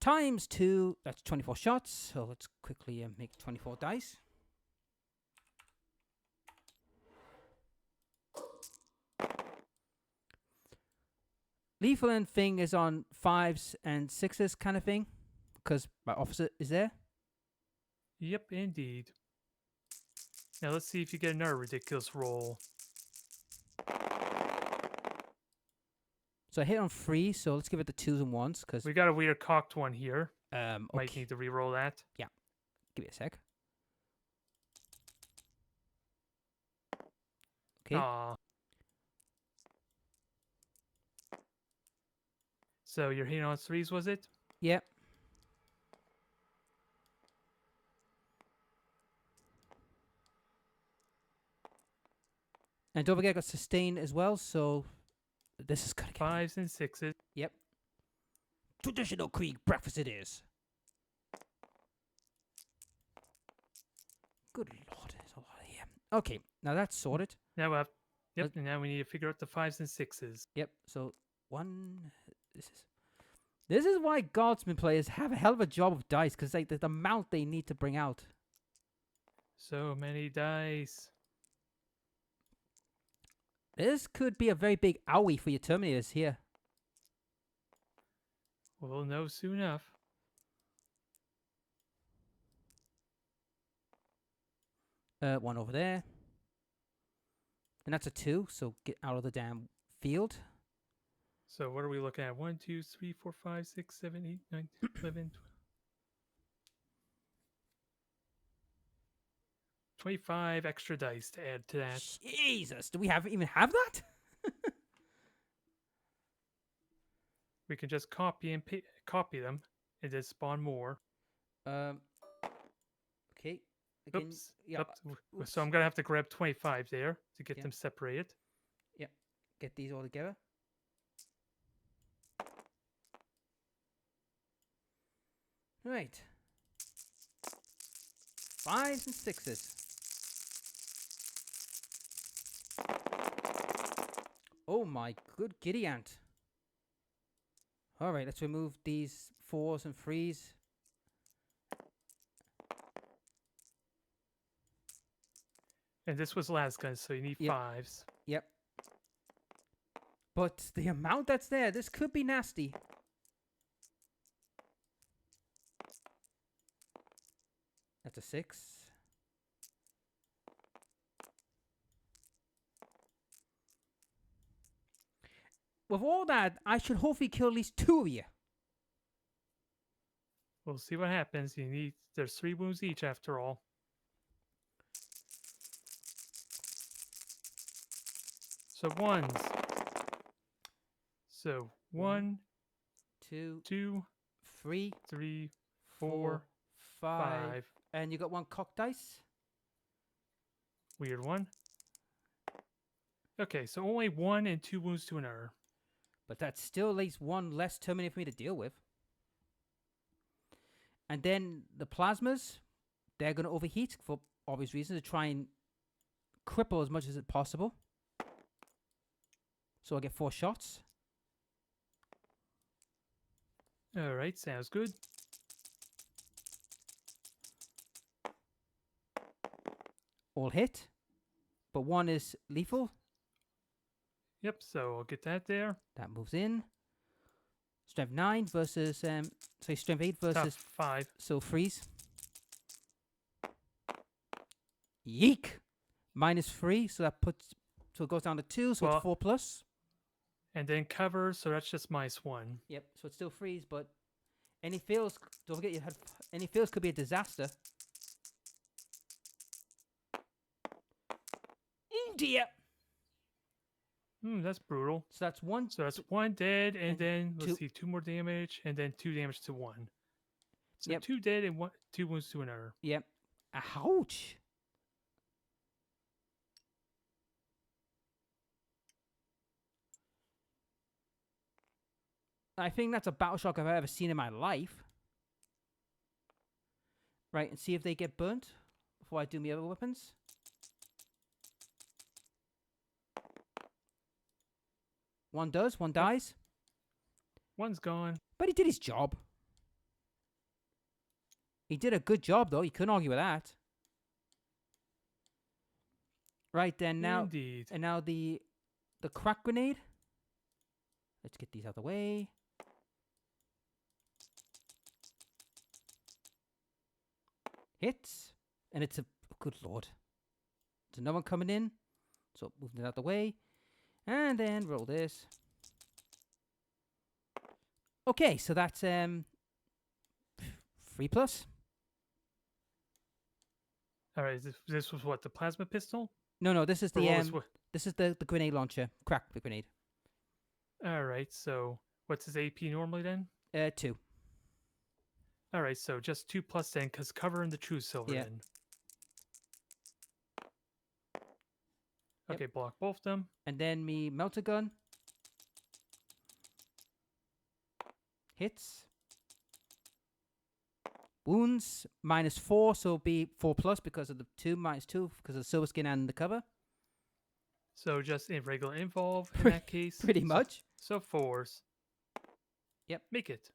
Times 2, that's 24 shots. So let's quickly make 24 dice. Lethal end thing is on 5s and 6s kind of thing. Because my officer is there. Yep, indeed. Now let's see if you get another ridiculous roll. So I hit on 3, so let's give it the 2s and 1s. Cause, We got a weird cocked one here. okay. Might need to re-roll that. Give me a sec. Okay. Aw. So you're hitting on 3s, was it? Yep. And don't forget I got sustain as well, so this is gonna get 5s and 6s. Yep. Traditional Krieg breakfast it is. Good lord, there's a lot here. Okay, now that's sorted. Now we have, yep, and now we need to figure out the 5s and 6s. Yep, so 1 this is why Guardsman players have a hell of a job of dice, because like the amount they need to bring out. So many dice. This could be a very big owie for your Terminators here. We'll know soon enough. One over there. And that's a 2, so get out of the damn field. So what are we looking at? 1, 2, 3, 4, 5, 6, 7, 8, 9, 11, 12. 25 extra dice to add to that. Jesus, do we even have that? We can just copy them and then spawn more. Um. Okay. Again. Oops. Yeah. Oops. So I'm gonna have to grab 25 there to get them separated. Yep. Get these all together. Right. 5s and 6s. Oh my good giddy aunt. Alright, let's remove these 4s and 3s. And this was last gun, so you need 5s. Yep. But the amount that's there, this could be nasty. That's a 6. With all that, I should hopefully kill at least 2 of you. We'll see what happens. There's 3 wounds each after all. So ones. So 1, 2, 2, 3, 3, 4, 5. 5. And you got 1 cock dice. Weird one. Okay, so only 1 and 2 wounds to an error. But that's still at least 1 less terminator for me to deal with. And then the plasmas, they're going to overheat for obvious reasons to try and cripple as much as possible. So I get 4 shots. Alright, sounds good. All hit. But 1 is lethal. Yep, so I'll get that there. That moves in. Strength 9 versus, sorry, strength 8 versus... Top 5. So freeze. Yeek! -3, so that puts... So it goes down to 2, so it's 4 plus. And then cover, so that's just -1. Yep, so it's still freeze, but any fails, don't forget you had... Any fails could be a disaster. Oh dear! That's brutal. So that's 1. So that's 1 dead, and then, let's 2. see, 2 more damage, and then 2 damage to 1. So Yep. 2 dead and 2 wounds to an error. Yep. Ouch! I think that's a battle shock I've ever seen in my life. Right, and see if they get burnt before I do my other weapons. One does, 1 dies. 1's gone. But he did his job. He did a good job, though. You couldn't argue with that. Right, then now... Indeed. And now the crack grenade. Let's get these out of the way. Hits. And it's a... Good lord. There's another one coming in. So move it out of the way. And then roll this. Okay, so that's 3 plus. Alright, this was what, the plasma pistol? No, this is Or the what was what? this is the grenade launcher. Crack the grenade. Alright, so what's his AP normally then? 2. Alright, so just 2 plus then, because cover in the true silver Yeah. then. Yep. Okay, block both them. And then me melter gun. Hits. Wounds -4, so it'll be 4 plus because of the 2 -2 because of the silver skin and the cover. So just a regular involve in that case. Pretty much. So 4s. Yep. Make it.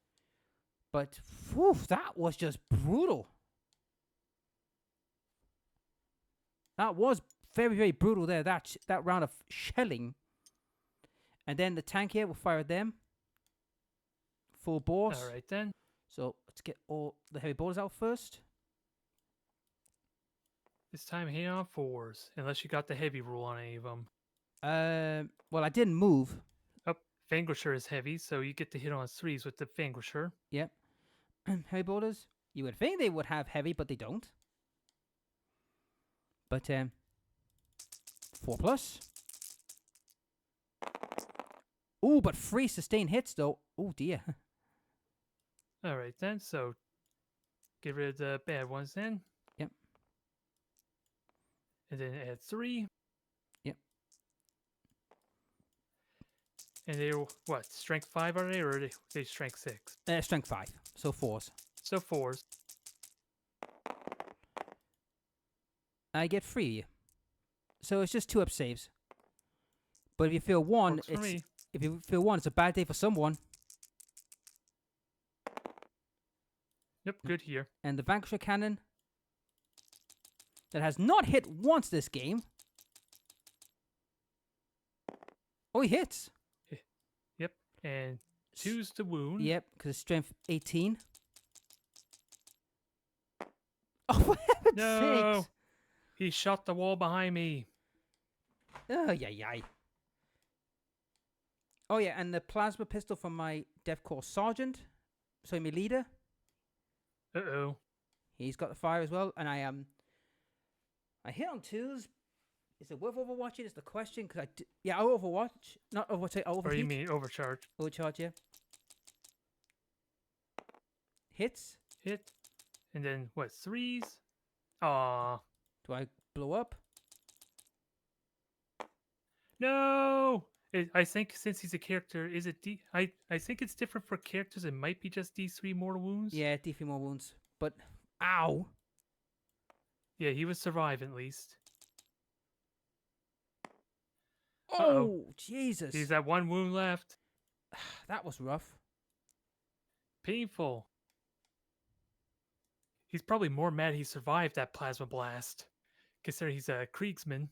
But whew, that was just brutal. That was very, very brutal there. That round of shelling. And then the tank here will fire at them. Full bores. Alright then. So let's get all the heavy bores out first. This time hit on 4s, unless you got the heavy rule on any of them. Well, I didn't move. Oh, Vanquisher is heavy, so you get to hit on 3s with the Vanquisher. Yep. Heavy borders. You would think they would have heavy, but they don't. But 4+. Ooh, but 3 sustained hits though. Oh dear. All right then. So get rid of the bad ones then. Yep. And then add 3. Yep. And they're what? Strength 5 are they, or are they strength 6? Strength 5. So 4s. So 4s. I get 3. So it's just 2 up saves. But if you feel 1, Works for me. if you feel 1, it's a bad day for someone. Yep, good here. And the Vanquisher Cannon that has not hit once this game. Oh, he hits. Yep, and 2's the wound. Yep, because it's strength 18. Oh, for heaven's No! sakes. He shot the wall behind me. Oh, yeah. Oh, yeah, and the plasma pistol from my Death Corps Sergeant. So my leader. Uh-oh. He's got the fire as well. And I hit on 2s. Is it worth overwatching? Is the question? Because I overwatch. Not overwatch, overheat. Or you mean overcharge? Overcharge, yeah. Hits. Hit. And then, what, 3s? Aw. Do I blow up? No! I think since he's a character, is it I think it's different for characters. It might be just D3 mortal wounds. Yeah, D3 more wounds. But, ow. Yeah, he would survive at least. Oh, Jesus. He's got 1 wound left. That was rough. Painful. He's probably more mad he survived that plasma blast, considering he's a Kriegsman.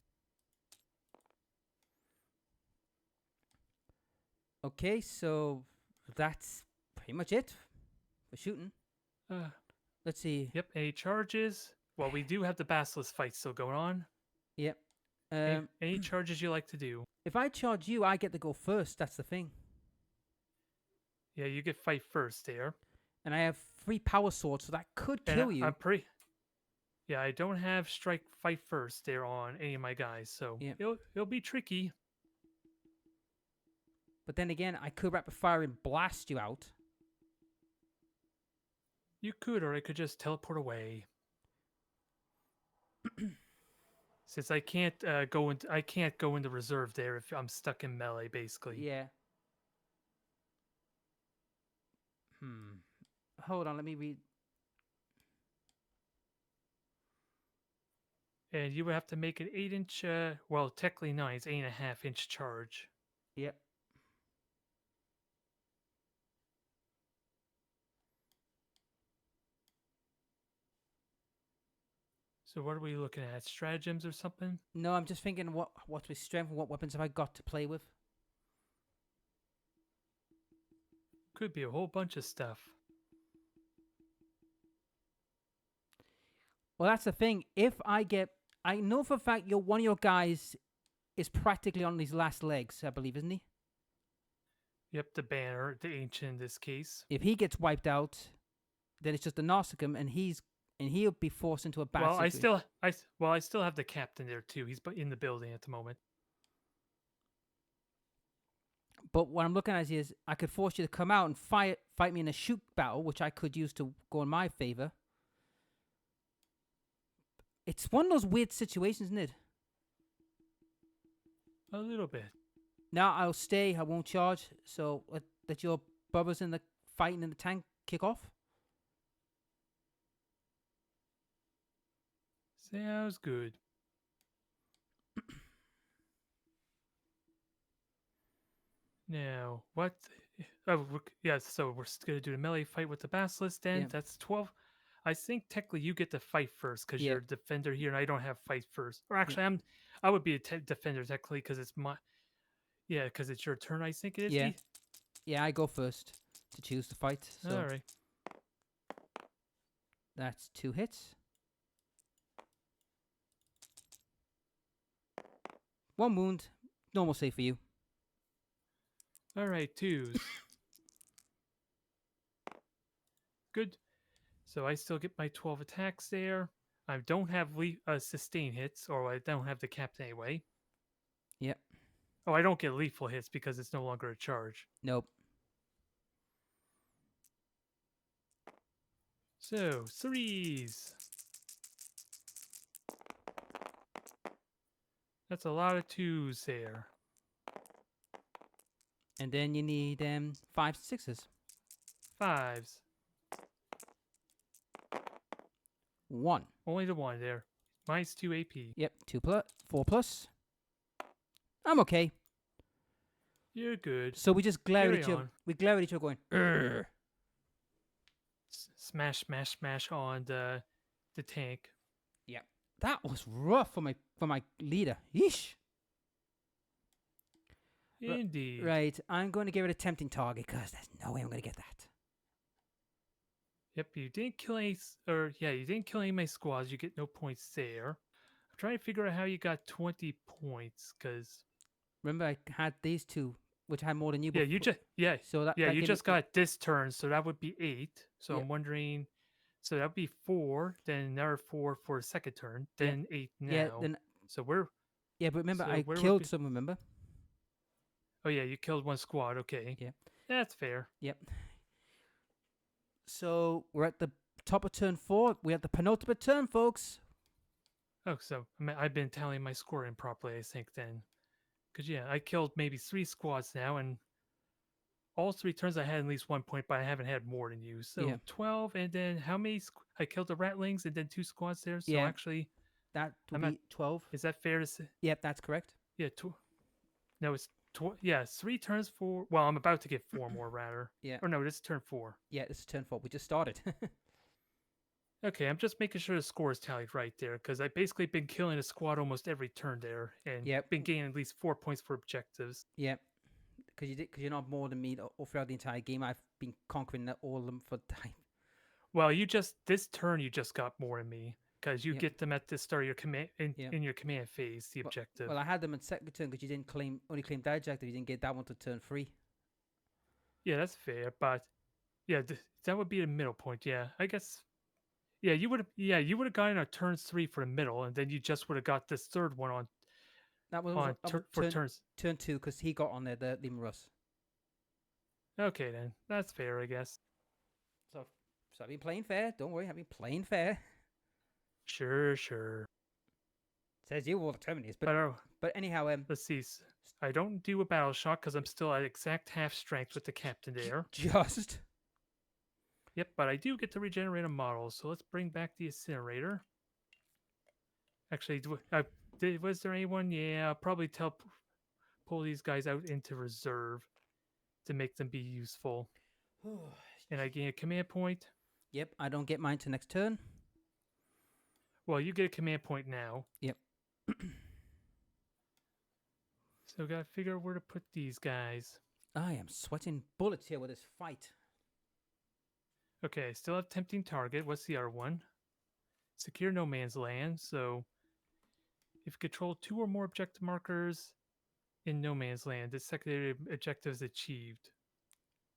Okay, so that's pretty much it for shooting. Let's see. Yep, any charges? Well, we do have the Basilisk fight still going on. Yep. Any charges you like to do? If I charge you, I get to go first. That's the thing. Yeah, you get fight first there. And I have 3 power swords, so that could kill you. Yeah, I don't have strike fight first there on any of my guys, so Yep. it'll be tricky. But then again, I could rapid fire and blast you out. You could, or I could just teleport away. Since I can't go into reserve there if I'm stuck in melee, basically. Yeah. Hold on, let me read. And you would have to make an 8-inch, well, technically 9, it's 8.5-inch charge. Yep. So what are we looking at? Stratagems or something? No, I'm just thinking what's my strength and what weapons have I got to play with. Could be a whole bunch of stuff. Well, that's the thing. If I know for a fact one of your guys is practically on his last legs, I believe, isn't he? Yep, the banner, the ancient in this case. If he gets wiped out, then it's just a Narsicum, and he'll be forced into a bad situation. I still have the captain there too. He's in the building at the moment. But what I'm looking at is I could force you to come out and fight me in a shoot battle, which I could use to go in my favor. It's one of those weird situations, isn't it? A little bit. Now I'll stay. I won't charge. So let your brothers in the fighting in the tank kick off. Sounds good. Now, what? Oh, yeah, so we're going to do the melee fight with the Basilisk then. Yeah. That's 12. I think technically you get to fight first because you're a defender here and I don't have fight first. Or actually, I would be a defender technically because it's my... Yeah, because it's your turn, I think it is. Yeah. Yeah, I go first to choose the fight. So all right. That's 2 hits. 1 wound. Normal save for you. All right, 2s. Good. So I still get my 12 attacks there. I don't have sustain hits, or I don't have the captain anyway. Yep. Oh, I don't get lethal hits because it's no longer a charge. Nope. So, threes. That's a lot of twos there. And then you need 5 sixes. Fives. 1. Only the one there. Minus 2 AP. Yep. 2 plus, 4 plus. I'm okay. You're good. So we just glare at Carry each other. on. We glare at each other going, "Urgh." Smash, smash, smash on the tank. Yep. That was rough for my leader. Yeesh. Indeed. Right. I'm going to give it a tempting target because there's no way I'm going to get that. Yep, you didn't kill any, you didn't kill any of my squads. You get no points there. I'm trying to figure out how you got 20 points, because Remember, I had these two, which had more than you. yeah, you before. just So that you gave me just got this turn, so that would be 8. So Yep. I'm wondering, so that'd be 4, then another 4 for a second turn, then 8 now. Yeah. Then So we're but remember, so I where would killed be- some. Remember? Oh yeah, you killed one squad. Okay, Yeah. that's fair. Yep. So we're at the top of turn 4. We're at the penultimate turn, folks. Oh, so I've been tallying my score improperly, I think, then. Because, yeah, I killed maybe 3 squads now, and all 3 turns I had at least 1 point, but I haven't had more than you. So Yeah. 12, and then how many? I killed the ratlings and then 2 squads there. So Yeah. actually, That would I'm be at, 12. is that fair to say? Yep, that's correct. Yeah, no, it's 3 turns for. Well, I'm about to get 4 more, rather. Yeah. Or no, this is turn 4. Yeah, this is turn 4. We just started. Okay, I'm just making sure the score is tallied right there, because I've basically been killing a squad almost every turn there, and Yep. been gaining at least 4 points for objectives. Yep. Because you're not more than me all throughout the entire game. I've been conquering all of them for time. Well, this turn you just got more than me, because you Yep. get them at the start of your command Yep. in your command phase, the objective. Well, I had them at second turn because you didn't only claim that objective. You didn't get that one to turn 3. Yeah, that's fair, but yeah, that would be the middle point. Yeah, I guess. Yeah, you would have gotten a turn 3 for the middle, and then you just would have got this third one on That was for turns. turn 2 because he got on there, the Lehman Russ. Okay, then that's fair, I guess. So I've been playing fair. Don't worry, I've been playing fair. Sure. Says you all the terminators, But but anyhow, let's see. I don't do a battle shock because I'm still at exact half strength with the captain there. just Yep, but I do get to regenerate a model, so let's bring back the incinerator. Actually, was there anyone? Yeah, I'll probably pull these guys out into reserve to make them be useful. And I gain a command point. Yep, I don't get mine till next turn. Well, you get a command point now. Yep. So gotta figure out where to put these guys. I am sweating bullets here with this fight. Okay, I still have tempting target. What's the other one? Secure no man's land. So if you control 2 or more objective markers in no man's land, this secondary objective is achieved.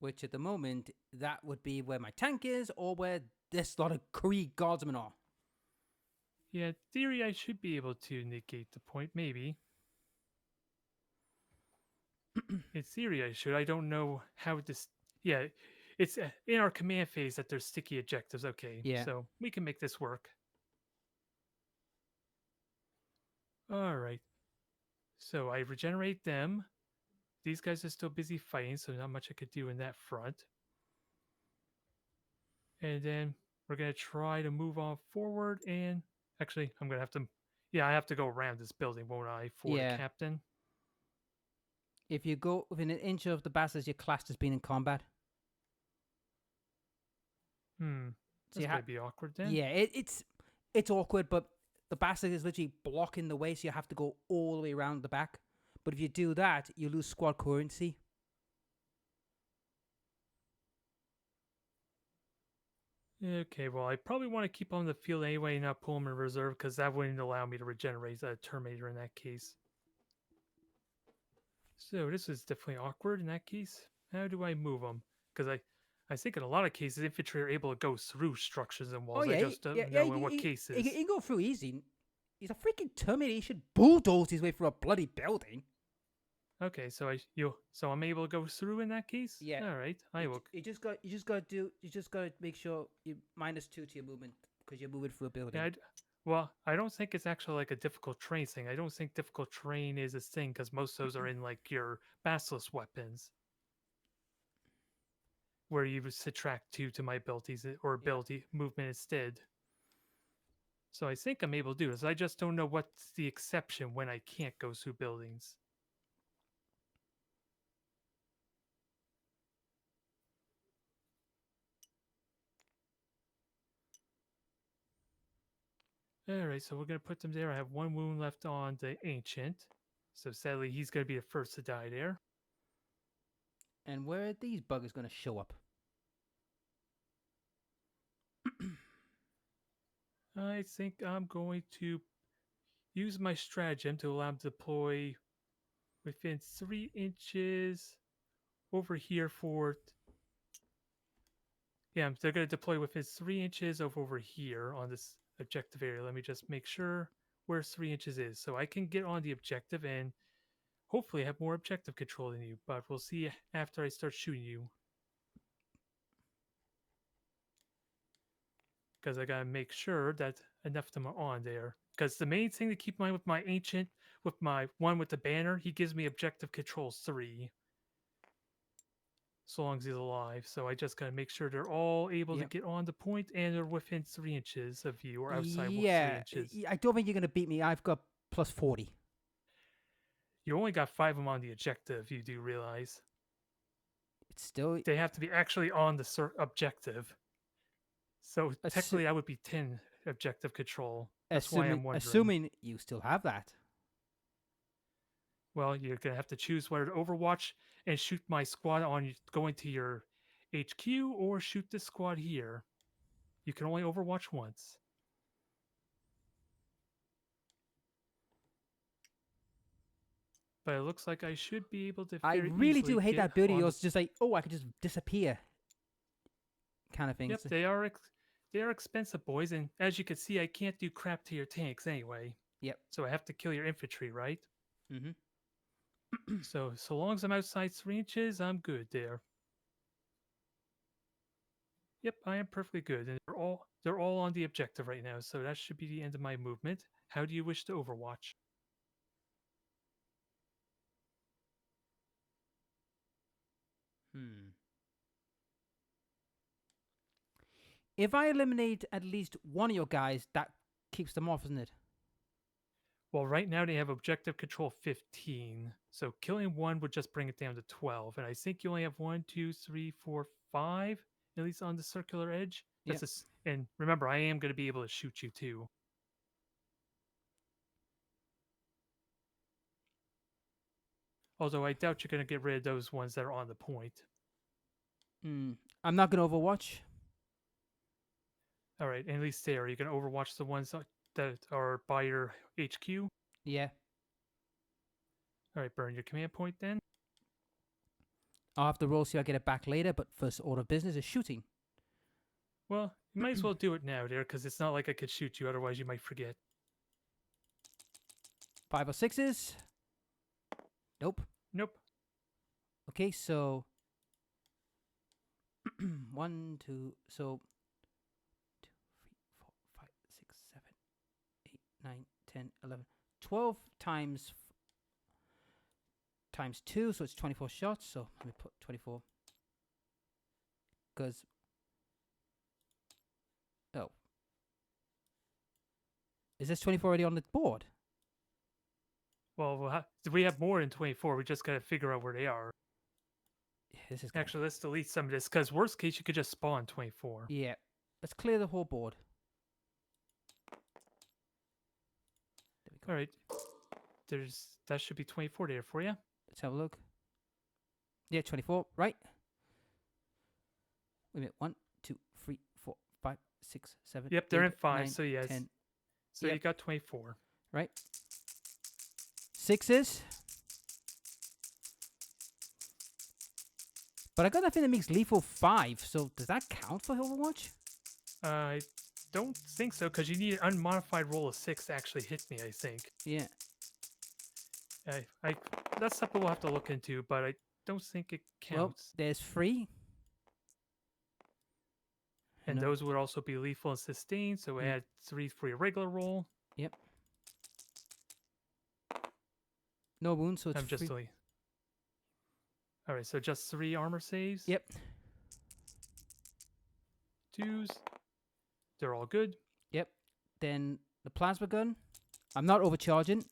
Which at the moment, that would be where my tank is or where this lot of Krieg guardsmen are. Yeah, in theory, I should be able to negate the point, maybe. In theory, I should. I don't know how this. Yeah, it's in our command phase that there's sticky objectives. Okay, Yeah. so we can make this work. All right. So I regenerate them. These guys are still busy fighting, so not much I could do in that front. And then we're going to try to move on forward. And actually, I'm going to have to. Yeah, I have to go around this building, won't I, for the captain? If you go within an inch of the bastards, you're classed as being in combat. That's going to be awkward then. Yeah, it's awkward, but the bastard is literally blocking the way, so you have to go all the way around the back. But if you do that, you lose squad currency. Okay, well, I probably want to keep on the field anyway and not pull him in reserve, because that wouldn't allow me to regenerate a Terminator in that case. So this is definitely awkward in that case. How do I move them? Because I think in a lot of cases, infantry are able to go through structures and Oh walls. I yeah, just yeah, don't yeah. know in what cases. He can go through easy. He's a freaking Terminator. He should bulldoze his way through a bloody building. Okay, so I'm able to go through in that case. Yeah. All right, I will. You just got to make sure you -2 to your movement because you're moving through a Yeah, building. well, I don't think it's actually like a difficult terrain thing. I don't think difficult terrain is a thing because most of those are in like your basilisk weapons, where you would subtract 2 to my abilities or Yeah. ability movement instead. So I think I'm able to do this. I just don't know what's the exception when I can't go through buildings. All right, so we're gonna put them there. I have 1 wound left on the ancient, so sadly he's gonna be the first to die there. And where are these buggers going to show up? I think I'm going to use my stratagem to allow him to deploy within 3 inches over here for. Yeah, they're going to deploy within 3 inches of over here on this objective area. Let me just make sure where 3 inches is. So I can get on the objective and hopefully have more objective control than you, but we'll see after I start shooting you. Because I got to make sure that enough of them are on there. Because the main thing to keep in mind with my ancient, with my one with the banner, he gives me objective control 3. So long as he's alive. So I just gotta make sure they're all able to Yep. get on the point and they're within 3 inches of you or outside 3 Yeah. inches. I don't think you're going to beat me. I've got +40. You only got 5 of them on the objective, you do realize. It's still They have to be actually on the objective. So assu- technically I would be 10 objective control. That's why I'm wondering. assuming you still have that. Well, you're gonna have to choose whether to overwatch and shoot my squad on going to your HQ or shoot this squad here. You can only overwatch once. But it looks like I should be able to I very really do easily hate get that building. on. It's just like, oh, I could just disappear, kind of thing. Yep, they are expensive, boys, and as you can see, I can't do crap to your tanks anyway. Yep. So I have to kill your infantry, right? Mm-hmm. So long as I'm outside 3 inches, I'm good there. Yep, I am perfectly good, and they're all on the objective right now, so that should be the end of my movement. How do you wish to overwatch? If I eliminate at least one of your guys, that keeps them off, isn't it? Well, right now they have objective control 15, so killing one would just bring it down to 12, and I think you only have 1, 2, 3, 4, 5, at least on the circular edge. Yeah. And remember, I am going to be able to shoot you too. Although I doubt you're going to get rid of those ones that are on the point. I'm not going to overwatch. All right, at least there. You can overwatch the ones that are by your HQ. Yeah. All right, burn your command point then. I'll have to roll see if I get it back later, but first order of business is shooting. Well, you might as well do it now, there, because it's not like I could shoot you. Otherwise, you might forget. 5 or 6s. Nope. Nope. Okay, so 1, 2, so 2, 3, 4, 5, 6, 7, 8, 9, 10, 11, 12 times 2, so it's 24 shots. So let me put 24. Because is this 24 already on the board? Well, we have more than 24. We just got to figure out where they are. Yeah, this is Actually, let's delete some of this, because worst case, you could just spawn 24. Yeah. Let's clear the whole board. There we go. All right. That should be 24 there for you. Let's have a look. Yeah, 24. Right. Wait a minute. 1, 2, 3, 4, 5, 6, 7. Yep, they're 8, in 5, 9, so yes. 10. So Yep. you got 24. Right. 6s. But I got nothing that makes lethal 5, so does that count for Overwatch? I don't think so, because you need an unmodified roll of 6 to actually hit me, I think. Yeah. I that's something we'll have to look into, but I don't think it Well, counts. there's 3. And No. those would also be lethal and sustained, so Mm. add 3 for your regular roll. Yep. No wounds, so it's I'm just 3. Alright, so just 3 armor saves. Yep. 2s. They're all good. Yep. Then the plasma gun. I'm not overcharging.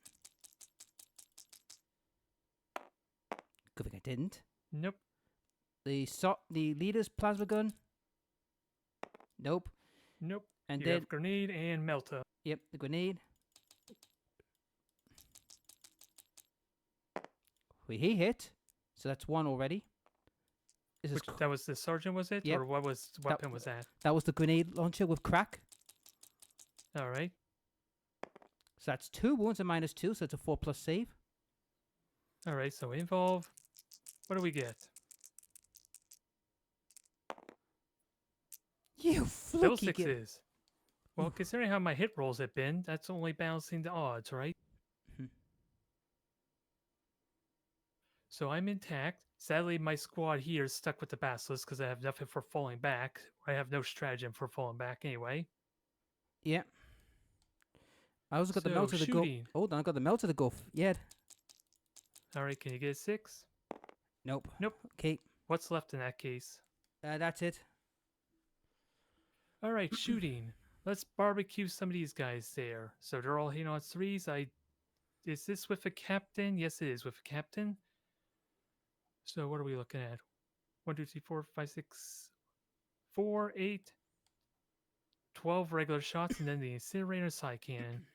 Good thing I didn't. Nope. The leader's plasma gun. Nope. Nope. And You then have grenade and melta. yep, the grenade. He hit. So that's 1 already. This is That was the sergeant, was it? Yep. Or what weapon was that? that was the grenade launcher with crack. Alright. So that's 2 wounds and -2, so it's a 4+ save. Alright, so involve. What do we get? You Still fluky kid. 6s. Well, considering how my hit rolls have been, that's only balancing the odds, right? Hmm. So I'm intact. Sadly, my squad here is stuck with the basilisk because I have nothing for falling back. I have no stratagem for falling back anyway. Yeah. I also got the So, melter to go. shooting. Hold on, I got the melter to go. Yeah. Alright, can you get a 6? Nope. Nope. Okay. What's left in that case? That's it. Alright, shooting. Let's barbecue some of these guys there. So they're all hitting on 3s. Is this with a captain? Yes, it is with a captain. So what are we looking at? 1, 2, 3, 4, 5, 6, 4, 8, 12 regular shots, and then the incinerator side cannon.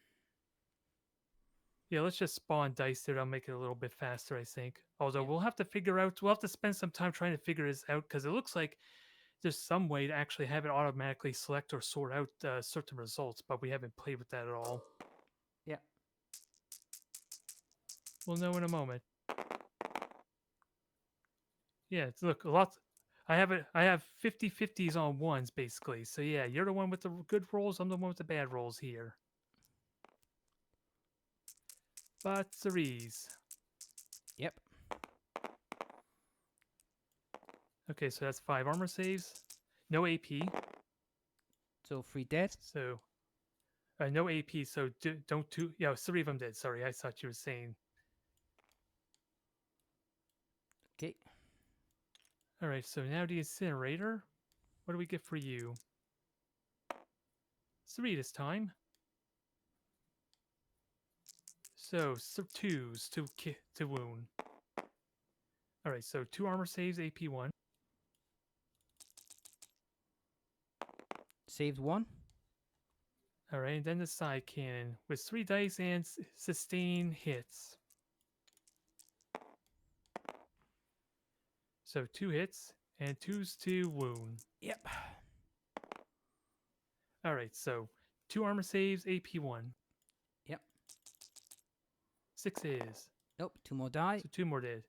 Yeah, let's just spawn dice there. That'll make it a little bit faster, I think. Although Yeah. we'll have to spend some time trying to figure this out because it looks like there's some way to actually have it automatically select or sort out certain results, but we haven't played with that at all. Yeah. We'll know in a moment. Yeah, look, lots. I have 50/50s on ones basically. So yeah, you're the one with the good rolls. I'm the one with the bad rolls here. But 3s. Yep. Okay, so that's 5 armor saves. No AP. So 3 dead. So no AP. So don't two. Yeah, 3 of them dead. Sorry, I thought you were saying. Okay. All right, so now the incinerator. What do we get for you? 3 this time. So 2s to wound. All right, so 2 armor saves, AP 1. Saved 1. All right, and then the side cannon with 3 dice and sustain hits. So 2 hits and 2s to wound. Yep. All right, so 2 armor saves, AP 1. Yep. 6 is. Nope. 2 more die. So 2 more dead.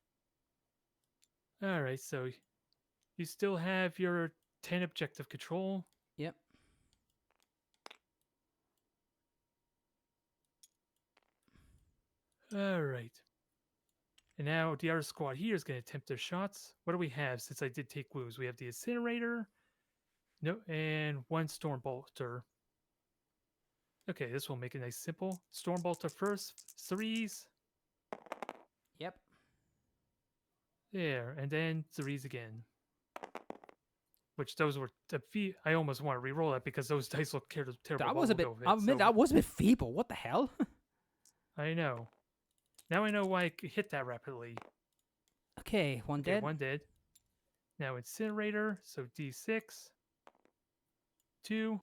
All right, so you still have your 10 objective control. Yep. All right. And now the other squad here is going to attempt their shots. What do we have since I did take wounds? We have the incinerator. No, and 1 storm bolter. Okay, this will make it nice simple. Storm bolter first, 3s. Yep. There, and then 3s again. Which those were I almost want to re-roll that because those dice look terrible. That was a bit. Over I it, admit so that was a bit feeble. What the hell? I know. Now I know why I could hit that rapidly. Okay, 1 Okay, dead. 1 dead. Now incinerator, so D6. 2.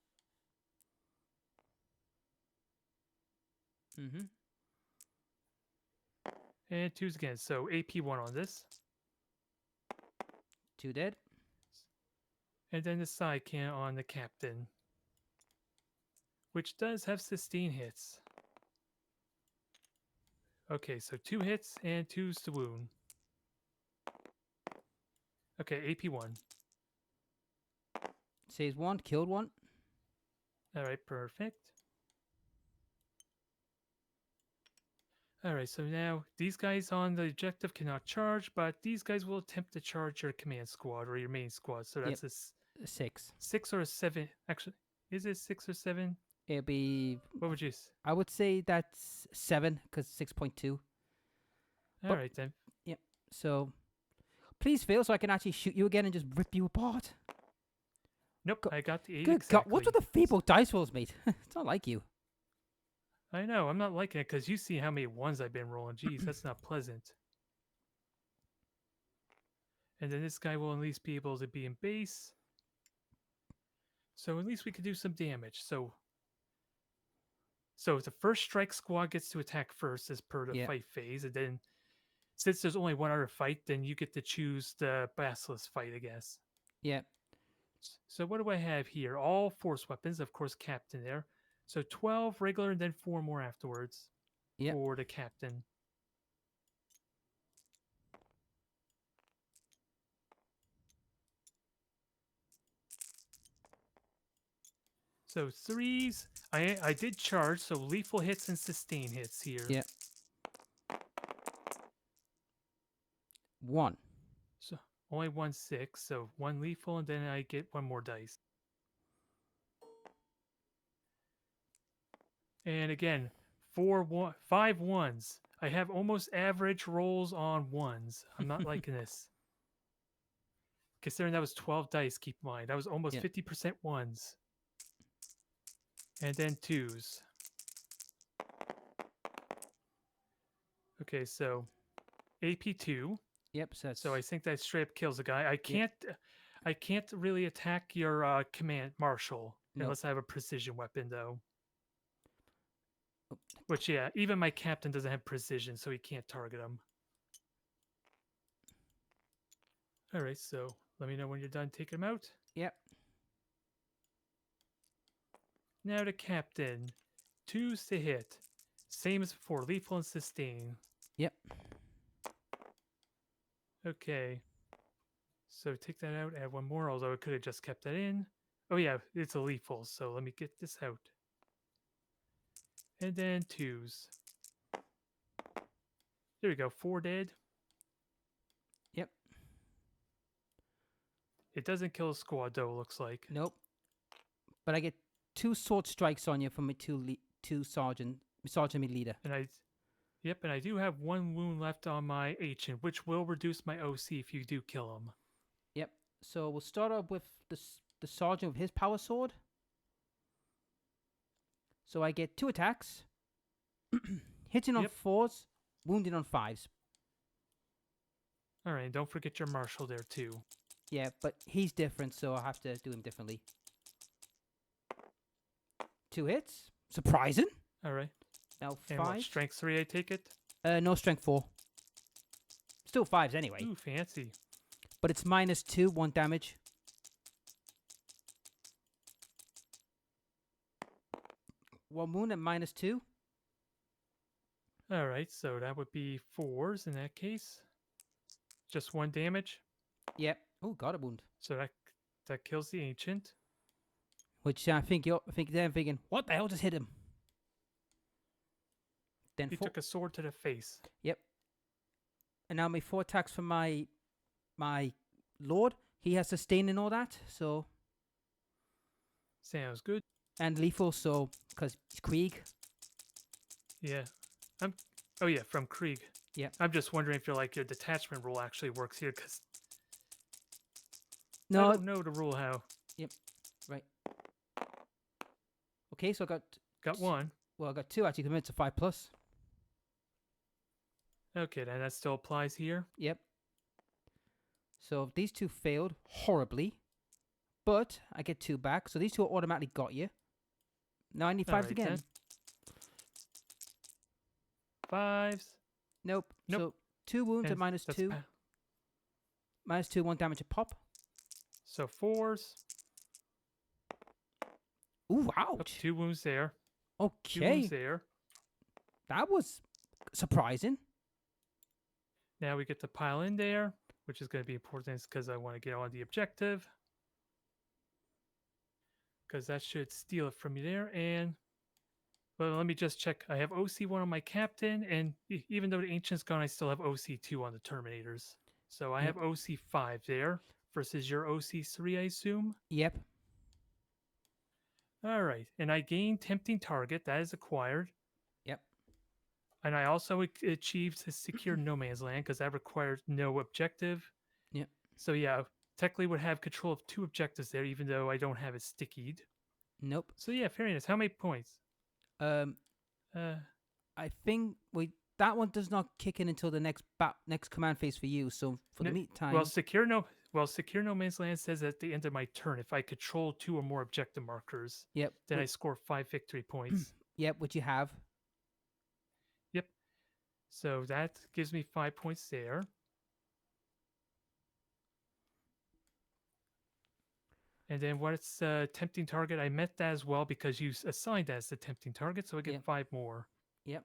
Mm-hmm. And 2s again. So AP 1 on this. 2 dead. And then the side cannon on the captain. Which does have 16 hits. Okay, so 2 hits and 2s to wound. Okay, AP1. Saves 1, killed 1. All right, perfect. All right, so now these guys on the objective cannot charge, but these guys will attempt to charge your command squad or your main squad. So Yep. that's a 6. 6 or a 7. Actually, is it 6 or 7? It'll be. What would you say? I would say that's 7 because 6.2. All But right, then. yep. So please fail so I can actually shoot you again and just rip you apart. Nope, Go- I got the 8 Good God, exactly. what's with the feeble dice rolls, mate? It's not like you. I know, I'm not liking it because you see how many ones I've been rolling. Jeez, that's not pleasant. And then this guy will at least be able to be in base. So at least we could do some damage. So the first strike squad gets to attack first as per the Yeah. fight phase. And then since there's only one other fight, then you get to choose the basilisk fight, I guess. Yeah. So what do I have here? All force weapons, of course, captain there. So 12 regular and then 4 more afterwards Yep. for the captain. So 3s, I did charge, so lethal hits and sustain hits here. Yeah. 1. So only 1 6, so 1 lethal, and then I get 1 more dice. And again, 5 ones. I have almost average rolls on ones. I'm not liking this. Considering that was 12 dice, keep in mind. That was almost Yeah. 50% ones. And then 2s. Okay, so AP2. Yep. So that's. So I think that straight up kills a guy. I can't really attack your command marshal Nope. unless I have a precision weapon though. Oh. Which yeah, even my captain doesn't have precision, so he can't target him. All right, so let me know when you're done taking him out. Yep. Now the captain, 2s to hit, same as before, lethal and sustain. Yep. Okay, so take that out, add 1 more, although I could have just kept that in. Oh yeah, it's a lethal, so let me get this out. And then 2s. There we go, 4 dead. Yep. It doesn't kill a squad though, looks like. Nope. But I get 2 sword strikes on you from my 2 sergeant me leader. And I do have 1 wound left on my ancient, which will reduce my OC if you do kill him. Yep. So we'll start off with the sergeant with his power sword. So I get 2 attacks, hitting on Yep. 4s, wounding on 5s. All right, don't forget your marshal there too. Yeah, but he's different, so I'll have to do him differently. 2 hits, surprising. All right. Now And what, 5. strength 3, I take it? No, strength 4. Still 5s anyway. Ooh, fancy. But it's -2, 1 damage. One wound at -2. All right, so that would be 4s in that case. Just 1 damage. Yep. Oh, got a wound. So that kills the ancient. Which I think they're thinking, what the hell just hit him? Then He 4. took a sword to the face. Yep. And now my 4 attacks from my lord. He has sustain and all that, so Sounds good. and lethal, so because it's Krieg. Yeah. Oh yeah, from Krieg. Yeah. I'm just wondering if your detachment rule actually works here, because I No. don't know the rule how. Right. Okay, so I Got 1. I got 2 actually. Because it's a 5+. Okay, then that still applies here. Yep. So these 2 failed horribly, but I get 2 back. So these 2 automatically got you. Now I need 5s Alright, again. then. 5s. Nope. Nope. So 2 wounds at And that's -2. -2, 1 damage a pop. So 4s. Ooh, Oh, ouch. 2 wounds there. 2 Okay. wounds there. That was surprising. Now we get to pile in there. which is going to be important because I want to get on the objective. Because that should steal it from me there. And, well, let me just check. I have OC1 on my captain, and even though the Ancient's gone, I still have OC2 on the Terminators. So I Yep. have OC5 there versus your OC3, I assume. Yep. All right. And I gained Tempting Target. That is acquired. Yep. And I also achieved to secure No Man's Land because that required no objective. Yep. So yeah, technically would have control of 2 objectives there, even though I don't have it stickied. Nope. So yeah, fairness. How many points? I think that one does not kick in until the next command phase for you. So for the meantime, Well, secure no man's land says at the end of my turn, if I control 2 or more objective markers, yep. then I score 5 victory points. Yep, which you have. Yep. So that gives me 5 points there. And then what's tempting target? I met that as well because you assigned that as the tempting target, so I get 5 more. Yep.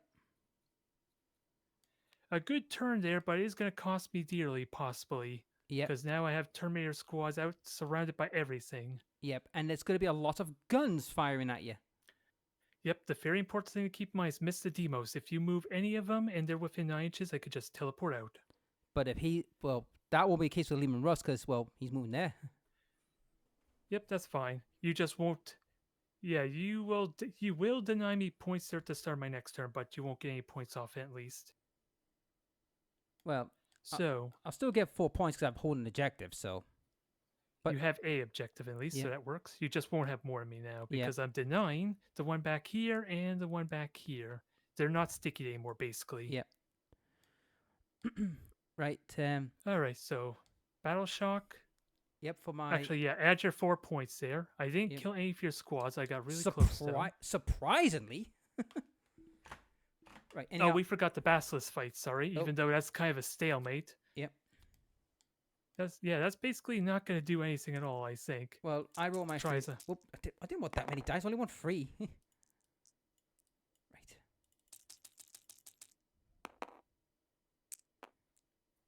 A good turn there, but it is going to cost me dearly, possibly. Yep. Because now I have Terminator squads out, surrounded by everything. Yep, and it's going to be a lot of guns firing at you. Yep, the very important thing to keep in mind is miss the demos. If you move any of them and they're within 9 inches, I could just teleport out. But if that won't be the case with Lehman Russ because, he's moving there. Yep, that's fine. You just won't. Yeah, you will deny me points there to start my next turn, but you won't get any points off it at least. Well, so I'll still get 4 points because I'm holding objective. So, you have a objective at least, so that works. You just won't have more of me now because I'm denying the one back here and the one back here. They're not sticky anymore, basically. Yep. Right. All right. So, battle shock. Yep, for my... Actually, yeah, add your 4 points there. I didn't kill any of your squads. I got really close to them. Surprisingly. Right. Oh, we forgot the Basilisk fight, sorry, even though that's kind of a stalemate. Yep. That's basically not going to do anything at all, I think. Well, I roll my... Tries Whoop, I didn't want that many dice. I only want 3. Right.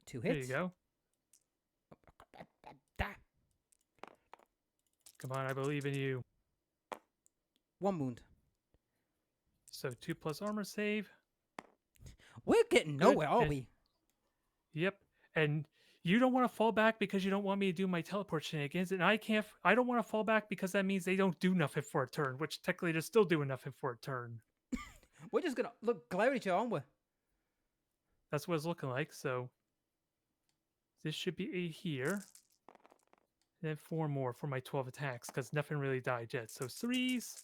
Two hits. There you go. Come on, I believe in you. 1 wound. So 2+ armor save. We're getting nowhere, are we? Yep. And you don't want to fall back because you don't want me to do my teleport shenanigans, and I don't want to fall back because that means they don't do nothing for a turn, which technically they're still doing nothing for a turn. We're just gonna glare at each other, aren't we? That's what it's looking like. So this should be 8 here. And then 4 more for my 12 attacks because nothing really died yet. So 3s.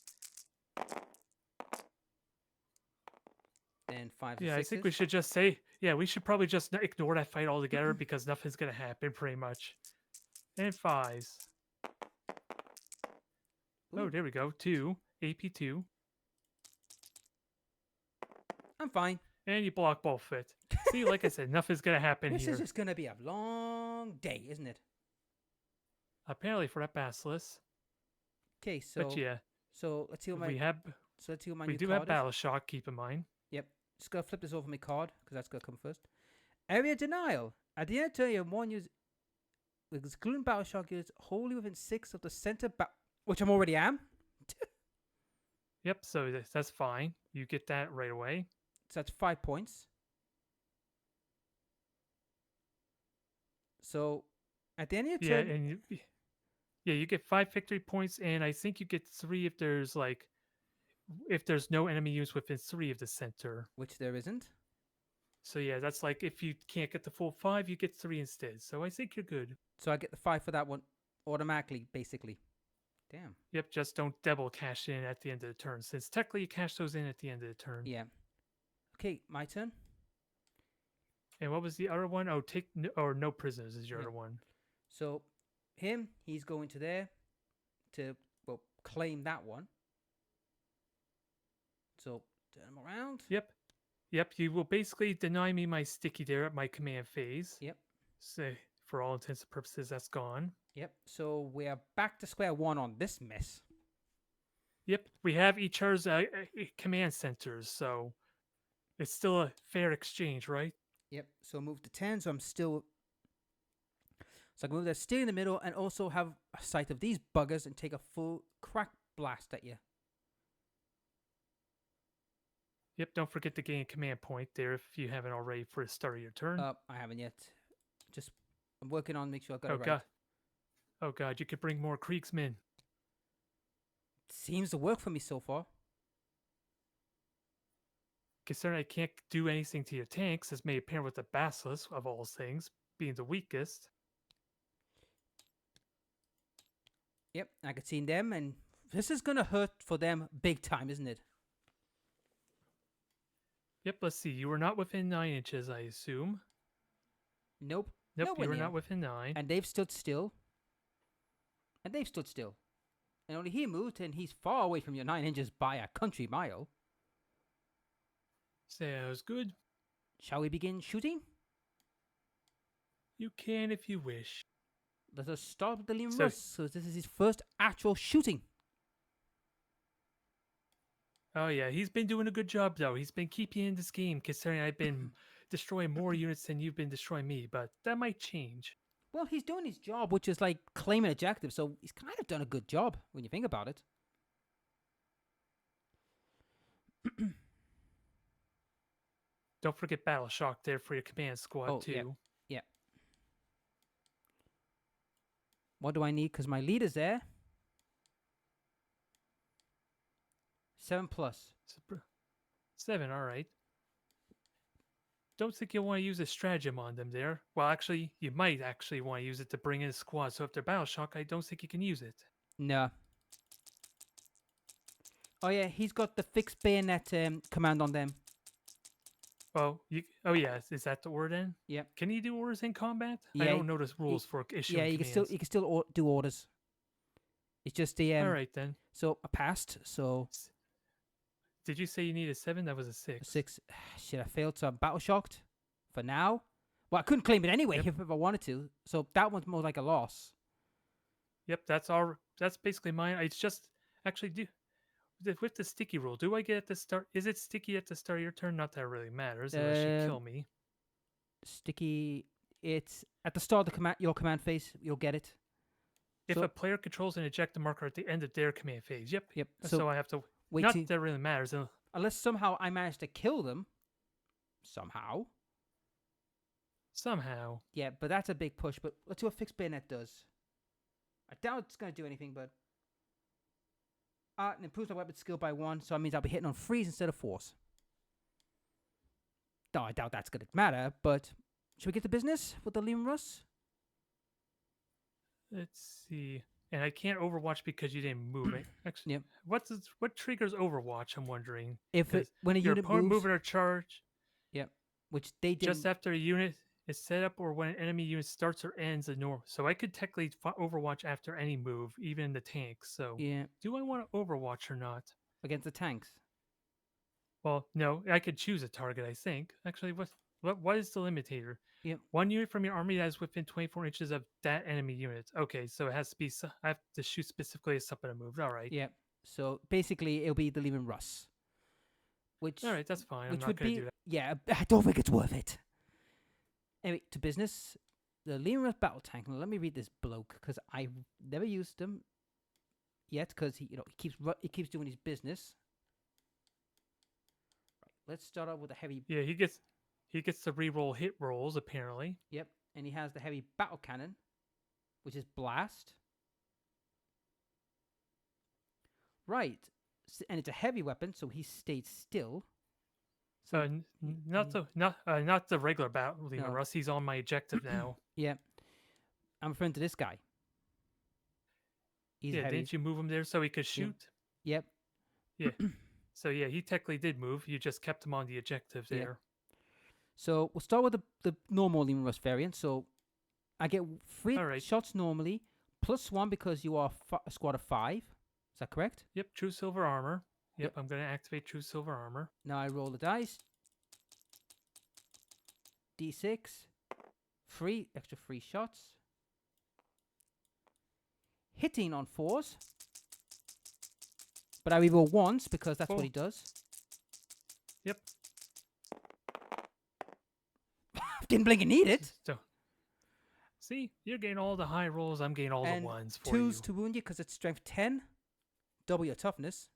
And 5 Yeah, 6s. I think we should just say, we should probably just ignore that fight altogether because nothing's going to happen pretty much. And 5s. Oh, there we go. 2. AP2. I'm fine. And you block both it. See, like I said, nothing's going to happen this here. This is just going to be a long day, isn't it? Apparently for that Basilisk. Okay, so... But yeah. So let's see what my... We have... So let's see what my we new do card have Battle Shock, keep in mind. Yep. Just going to flip this over my card, because that's going to come first. Area Denial. At the end of the turn, you have 1 use... Excluding Battle Shock, is wholly within 6 of the center... which I'm already am. Yep, so that's fine. You get that right away. So that's 5 points. So, at the end of your turn... And you get 5 victory points, and I think you get 3 if there's no enemy units within 3 of the center. Which there isn't. So yeah, that's like if you can't get the full 5, you get 3 instead. So I think you're good. So I get the 5 for that one automatically, basically. Damn. Yep, just don't double cash in at the end of the turn, since technically you cash those in at the end of the turn. Yeah. Okay, my turn. And what was the other one? Oh, no prisoners is your other one. So he's going to there to claim that one. So turn him around. Yep, you will basically deny me my sticky there at my command phase. Yep. So for all intents and purposes, that's gone. Yep. So we are back to square one on this mess. Yep, we have each other's command centers, so it's still a fair exchange, right? Yep. So move to 10. So I'm still So I can move that, stay in the middle, and also have a sight of these buggers and take a full crack blast at you. Yep, don't forget to gain a command point there if you haven't already for the start of your turn. I haven't yet. Just I'm working on make sure I got Oh it right. god. Oh god, you could bring more Kriegsmen. Seems to work for me so far. Considering I can't do anything to your tanks, as may appear with the Basilisk of all things, being the weakest. Yep, I could see them, and this is gonna hurt for them big time, isn't it? Yep, let's see. You were not within 9 inches, I assume. Nope. Nope, Nowhere you were near. not within 9. And they've stood still. And they've stood still. And only he moved, and he's far away from your 9 inches by a country mile. Sounds good. Shall we begin shooting? You can if you wish. Let us start with the Liam So- Russ. So this is his first actual shooting. Oh yeah, he's been doing a good job though. He's been keeping in this game, considering I've been destroying more units than you've been destroying me, but that might change. Well, he's doing his job, which is like claiming objectives, so he's kind of done a good job when you think about it. Don't forget Battle Shock there for your command squad Oh, too. yep. What do I need? Because my leader's there. 7+. 7, alright. Don't think you'll want to use a stratagem on them there. Well, actually, you might actually want to use it to bring in a squad, so if they're Battle Shock, I don't think you can use it. No. Oh yeah, he's got the fixed bayonet command on them. Oh, oh yeah, is that the order then? Yep. Can you do orders in combat? Yeah, I don't notice rules for issuing Yeah, you commands. can still do orders. It's just the Alright then. So I passed. So Did you say you needed 7? That was a 6. 6. Shit, I failed. So I'm battle shocked for now. Well, I couldn't claim it anyway Yep. if I wanted to. So that one's more like a loss. Yep, that's all. That's basically mine. It's just actually with the sticky rule. Do I get at the start? Is it sticky at the start of your turn? Not that it really matters unless you kill me. Sticky. It's at the start of the your command phase. You'll get it. If So- a player controls an ejector marker at the end of their command phase. Yep. Yep. So I have to. wait Not till, that that really matters. unless somehow I manage to kill them. Somehow. Somehow. Yeah, but that's a big push. But let's see what fixed bayonet does. I doubt it's going to do anything, but... it improves my weapon skill by 1, so that means I'll be hitting on 3s instead of 4s. No, I doubt that's going to matter, but... Should we get to business with the Liam Russ? Let's see. And I can't Overwatch because you didn't move it. Actually, Yep. what triggers Overwatch? I'm wondering. If 'Cause when a Your unit opponent moves... moving or charge Which they did just after a unit is set up or when an enemy unit starts or ends a normal. So I could technically Overwatch after any move, even in the tank. So Yeah, do I want to Overwatch or not? against the tanks. Well, no, I could choose a target, I think. Actually, what is the limitator? Yep. 1 unit from your army that is within 24 inches of that enemy unit. Okay, so it has to be, I have to shoot specifically a something move. All right. Yeah. So basically, it'll be the Liam Russ. Which... All right, that's fine. I'm Which not would going to be... do that. Yeah, I don't think it's worth it. Anyway, to business. The Liam Russ battle tank. Now, let me read this bloke, because I've never used him yet, because he keeps doing his business. Right, let's start out with the heavy... Yeah, he gets to reroll hit rolls, apparently. Yep, and he has the heavy battle cannon, which is blast. Right, and it's a heavy weapon, so he stayed still. So Not the regular battle, Lima No. Russ. He's on my objective now. yeah, I'm referring to this guy. He's Yeah, heavy. didn't you move him there so he could shoot? Yep. So yeah, he technically did move. You just kept him on the objective Yeah. there. So we'll start with the normal Liam Russ variant. So I get 3 Alright. shots normally, plus 1 because you are a squad of 5. Is that correct? Yep, true silver armor. Yep, Yep. I'm going to activate true silver armor. Now I roll the dice. D6. 3 extra 3 shots. Hitting on 4s. But I reroll once because that's what Four. he does. Yep. Didn't blink and need it. So See, you're getting all the high rolls. I'm getting all the And ones for twos you. to wound you because it's strength 10. Double your toughness.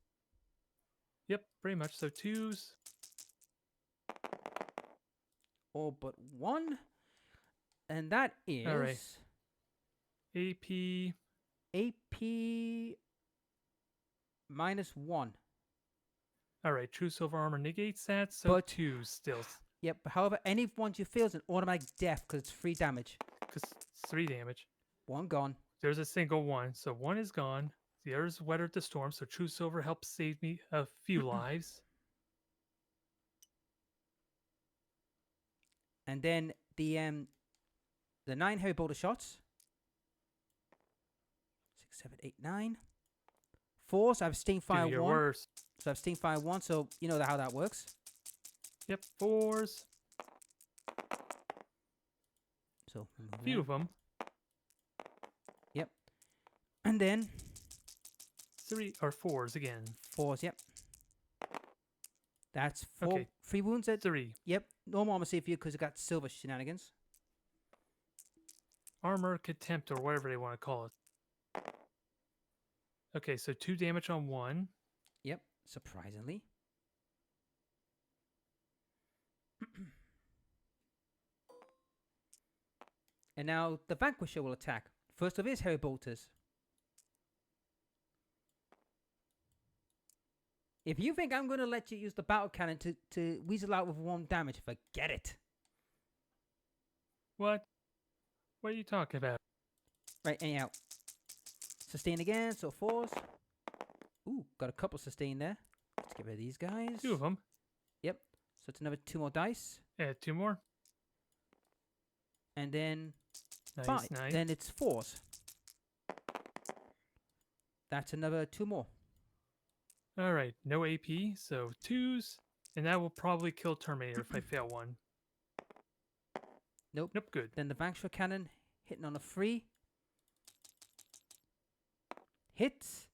Yep, pretty much. So 2s. All but 1. And that All right. is AP. AP -1. All right, true silver armor negates that, so But- 2s still. Yep, but however, any ones you fail is an automatic death because it's 3 damage. Because it's 3 damage. 1 gone. There's a single 1, so 1 is gone. The other's weathered the storm, so true silver helps save me a few lives. And then the 9 heavy bolter shots. 6, 7, 8, 9. 4s, I have sting fire Do your 1. worst. So I have sting fire 1, so you know how that works. Yep, 4s. So remove Few that. of them. And then 3 or 4s again. 4s, yep. That's 4 Okay. 3 wounds at 3. yep. Normal armor save for you because it got silver shenanigans. Armor contempt or whatever they want to call it. Okay, so 2 damage on 1. Yep, surprisingly. And now the Vanquisher will attack. First of his heavy bolters. If you think I'm going to let you use the battle cannon to weasel out with 1 damage, forget it. What? What are you talking about? Right, anyhow. Sustain again, so 4s. Ooh, got a couple sustain there. Let's get rid of these guys. 2 of them. Yep. So it's another 2 more dice. Yeah, 2 more. And then Nice, 5. nice. Then it's 4s. That's another 2 more. All right, no AP, so 2s, and that will probably kill Terminator if I fail 1. Nope. Nope, good. Then the Vanquisher cannon hitting on a 3. Hits.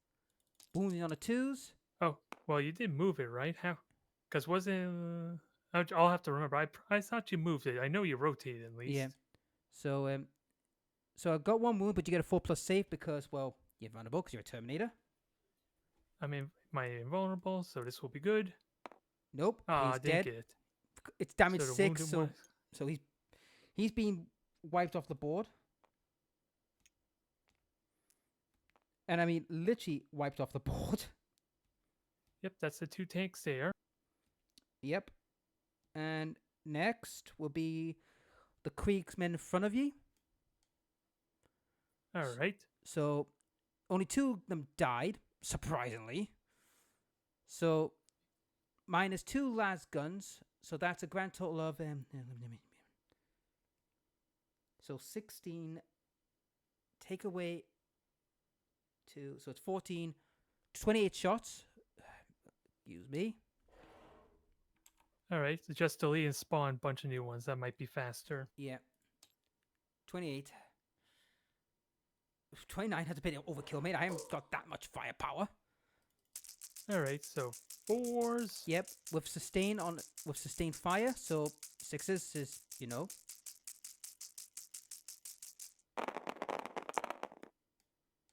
Wounding on a 2s. Oh, well, you did move it, right? How? Because wasn't... I'll have to remember. I thought you moved it. I know you rotated at least. Yeah. So so I got 1 wound, but you get a 4+ save because, well, you're vulnerable because you're a Terminator. I mean, my invulnerable, so this will be good. Nope. Ah, I he's didn't dead. get it. It's damage So the 6, wounded so one- so he's been wiped off the board. And I mean, literally wiped off the board. Yep, that's the 2 tanks there. Yep. And next will be the Kriegsmen in front of you. All right. So only 2 of them died, surprisingly. So minus 2 las guns. So that's a grand total of so 16. Take away 2, so it's 14. 28 shots. Excuse me. All right, so just delete and spawn a bunch of new ones. That might be faster. Yeah. 28. 29 has a bit of overkill, mate. I haven't got that much firepower. All right, so 4s. Yep, with sustained fire, so 6s is, you know.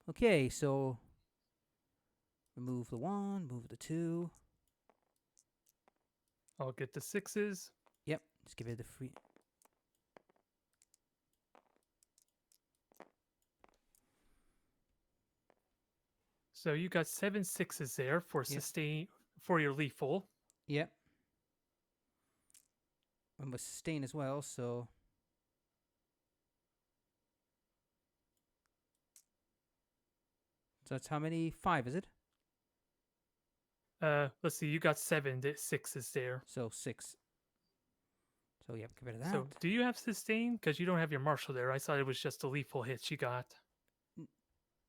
Okay, so remove the 1, move the 2. I'll get the 6s. Yep, just give it the free. So you got 7 6s there for sustain for your lethal. Yep. And with sustain as well, so that's how many? 5, is it? Let's see, you got 7 6s there. So 6. So yep, get rid of that. So do you have sustain? Because you don't have your marshal there. I thought it was just the lethal hits you got.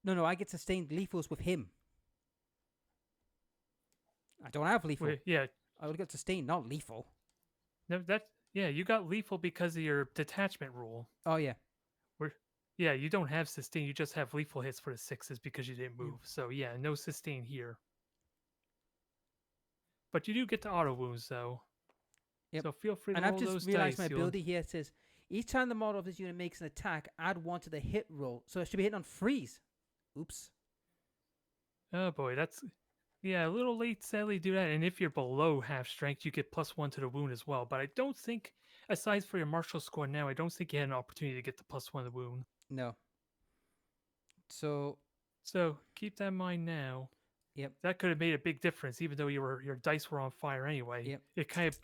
No, I get sustained lethals with him. I don't have lethal. Wait, yeah, I would get sustained, not lethal. no, you got lethal because of your detachment rule. Oh yeah. Yeah, you don't have sustain. You just have lethal hits for the 6s because you didn't Yeah. move. So yeah, no sustain here. But you do get to auto wounds though. Yep. So feel free to And roll I've just those realized dice. my ability here. It says Each time the model of this unit makes an attack, add 1 to the hit roll. So it should be hitting on freeze. Oops. Oh boy, that's yeah, a little late sadly to do that. And if you're below half strength, you get +1 to the wound as well. But I don't think, aside for your martial score now, I don't think you had an opportunity to get the +1 to the wound. No. So, So keep that in mind now. yep. That could have made a big difference, even though your dice were on fire anyway. Yep. It kind of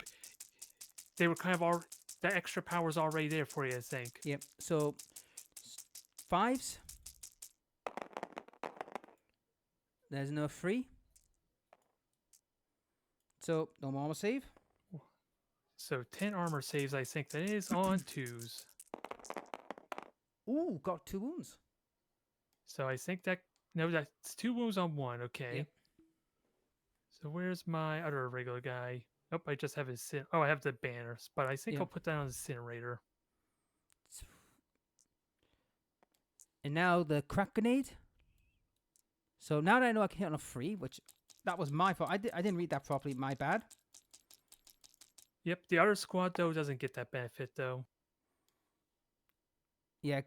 they were kind of all that extra power's already there for you, I think. Yep. So, 5s. There's no 3. So, no more save. So 10 armor saves, I think that is on 2s. Ooh, got 2 wounds. So I think that no, that's 2 wounds on 1. Okay. Yep. So where's my other regular guy? Nope, I just have his oh, I have the banners, but I think Yep. I'll put that on the incinerator. And now the crack grenade. So now that I know I can hit on a 3, which that was my fault. I didn't read that properly. My bad. Yep, the other squad though doesn't get that benefit though. Yeah,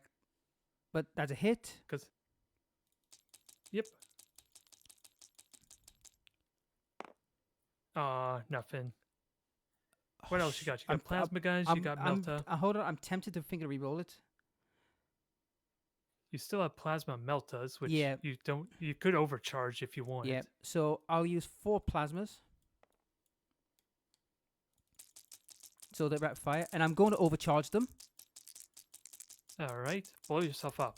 but that's a hit. Because yep. Nothing. What else you got? You got plasma guns, you got Melta. Hold on, I'm tempted to finger re-roll it. You still have plasma Meltas, which Yeah. you could overcharge if you want. Yeah, so I'll use 4 plasmas. So they're rapid fire, and I'm going to overcharge them. Alright. Blow yourself up.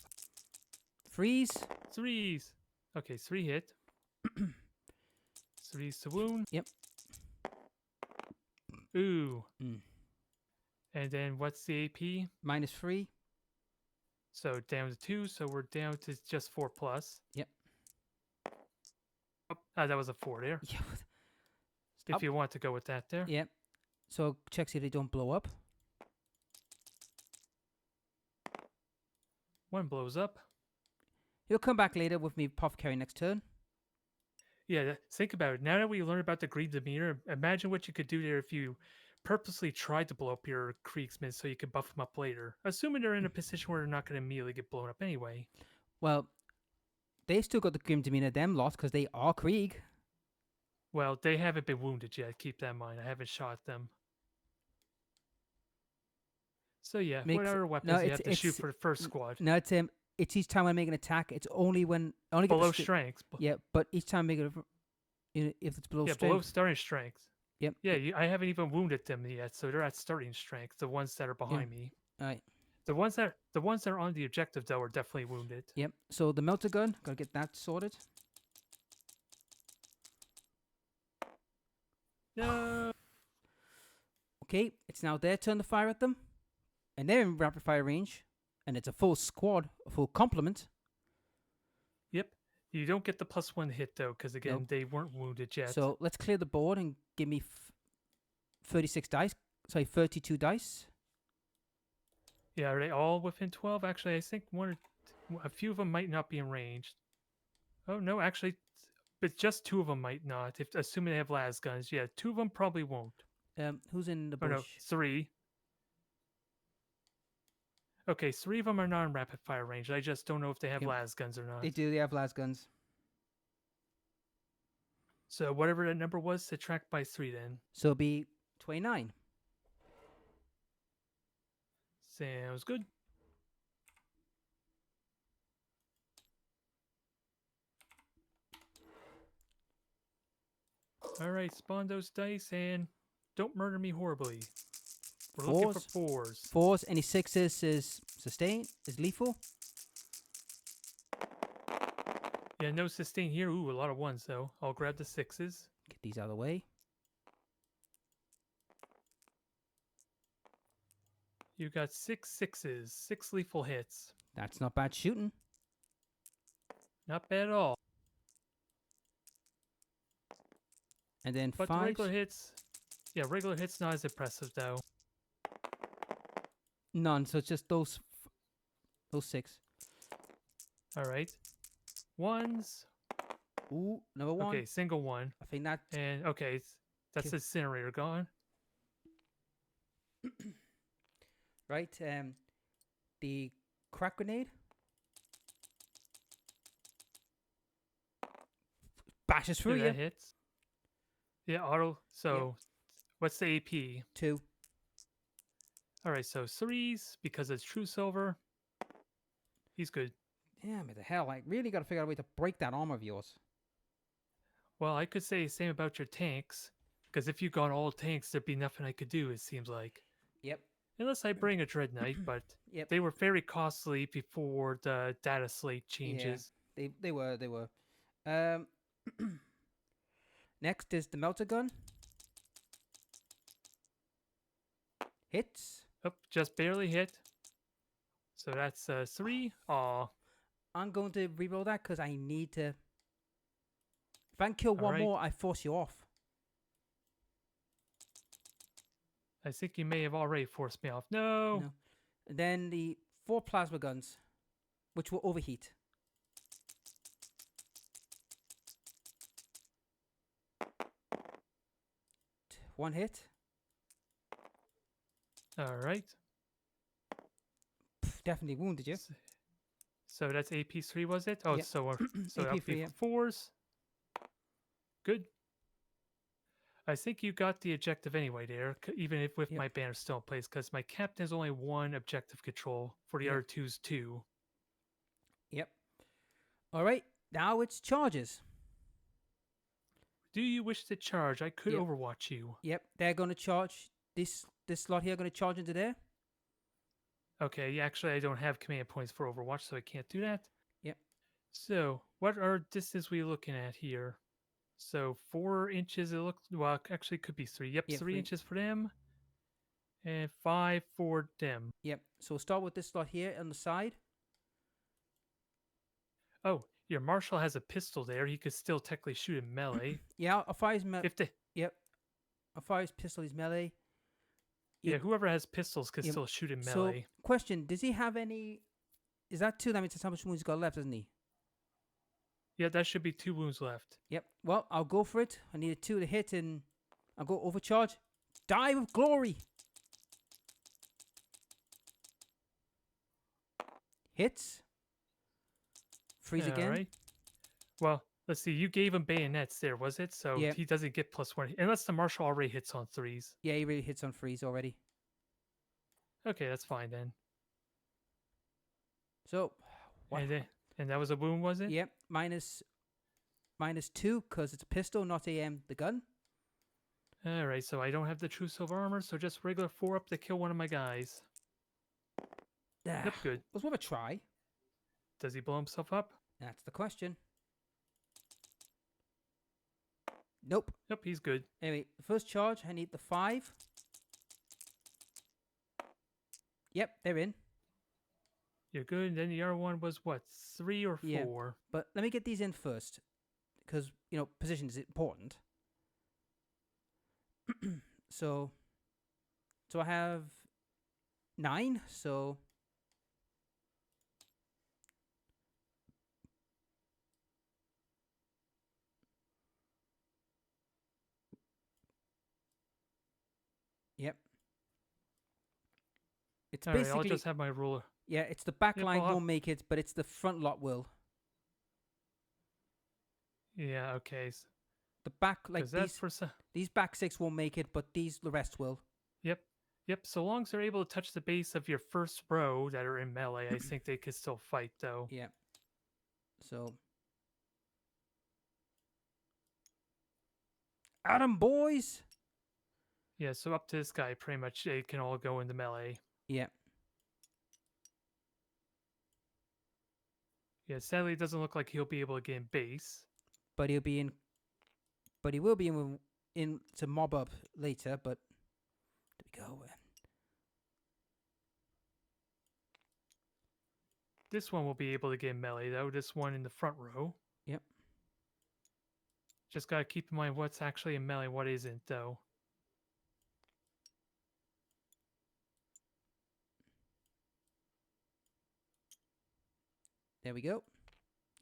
Freeze. 3s. Okay, 3 hit. 3's to wound. Yep. Ooh. Mm. And then what's the AP? -3. So down to 2, so we're down to just 4 plus. Yep. Oh, that was a 4 there. Yeah. If you want to go with that there. Yep. So check see they don't blow up. 1 blows up. He'll come back later with me Apothecary next turn. Yeah, think about it. Now that we learned about the greed demeanor, imagine what you could do there if you purposely tried to blow up your Kriegsmen so you could buff them up later. Assuming they're in a position where they're not going to immediately get blown up anyway. Well, they still got the grim demeanor them lot because they are Krieg. Well, they haven't been wounded yet. Keep that in mind. I haven't shot them. So yeah, what other weapons you have to shoot for the first squad? No, it's each time I make an attack. It's only when only below strength. Yeah, but each time I make it, if it's below strength. Yeah, below starting strength. Yep. Yeah, I haven't even wounded them yet, so they're at starting strength. The ones that are behind me. All right. The ones that are on the objective though are definitely wounded. Yep. So the melter gun, gotta get that sorted. No. Okay, it's now their turn to fire at them, and they're in rapid fire range, and it's a full squad, a full complement. Yep. You don't get the +1 hit though, because again Nope. they weren't wounded yet. So let's clear the board and give me 36 dice. Sorry, 32 dice. Yeah, are they all within 12? Actually, I think a few of them might not be in range. Oh no, actually, but just 2 of them might not. If assuming they have las guns, yeah, 2 of them probably won't. Who's in the Oh bush? no, 3. Okay, 3 of them are not in rapid fire range. I just don't know if they have Yep. las guns or not. They do. They have las guns. So whatever that number was, subtract by 3 then. So it'll be 29. Sounds good. Alright, spawn those dice and don't murder me horribly. We're looking for 4s. 4s. Any 6s is sustain, is lethal. Yeah, no sustain here. Ooh, a lot of 1s though. I'll grab the 6s. Get these out of the way. You got 6 6s, 6 lethal hits. That's not bad shooting. Not bad at all. And then But the 5s. regular hits, yeah, regular hits not as impressive though. None. So it's just those 6. All right, 1s. Ooh, number 1. Okay, single 1. I think that. And okay, that's the incinerator gone. right? The crack grenade bashes through Yeah, you. that hits. Yeah, auto. Yep, So what's the AP? 2. All right, so threes because it's true silver. He's good. Damn it, the hell! I really got to figure out a way to break that armor of yours. Well, I could say the same about your tanks, because if you got all tanks, there'd be nothing I could do. It seems like, Yep, unless I bring a dread knight, but yep, they were very costly before the data slate yeah. changes. They were. Um, next is the melter gun. Hits. Oh, just barely hit. So that's 3. Aw, I'm going to reroll that because I need to. If I can kill all one right. more, I force you off. I think you may have already forced me off. No. No. And then the 4 plasma guns, which will overheat. One hit. All right. Pff, definitely wounded you. So that's AP3, was it? Oh, Yep. so that'll be AP3, for fours. Good. I think you got the objective anyway there, even if with Yep. my banner still in place, because my captain has only 1 objective control. For the Yep. other two's 2. Yep. All right. Now it's charges. Do you wish to charge? I could Yep. overwatch you. Yep. They're going to charge. This slot here going to charge into there. Okay, actually, I don't have command points for Overwatch, so I can't do that. Yep. So, what are distance we looking at here? So, 4 inches, it looks, well, actually, it could be 3. Yep, Yeah, 3 3. inches for them, and 5 for them. Yep. So we'll start with this slot here on the side. Oh, your marshal has a pistol there. He could still technically shoot in melee. Yeah, I'll fire his melee. If the Yep. I'll fire his pistol, his melee. Yeah, whoever has pistols could Yeah, still shoot in So, melee. question: does he have any? Is that 2? That means that's how much wounds he's got left, doesn't he? Yeah, that should be 2 wounds left. Yep. Well, I'll go for it. I need a 2 to hit, and I'll go overcharge. Die with glory. Hits. Freeze again. Alright. Well, let's see. You gave him bayonets there, was it? So Yeah. he doesn't get +1. Unless the marshal already hits on 3s. Yeah, he really hits on freeze already. Okay, that's fine then. So, And that was a wound, was it? yep, minus 2 because it's a pistol, not the gun. Alright, so I don't have the true silver armor, so just regular 4 up to kill one of my guys. Yep, good. Was worth a try. Does he blow himself up? That's the question. Nope. Yep, he's good. Anyway, the first charge, I need the 5. Yep, they're in. You're good. And then the other one was what, 3 or 4? Yeah. But let me get these in first, because position is important. so I have 9. So yep. It's All right, basically I'll just have my ruler. yeah. It's the back Yep, line I'll have- won't make it, but it's the front lot will. Yeah, okay. The back like 'Cause that's these for these back 6 won't make it, but the rest will. Yep, so long as they're able to touch the base of your first row that are in melee, I think they could still fight, though. Yeah. So Adam boys. Yeah, so up to this guy, pretty much, they can all go into melee. Yeah. Yeah, sadly, it doesn't look like he'll be able to get in base. But he will be in to mob up later, but there we go. This one will be able to get in melee, though. This one in the front row. Yep. Just gotta keep in mind what's actually in melee, what isn't, though. There we go.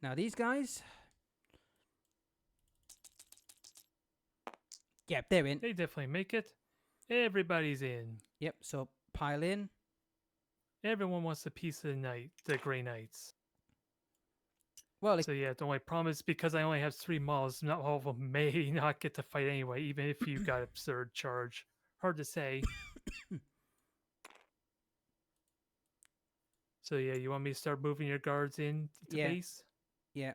Now these guys. Yep, they're in. They definitely make it. Everybody's in. Yep, so pile in. Everyone wants a piece of the Grey Knights. Well, So yeah, the only problem is because I only have 3 models, not all of them may not get to fight anyway, even if you got absurd charge. Hard to say. So yeah, you want me to start moving your guards in to yeah, base? yeah.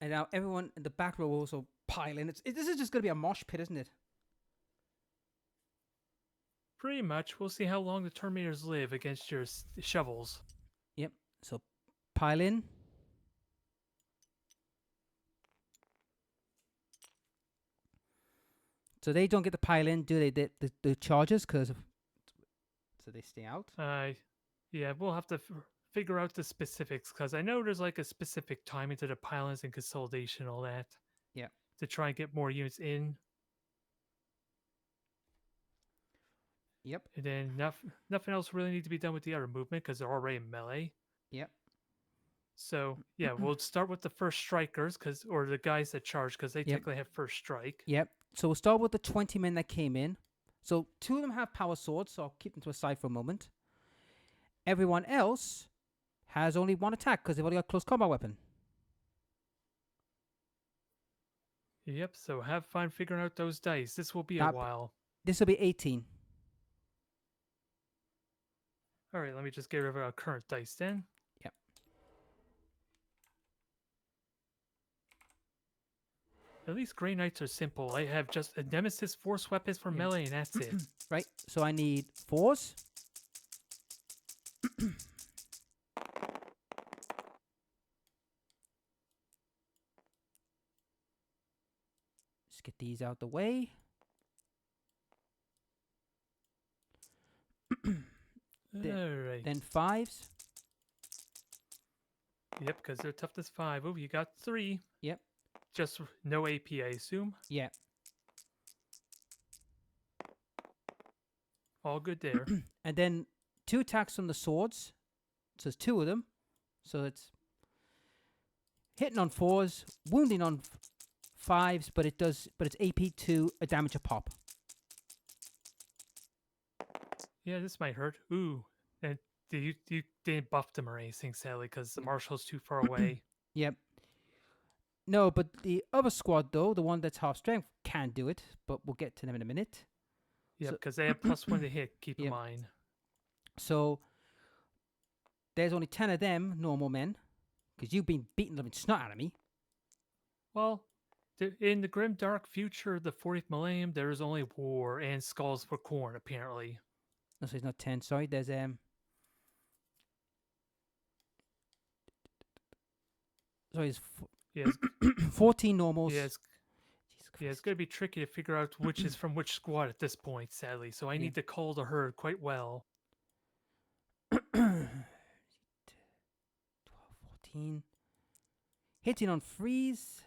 And now everyone in the back row will also pile in. This is just going to be a mosh pit, isn't it? Pretty much. We'll see how long the Terminators live against your shovels. Yep. So pile in. So they don't get to pile in, do they? The charges, because so they stay out. Yeah, we'll have to figure out the specifics because I know there's like a specific timing to the pylons and consolidation, all that. Yeah. To try and get more units in. Yep. And then nothing else really need to be done with the other movement because they're already in melee. Yep. So yeah, we'll start with the first strikers or the guys that charge because they technically have first strike. Yep. So we'll start with the 20 men that came in. So 2 of them have power swords, so I'll keep them to a side for a moment. Everyone else has only 1 attack because they've only got close combat weapon. Yep. So have fun figuring out those dice. This will be a while. This will be 18. All right. Let me just get rid of our current dice then. Yep. At least Grey Knights are simple. I have just a Nemesis force weapons for melee, and that's it. Right. So I need 4s. Let's get these out the way. All right. Then 5s. Yep, because they're toughness 5. Oh, you got 3. Yep. Just no AP, I assume. Yeah. All good there. And then 2 attacks from the swords. So there's 2 of them. So it's hitting on 4s, wounding on 5s, but it's AP 2, a damage a pop. Yeah, this might hurt. Ooh, and you didn't buff them or anything, sadly, because the marshal's too far away. Yep. No, but the other squad, though, the one that's half strength, can do it, but we'll get to them in a minute. Yeah, because they have +1 to hit, keep in mind. So there's only 10 of them, normal men, because you've been beating them in snot out of me. Well, in the grim dark future of the 40th millennium, there is only war and skulls for corn, apparently. No, so it's not 10, sorry. There's sorry, it's 14 normals. Yeah, it's going to be tricky to figure out which is from which squad at this point, sadly. So I need to cull the herd quite well. 12, 14. Hitting on freeze.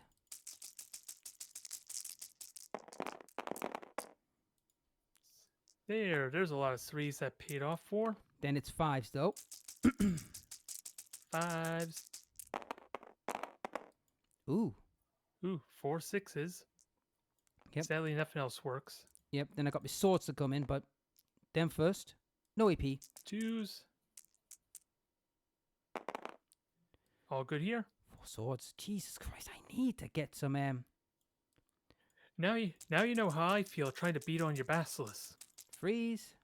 There's a lot of 3s that paid off for. Then it's 5s, though. 5s. Ooh. 4 6s. Yep. Sadly, nothing else works. Yep, then I got my swords to come in, but them first. No AP. 2s. All good here. 4 swords. Jesus Christ, I need to get some... Now you know how I feel trying to beat on your Basilisk. Freeze.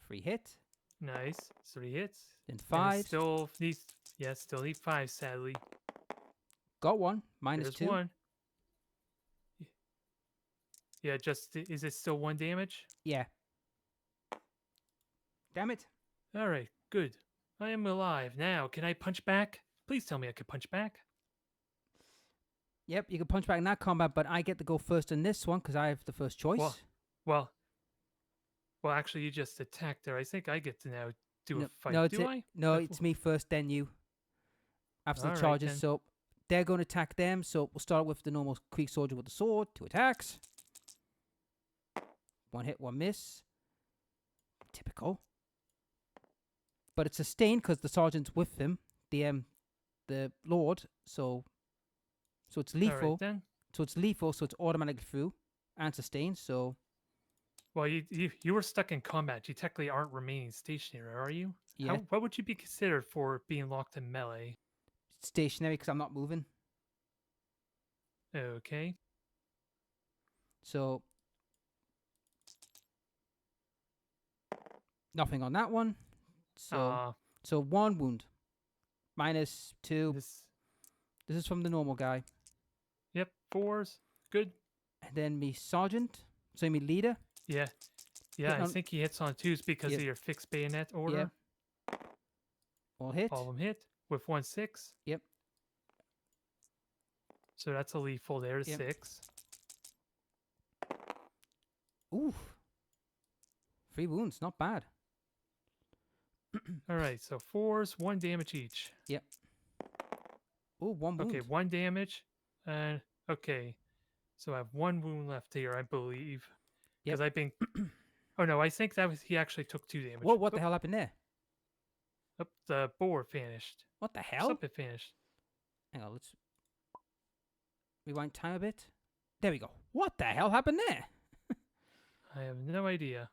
Free hit. Nice. 3 hits. Then 5. Still need 5, sadly. Got 1. Minus There's 2. 1. Yeah, is it still 1 damage? Yeah. Damn it. All right, good. I am alive. Now, can I punch back? Please tell me I can punch back. Yep, you can punch back in that combat, but I get to go first in this one because I have the first choice. Well, actually, you just attacked there. I think I get to now do a fight. No, it's me first, then you. After the All charges, right, so they're going to attack them. So we'll start with the normal Krieg soldier with the sword. 2 attacks. 1 hit, 1 miss. Typical. But it's sustained because the sergeant's with them, the Lord. So it's lethal. All right, then. So it's lethal, so it's automatically through and sustained. So Well, you were stuck in combat. You technically aren't remaining stationary, are you? yeah, What would you be considered for being locked in melee? stationary because I'm not moving. Okay. So nothing on that one. So Uh, so 1 wound. -2. this. This is from the normal guy. Yep, 4s. Good. And then me sergeant. So me leader. Yeah. Yeah, Hitting I on. think he hits on 2s because Yep. of your fixed bayonet Yep. order. All hit. All of them hit with 1-6. Yep. So that's a lethal there, Yep. 6. Ooh. 3 wounds. Not bad. All right, so 4s, 1 damage each. Yep. Ooh, 1 wound. Okay, 1 damage. And okay, so I have 1 wound left here, I believe. Because Yep. I've been. Oh no, I think that was he actually took 2 damage. Whoa, what the hell happened there? Oh, the board vanished. What the hell? Something vanished. Hang on, let's rewind time a bit. There we go. What the hell happened there? I have no idea.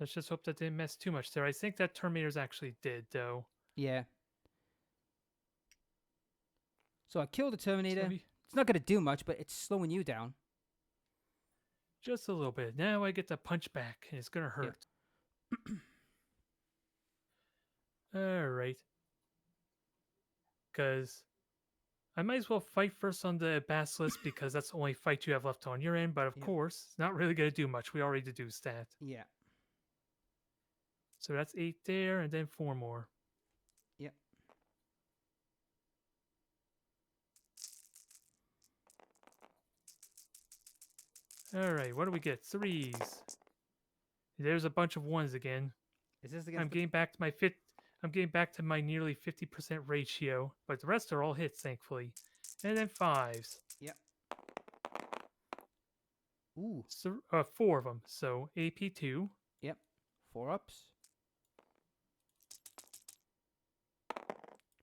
Let's just hope that didn't mess too much there. I think that Terminator's actually dead, though. Yeah. So I killed the Terminator. So It's not going to do much, but it's slowing you down. just a little bit. Now I get to punch back, and it's gonna hurt. All right. Because I might as well fight first on the Basilisk because that's the only fight you have left on your end. But of Yep. course, it's not really gonna do much. We already deduced that. Yeah. So that's 8 there, and then 4 more. Yep. All right, what do we get? 3s. There's a bunch of 1s again. Is this I'm against getting back to my I'm getting back to my nearly 50% ratio, but the rest are all hits, thankfully. And then 5s. Yep. Ooh. So, 4 of them. So AP2. Yep. 4 ups.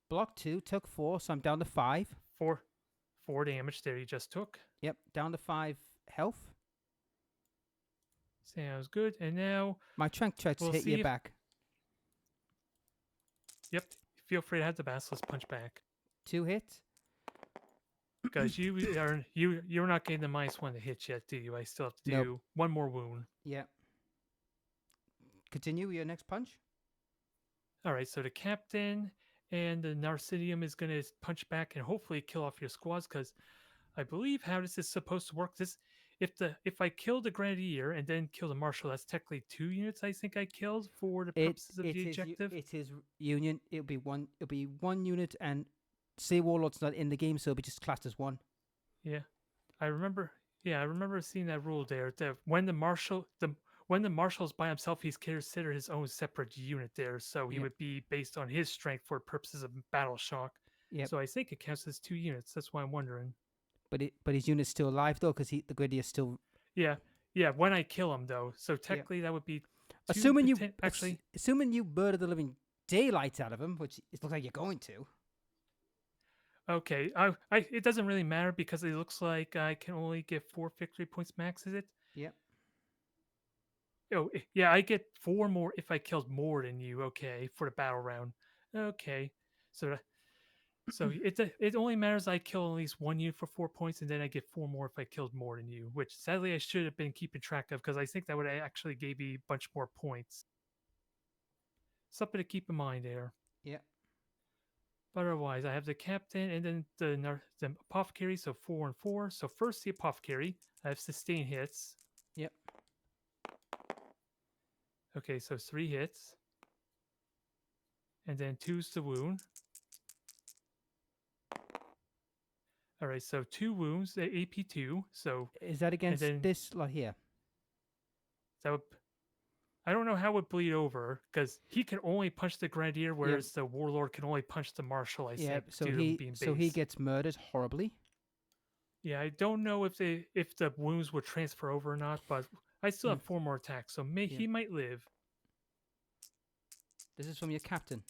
Block 2, took 4, so I'm down to 5. 4 damage there you just took. Yep, down to 5 health. Sounds good. And now, My trank tries to We'll hit see you if- back. yep, feel free to have the Basilisk punch back. 2 hits. Because you're not getting the -1 to hit yet, do you? I still have to do Nope. 1 more wound. Yep. Continue with your next punch. All right, so the captain and the Narcidium is going to punch back and hopefully kill off your squads. Because I believe how this is supposed to work. If I kill the Grenadier and then kill the Marshal, that's technically 2 units. I think I killed for the purposes of the objective. It is union. It'll be one unit, and say Warlord's not in the game, so it'll be just classed as 1. Yeah, I remember. Yeah, I remember seeing that rule there. That when the Marshal's by himself, he's considered his own separate unit there. So he Yep. would be based on his strength for purposes of battle shock. Yep. So I think it counts as 2 units. That's why I'm wondering. But his unit's still alive though, because the Grenadier's still. Yeah, when I kill him though. So technically that would be Assuming you actually. assuming you murder the living daylights out of him, which it looks like you're going to. Okay, it doesn't really matter because it looks like I can only get 4 victory points max. Is it? Yep. Oh, yeah, I get 4 more if I killed more than you. Okay, for the battle round. Okay, so it only matters I kill at least 1 unit for 4 points, and then I get 4 more if I killed more than you. Which sadly I should have been keeping track of because I think that would actually give me a bunch more points. Something to keep in mind there. Yep. But otherwise, I have the captain and then the apothecary, so 4 and 4. So first the apothecary, I have sustain hits. Yep. Okay, so 3 hits. And then 2's the wound. All right, so 2 wounds, the AP2. So Is that against then- this lot here? that would, I don't know how it would bleed over because he can only punch the Grenadier, whereas the Warlord can only punch the Marshal. I Yeah. think. So due to him being he base. gets murdered horribly. Yeah, I don't know if the wounds would transfer over or not, but I still have 4 more attacks, so he might live. This is from your captain.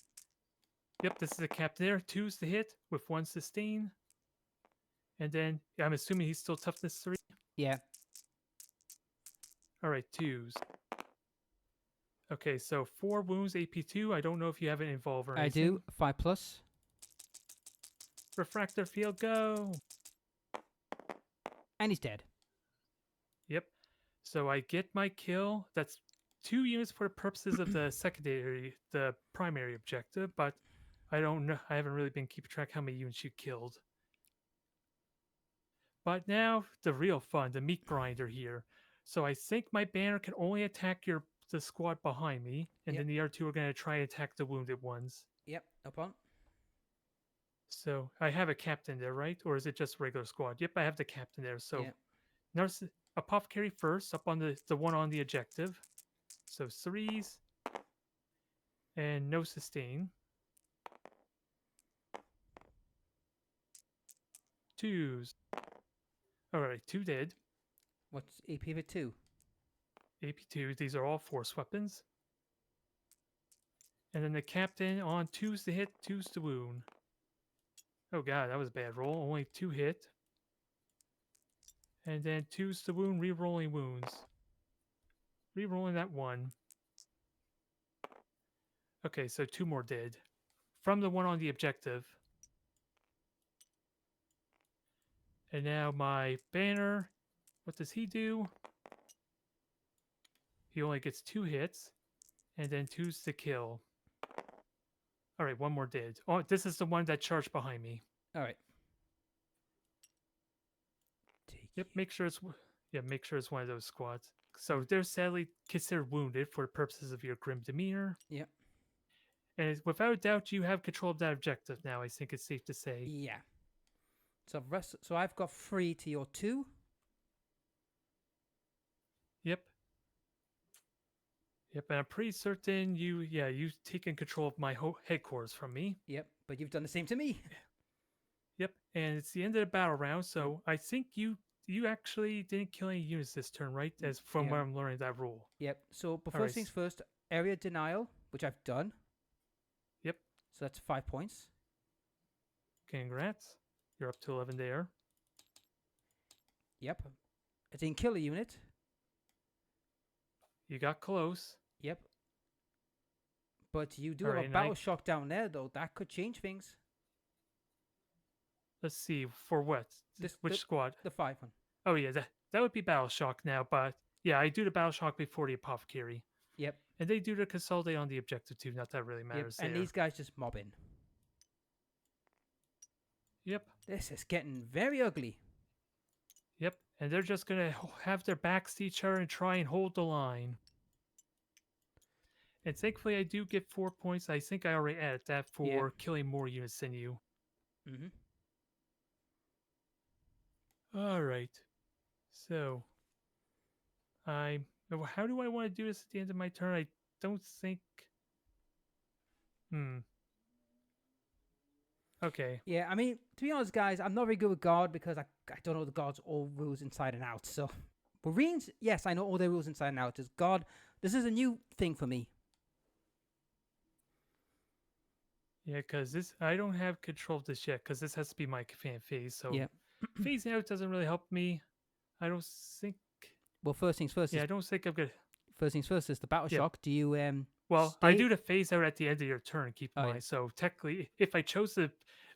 Yep, this is the captain there. 2's the hit with 1 sustain. And then I'm assuming he's still toughness 3. Yeah, All right, 2s. Okay, so 4 wounds, AP 2. I don't know if you have it involved or I anything. do. 5+. Refractor field, go. And he's dead. Yep. So I get my kill. That's 2 units for the purposes of the primary objective, but I don't know. I haven't really been keeping track how many units you killed. But now the real fun, the meat grinder here. So I think my banner can only attack the squad behind me, and Yep. then the other 2 are going to try and attack the wounded ones. Yep, no problem. So I have a captain there, right? Or is it just regular squad? Yep, I have the captain there. So Yep. nurse apothecary first, up on the one on the objective. So 3s and no sustain. 2s. All right, 2 dead. What's AP of it 2? AP2. These are all force weapons. And then the captain on 2s to hit, 2s to wound. Oh god, that was a bad roll. Only 2 hit. And then 2s to wound, re-rolling wounds. Re-rolling that 1. Okay, so 2 more dead. From the one on the objective. And now my banner, what does he do? He only gets 2 hits. And then 2's to kill. Alright, 1 more dead. Oh, this is the one that charged behind me. Alright. Yep, make sure it's one of those squads. So they're sadly considered wounded for the purposes of your grim demeanor. Yep. And without a doubt, you have control of that objective now. I think it's safe to say. Yeah. So I've got 3 to your 2. Yep. Yep, and I'm pretty certain you've taken control of my headquarters from me. Yep, but you've done the same to me. Yep, and it's the end of the battle round, so I think you actually didn't kill any units this turn, right? As from what I'm learning that rule. Yep. So, but All first right. things first, area denial, which I've done. Yep. So that's 5 points. Congrats. You're up to 11 there. Yep. I didn't kill a unit. You got close. Yep. But you do All have right, a battle shock down there, though. That could change things. Let's see, for what? Which squad? The 5 one. Oh yeah, that would be battle shock now, but yeah, I do the battle shock before the apothecary. Yep. And they do the consolidate on the objective too, not that really matters And there. these guys just mob in. Yep. This is getting very ugly. Yep, and they're just going to have their backs to each other and try and hold the line. And thankfully, I do get 4 points. I think I already added that for killing more units than you. Mm-hmm. All right. So, how do I want to do this at the end of my turn? I don't think... Okay. Yeah, I mean, to be honest, guys, I'm not very good with guard because I don't know the guard's all rules inside and out. So, Marines, yes, I know all their rules inside and out. Just guard, this is a new thing for me. Yeah, because I don't have control of this yet, because this has to be my command phase. So, phasing out doesn't really help me. I don't think... Well, first things first. Yeah, I don't think I'm good. First things first is the battle shock. Do you Well, I do the phase out at the end of your turn, keep in mind. So technically, if I chose to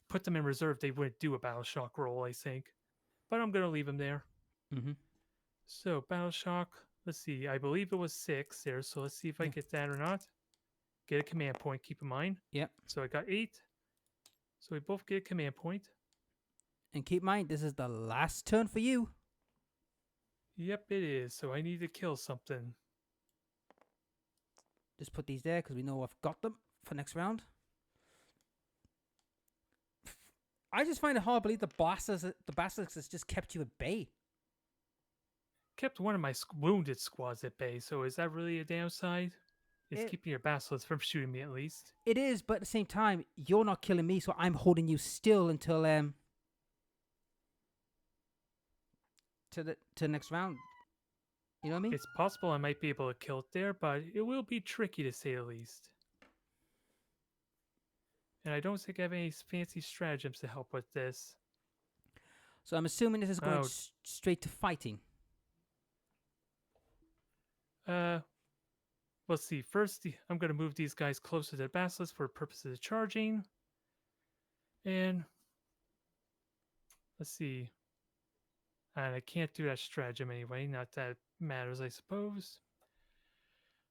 put them in reserve, they wouldn't do a battle shock roll, I think. But I'm going to leave them there. Mm-hmm. So battle shock, let's see. I believe it was 6 there, so let's see if I get that or not. Get a command point, keep in mind. Yep. So I got 8. So we both get a command point. And keep in mind, this is the last turn for you. Yep, it is. So I need to kill something. Just put these there because we know I've got them for next round. I just find it hard to believe the basilisk has just kept you at bay. Kept one of my wounded squads at bay, so is that really a downside? It's keeping your basilisk from shooting me at least. It is, but at the same time, you're not killing me, so I'm holding you still until to the next round. You know what I mean? It's possible I might be able to kill it there, but it will be tricky to say the least. And I don't think I have any fancy stratagems to help with this. So I'm assuming this is going Oh, straight to fighting. uh, let's see. First, I'm going to move these guys closer to the basilisk for purposes of charging. And let's see. And I can't do that stratagem anyway. Not that it matters, I suppose.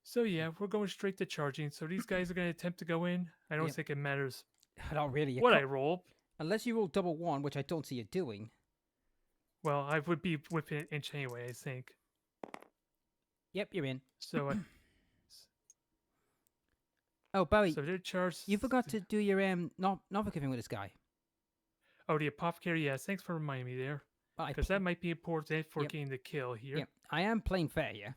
So yeah, we're going straight to charging. So these guys are going to attempt to go in. I don't Yep. think it matters Not really. You what I can't- roll. unless you roll double one, which I don't see you doing. Well, I would be within an inch anyway, I think. Yep, you're in. So, Oh, Barry, so they're charged. you forgot to do your novice giving with this guy. Oh, the apothecary. Yes, thanks for reminding me there, Well, I because that might be important for Yep. getting the kill here. Yep, I am playing fair, yeah.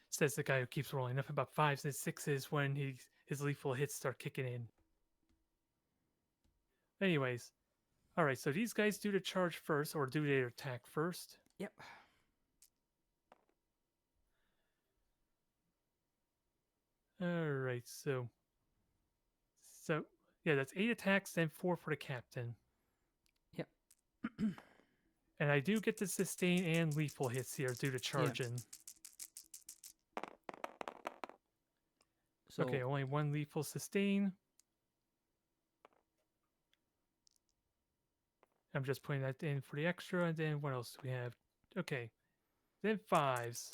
Says the guy who keeps rolling nothing but 5s and 6s when his lethal hits start kicking in. Anyways, all right. So these guys do the charge first, or do their attack first. Yep. All right. So yeah, that's 8 attacks, then 4 for the captain. Yep. And I do get the sustain and lethal hits here due to charging. So Okay, only 1 lethal sustain. I'm just putting that in for the extra, and then what else do we have? Okay, then 5s.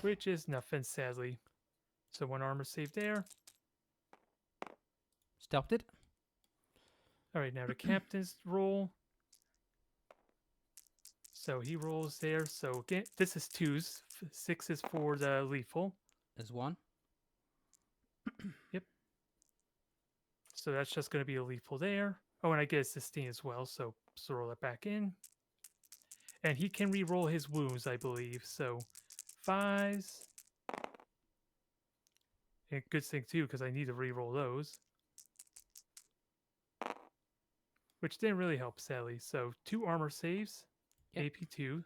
Which is nothing, sadly. So 1 armor save there. stopped it. All right, now the captain's roll. So he rolls there. So again, this is 2s. 6 is for the lethal. There's one. So that's just going to be a lethal there. Oh, and I get a sustain as well. So roll that back in. And he can re-roll his wounds, I believe. So 5s. And good thing too, because I need to re-roll those. Which didn't really help, sadly. So 2 armor saves. Yep. AP2.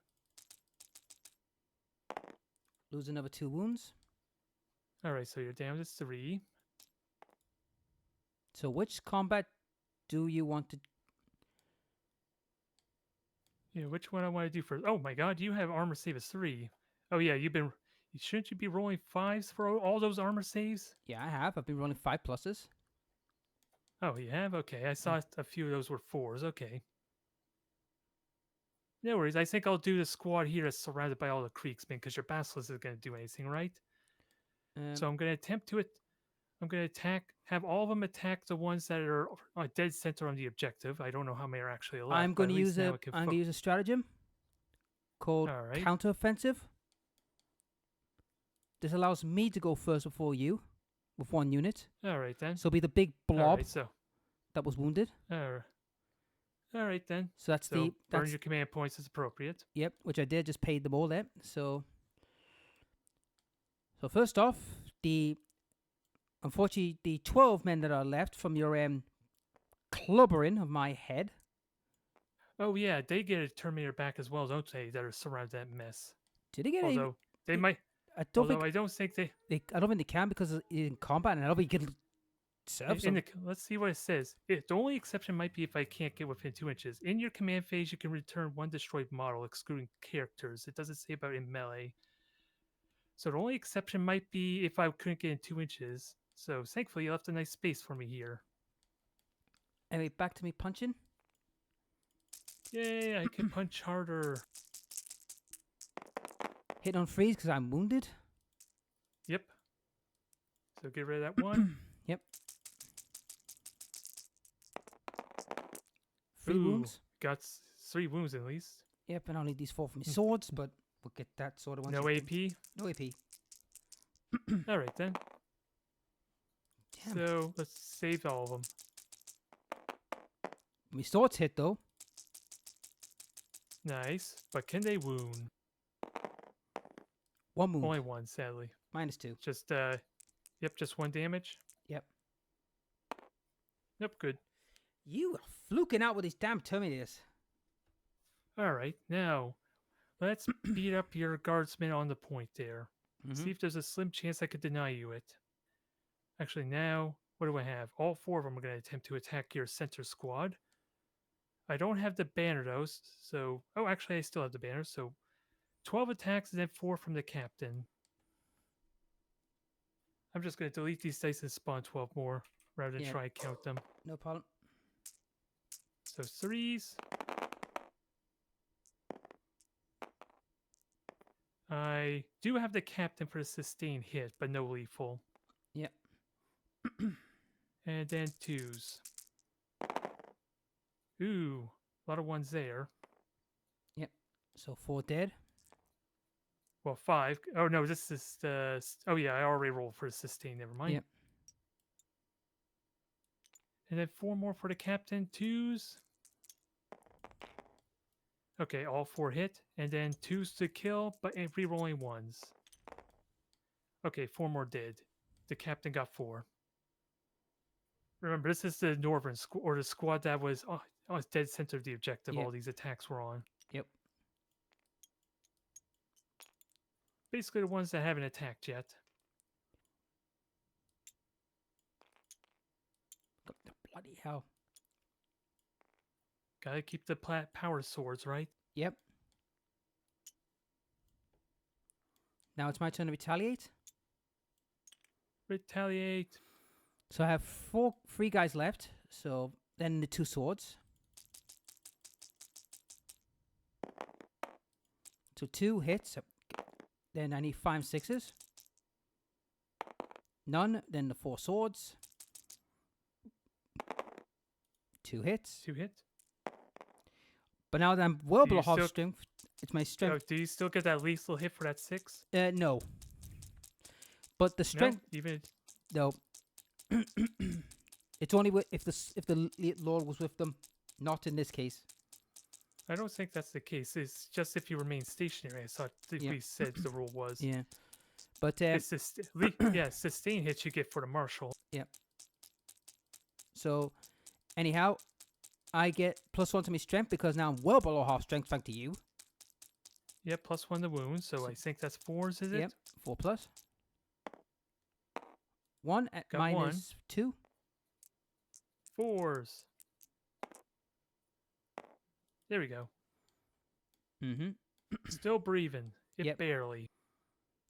Lose another 2 wounds. All right, so you're down to 3. So which combat do you want to... Yeah, which one I want to do first? Oh my god, you have armor save of 3. Oh yeah, shouldn't you be rolling 5s for all those armor saves? Yeah, I have. I've been rolling 5 pluses. Oh, you have? Okay, I saw a few of those were 4s. Okay. No worries. I think I'll do the squad here that's surrounded by all the Kriegsmen, because your basilisk isn't going to do anything, right? So I'm going to attempt to I'm going to have all of them attack the ones that are dead center on the objective. I don't know how many are actually alive. I'm going to use a stratagem called All right. counteroffensive. This allows me to go first before you with 1 unit. All right then. So it'll be the big All blob right, so that was wounded. all right then. So that's So burn that's your command points as appropriate. yep, which I did, just paid them all there. So first off, unfortunately the 12 men that are left from your clubbering of my head. Oh yeah, they get a Terminator back as well, don't they? That are surrounded that mess. Did they get Although they it- might. I don't Although think I don't think they. I don't think they can because it's in combat, and I don't think you can serve some. Let's see what it says. The only exception might be if I can't get within 2 inches. In your command phase, you can return 1 destroyed model, excluding characters. It doesn't say about in melee. So the only exception might be if I couldn't get in 2 inches. So thankfully, you left a nice space for me here. Anyway, back to me punching. Yay! I can punch harder. Hit on freeze because I'm wounded. Yep. So get rid of that 1. Yep. 3 Ooh, wounds. Got 3 wounds at least. Yep, and I'll need these 4 for my swords, but we'll get that sort of one. No AP. No AP. All right then. Damn. So let's save all of them. My swords hit though. Nice. But can they wound? 1 wound. Only 1, sadly. -2. Just yep, just 1 damage. Yep. Yep, good. You are fluking out with these damn Terminators. All right, now let's beat up your guardsman on the point there. See if there's a slim chance I could deny you it. Actually, now What do I have? All 4 of them are going to attempt to attack your center squad. I don't have the banner though, so... Oh, actually, I still have the banner, so 12 attacks and then 4 from the captain. I'm just going to delete these dice and spawn 12 more rather than Yeah. try and count them. No problem. So 3s. I do have the captain for the sustained hit, but no lethal. Yep. And then 2s. Ooh, a lot of 1s there. Yep. So 4 dead. Well, 5. Oh, no, this is the... Oh, yeah, I already rolled for the sustain. Never mind. Yep. And then 4 more for the captain. 2s. Okay, all 4 hit. And then 2s to kill, but re-rolling 1s. Okay, 4 more dead. The captain got 4. Remember, this is the northern or the squad that was dead center of the objective. Yep. All these attacks were on. Yep. Basically, the ones that haven't attacked yet. Bloody hell. Gotta keep the power swords, right? Yep. Now it's my turn to retaliate. Retaliate. So I have 3 guys left. So then the 2 swords. So 2 hits. Then I need 5 6s. None. Then the 4 swords. 2 hits. 2 hits. But now that I'm well Do you below half still- strength, it's my Oh, strength. do you still get that lethal hit for that 6? No. But the strength, No, even... no. It's only if the Lord was with them. Not in this case. I don't think that's the case. It's just if you remain stationary. I thought Yeah. we said the rule was. Yeah. But It's yeah, sustain hits you get for the marshal. so anyhow, I get +1 to my strength because now I'm well below half strength thanks to you. Yep, +1 the wound. So I think that's 4s, is it? Yep. 4 plus. 1 at Got minus 2. 4s. There we go. Mm-hmm. Still breathing. Yep. Barely.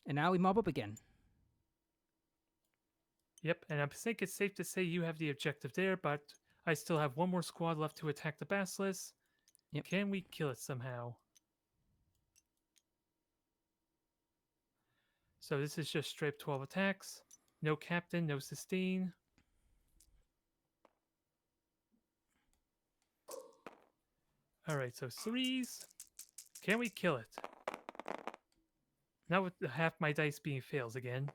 And now we mob up again. Yep, and I think it's safe to say you have the objective there, but I still have 1 more squad left to attack the basilisk. Yep. Can we kill it somehow? So this is just straight 12 attacks. No captain, no sustain. Alright, so 3s. Can we kill it? Not with half my dice being fails again.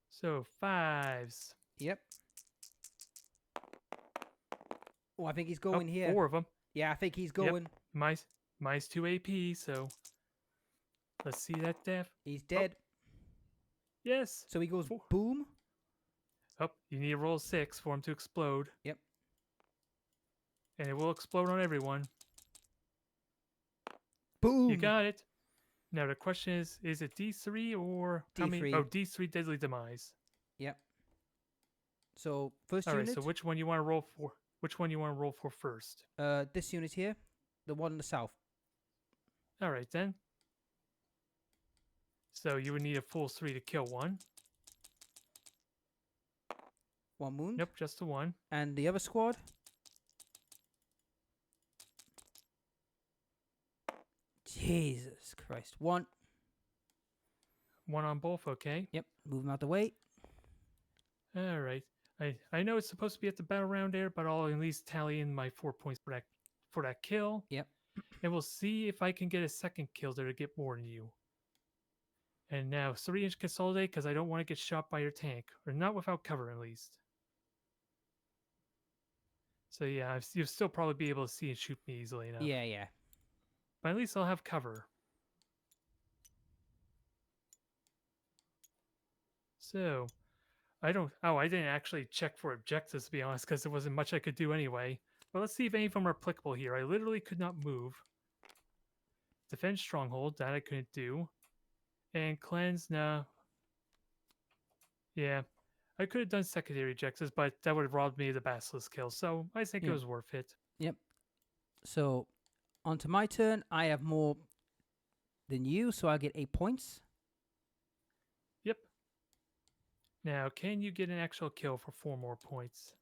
So 5s. Yep. Oh, I think he's going here. 4 of them. Yeah, I think he's going. Mine's 2 AP, so let's see that death. He's dead. Yes. So he goes 4. boom. Oh, you need to roll 6 for him to explode. Yep. And it will explode on everyone. Boom. You got it. Now the question is it D3 or how many? D3. Oh, D3 deadly demise. Yep. So first All right. unit. So which one you want to roll for? Which one you want to roll for first? This unit here, the one in the south. All right then. So you would need a full 3 to kill one. 1 wound. Nope, just the one. And the other squad. Jesus Christ. 1. One on both. Okay. Yep. Move him out the way. All right. I know it's supposed to be at the battle round there, but I'll at least tally in my 4 points for that kill. Yep. And we'll see if I can get a second kill there to get more than you. And now 3-inch consolidate because I don't want to get shot by your tank, or not without cover at least. So yeah, you'll still probably be able to see and shoot me easily enough. Yeah, yeah. But at least I'll have cover. So, I didn't actually check for objectives to be honest, because there wasn't much I could do anyway. But let's see if any of them are applicable here. I literally could not move. Defend stronghold, that I couldn't do. And cleanse, nah. Yeah. I could have done secondary objectives, but that would have robbed me of the basilisk kill, so I think it Yep. was worth it. Yep. So onto my turn. I have more than you, so I get 8 points. Yep. Now, can you get an actual kill for 4 more points?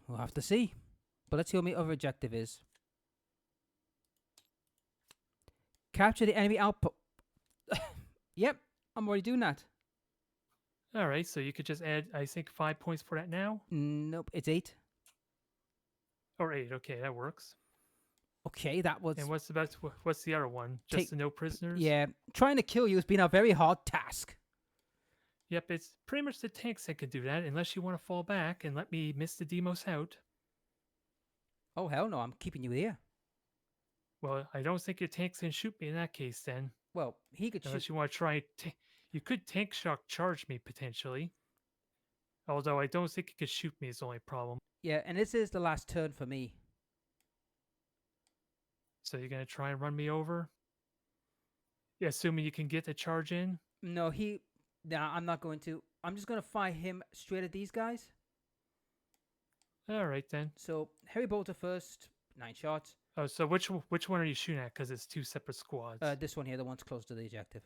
We'll have to see. But let's see what my other objective is. Capture the enemy outpost. Yep, I'm already doing that. All right, so you could just add, I think, 5 points for that now, Nope, it's 8. or 8. Okay, that works. Okay, that was And what's the other one? Just take. the no prisoners? Yeah, trying to kill you has been a very hard task. Yep, it's pretty much the tanks that can do that, unless you want to fall back and let me miss the Demos out. Oh hell no, I'm keeping you here. Well, I don't think your tanks can shoot me in that case then. Well, he could shoot. Unless you want to try... you could tank shock charge me, potentially. Although I don't think it could shoot me is the only problem. Yeah, and this is the last turn for me. So you're going to try and run me over? Yeah, assuming you can get the charge in? No, Nah, I'm not going to. I'm just going to fire him straight at these guys. Alright then. So, heavy bolter first. 9 shots. Oh, so which one are you shooting at? Because it's 2 separate squads. This one here, the one's close to the objective.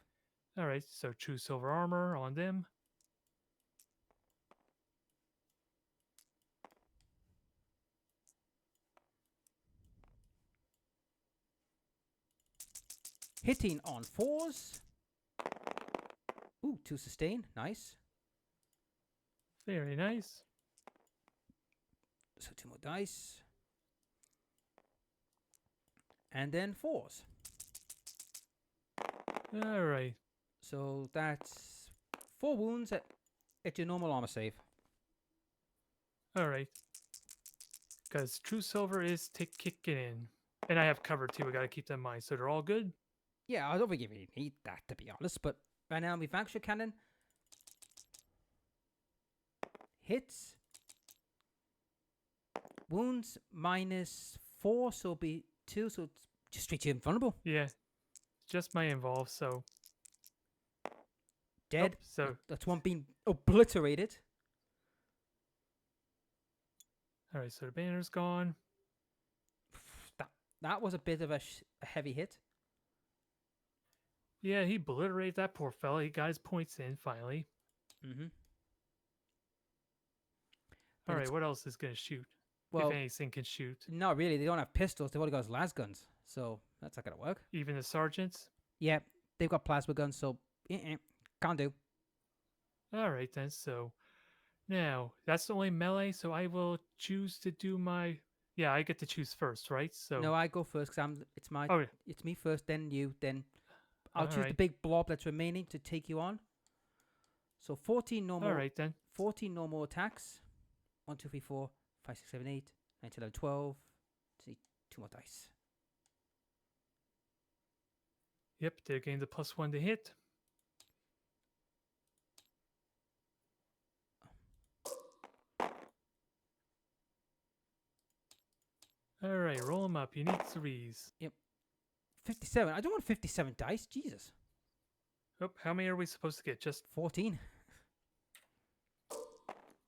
Alright, so true silver armor on them. Hitting on 4s. Ooh, 2 sustain. Nice. Very nice. So 2 more dice. And then 4s. Alright. So that's 4 wounds at your normal armor save. Alright. Because true silver is kicking in. And I have cover too, I gotta keep that in mind. So they're all good? Yeah, I don't think you really need that, to be honest. But right now, my Vaxxer Cannon hits. Wounds -4, so it'll be 2, so it's just straight to invulnerable. Yeah. Just my involve, so... Dead. Oh, so... That's one being obliterated. Alright, so the banner's gone. That was a bit of a heavy hit. Yeah, he obliterated that poor fella. He got his points in, finally. Mm-hmm. Alright, what else is gonna shoot? Well, if anything can shoot. not really. They don't have pistols. They've only got las guns. So that's not going to work. Even the sergeants? Yeah, they've got plasma guns, so can't do. Alright then, so... Now, that's the only melee, so I will choose to do my... Yeah, I get to choose first, right? So No, I go first because it's me first, then you, then I'll choose the big blob that's remaining to take you on. So 14 normal. Alright then. 14 normal attacks. 1, 2, 3, 4, 5, 6, 7, 8, 9, 10, 11, 12. See, 2 more dice. Yep, they're getting the +1 to hit. Alright, roll them up. You need 3s. Yep. 57. I don't want 57 dice. Jesus. Oh, how many are we supposed to get? Just 14.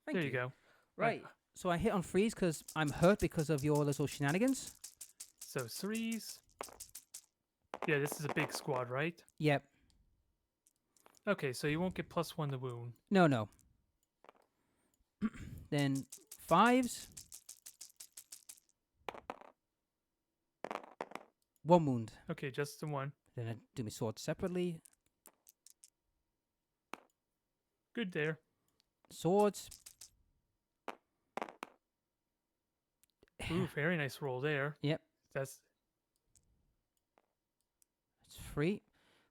Thank there you go. Right. So I hit on 3s because I'm hurt because of your little shenanigans. So 3s. Yeah, this is a big squad, right? Yep. Okay, so you won't get +1 to wound. No. Then 5s. 1 wound. Okay, just the 1. Then I do my sword separately. Good there. Swords. Ooh, very nice roll there. Yep. That's 3,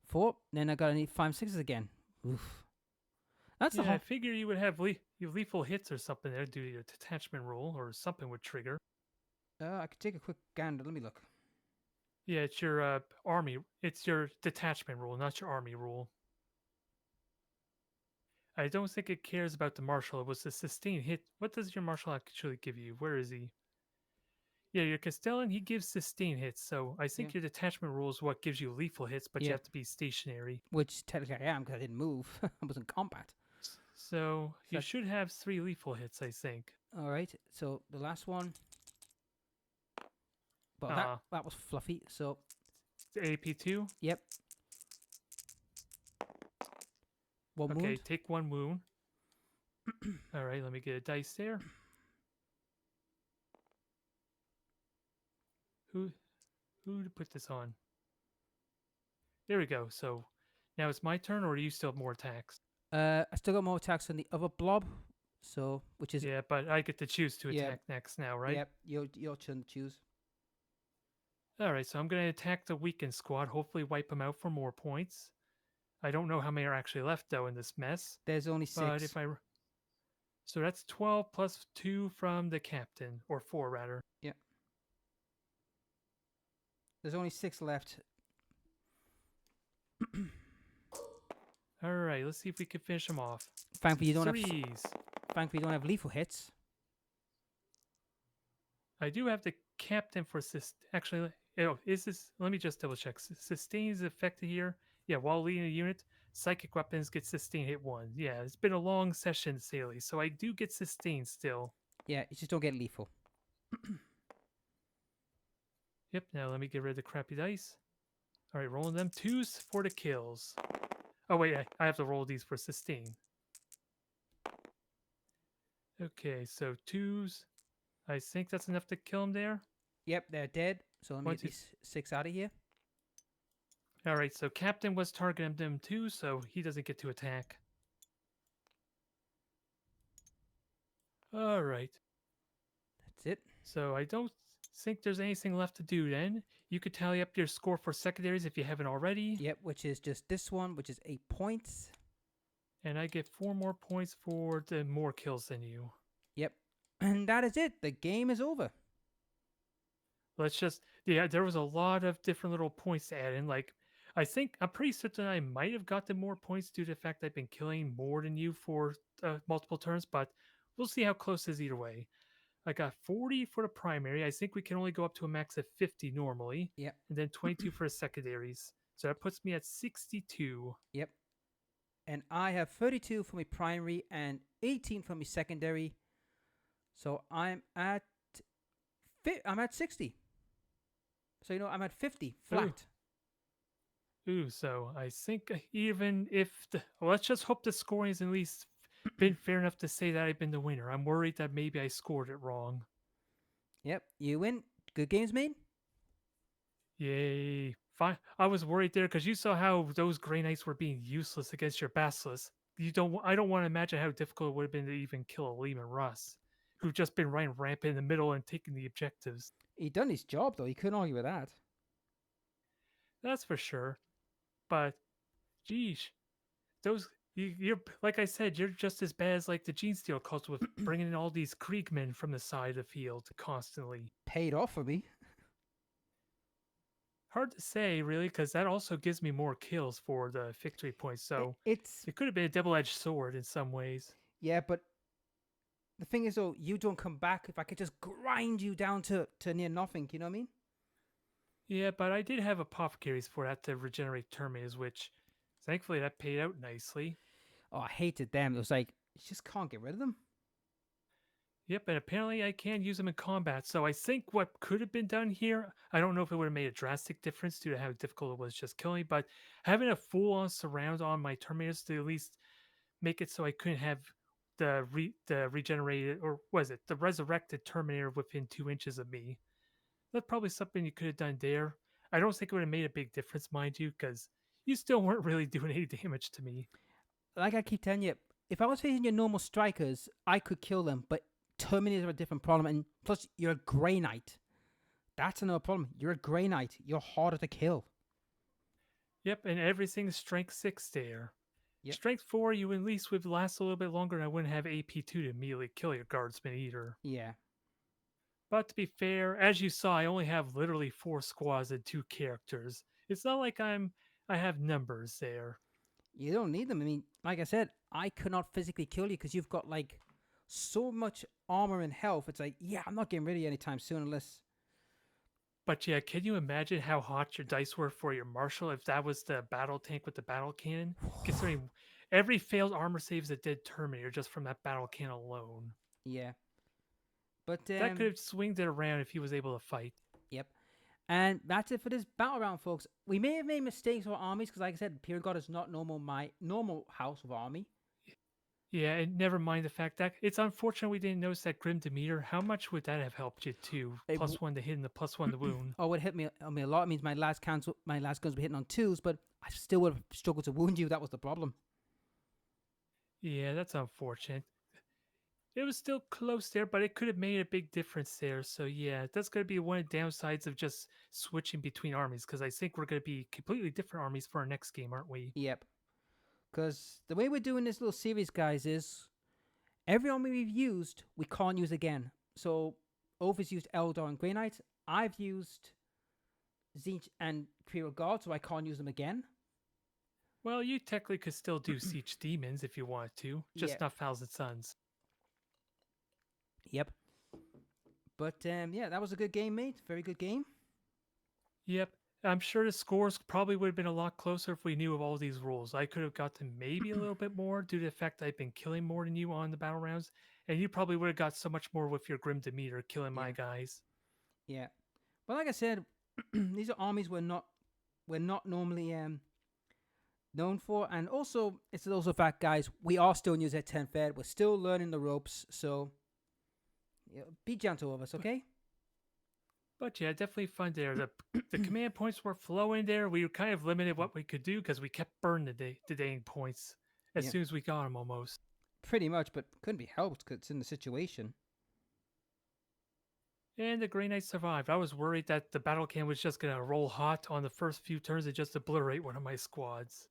4. Then I gotta need 5, 6s again. Oof. That's yeah. the I whole. figure you would have lethal hits or something there due to your detachment roll, or something would trigger. I could take a quick gander. Let me look. Yeah, it's your army. It's your detachment rule, not your army rule. I don't think it cares about the marshal. It was the sustained hit. What does your marshal actually give you? Where is he? Yeah, your Castellan, he gives sustain hits, so I Yeah. think your detachment rule is what gives you lethal hits, but you Yep. have to be stationary. Which technically I am because I didn't move. I was in combat. So So you that's should have 3 lethal hits, I think. all right. So the last one. Well, that Uh, that was fluffy. So AP2. yep, one Okay, wound. take 1 wound. All right, let me get a dice there. Who who to put this on? There we go. So now it's my turn, or do you still have more attacks? I still got more attacks than the other blob. So which is Yeah, but I get to choose to yeah, attack next now, right? yep. Your turn to choose. All right, so I'm going to attack the weakened squad, hopefully wipe them out for more points. I don't know how many are actually left, though, in this mess. There's only But 6. if I. So that's 12 plus 2 from the captain, or 4 rather. Yeah. There's only 6 left. All right, let's see if we can finish them off. Thankfully you don't have. Threes. Thankfully you don't have lethal hits. I do have the captain for actually. Oh, is this? Let me just double check. Sustain is affected here. Yeah, while leading a unit, psychic weapons get sustain hit 1. Yeah, it's been a long session, Saley, so I do get sustain still. Yeah, you just don't get lethal. Yep. Now let me get rid of the crappy dice. All right, rolling them 2s for the kills. Oh wait, I have to roll these for sustain. Okay, so 2s. I think that's enough to kill him there. Yep, they're dead. So let me One, get two. these 6 out of here. All right, so Captain was targeting them too, so he doesn't get to attack. All right, That's it. so I don't think there's anything left to do then. You could tally up your score for secondaries if you haven't already. Yep, which is just this one, which is 8 points. And I get 4 more points for the more kills than you. Yep. And that is it. The game is over. Let's just, yeah, there was a lot of different little points to add in. Like, I'm pretty certain I might have gotten more points due to the fact I've been killing more than you for multiple turns, but we'll see how close it is either way. I got 40 for the primary. I think we can only go up to a max of 50 normally, Yep. and then 22 for the secondaries. So that puts me at 62. Yep. And I have 32 for my primary and 18 for my secondary. So I'm at 60. So I'm at 50 flat. Ooh, so I think even if let's just hope the scoring has at least been fair enough to say that I've been the winner. I'm worried that maybe I scored it wrong. Yep, you win. Good games made. Yay. Fine. I was worried there because you saw how those Grey Knights were being useless against your Basilisk. I don't want to imagine how difficult it would have been to even kill a Lehman Russ, who've just been running rampant in the middle and taking the objectives. He done his job though. He couldn't argue with that. That's for sure. But, geez, you're like I said, you're just as bad as like the Gene Steal cults with bringing in all these Kriegmen from the side of the field constantly. Paid off for me. Hard to say, really, because that also gives me more kills for the victory points. So It's it could have been a double-edged sword in some ways. yeah, but the thing is though, you don't come back if I could just grind you down to near nothing. You know what I mean? Yeah, but I did have apothecaries for that to regenerate terminators, which thankfully that paid out nicely. Oh, I hated them. It was like you just can't get rid of them. Yep, and apparently I can use them in combat. So I think what could have been done here, I don't know if it would have made a drastic difference due to how difficult it was just killing, but having a full-on surround on my terminators to at least make it so I couldn't have the regenerated, or was it the resurrected Terminator within 2 inches of me. That's probably something you could have done there. I don't think it would have made a big difference, mind you, because you still weren't really doing any damage to me. Like I keep telling you, if I was facing your normal strikers, I could kill them, but Terminators are a different problem, and plus you're a Grey Knight. That's another problem. You're a Grey Knight. You're harder to kill. Yep, and everything's strength 6 there. Yep. Strength 4, you at least would last a little bit longer, and I wouldn't have AP2 to immediately kill your guardsman either. Yeah. But to be fair, as you saw, I only have literally 4 squads and 2 characters. It's not like I have numbers there. You don't need them. I mean, like I said, I could not physically kill you because you've got like so much armor and health. It's like, yeah, I'm not getting rid of you anytime soon unless But yeah, can you imagine how hot your dice were for your marshal if that was the battle tank with the battle cannon? Considering every failed armor saves a dead Terminator just from that battle cannon alone. Yeah. But That could have swinged it around if he was able to fight. yep. And that's it for this battle round, folks. We may have made mistakes with armies because, like I said, Imperial Guard is not my normal house of army. Yeah, and never mind the fact that it's unfortunate we didn't notice that Grim Demeter. How much would that have helped you too? It +1 to hit and the +1 to wound. Oh, it hit me. I mean, a lot. It means my last guns were hitting on 2s, but I still would have struggled to wound you. That was the problem. Yeah, that's unfortunate. It was still close there, but it could have made a big difference there. So yeah, that's going to be one of the downsides of just switching between armies, because I think we're going to be completely different armies for our next game, aren't we? Yep. Because the way we're doing this little series, guys, is every army we've used, we can't use again. So, Oath has used Eldar and Grey Knights. I've used Zinch and Imperial Guard, so I can't use them again. Well, you technically could still do Siege Demons if you wanted to, just Yeah. not Thousand Suns. Yep. But, yeah, that was a good game, mate. Very good game. Yep. I'm sure the scores probably would have been a lot closer if we knew of all these rules. I could have got to maybe a little bit more due to the fact I've been killing more than you on the battle rounds, and you probably would have got so much more with your Grim Demeter killing my guys. Yeah. But like I said, these are armies we're not normally known for, and also it's also a fact, guys, we are still new at 10th Ed. We're still learning the ropes, so yeah, be gentle with us, okay? But yeah, definitely fun there. The command points were flowing there. We were kind of limited what we could do because we kept burning the dang points as Yep. soon as we got them almost. Pretty much, but couldn't be helped because it's in the situation. And the Grey Knight survived. I was worried that the battle can was just gonna roll hot on the first few turns and just obliterate one of my squads.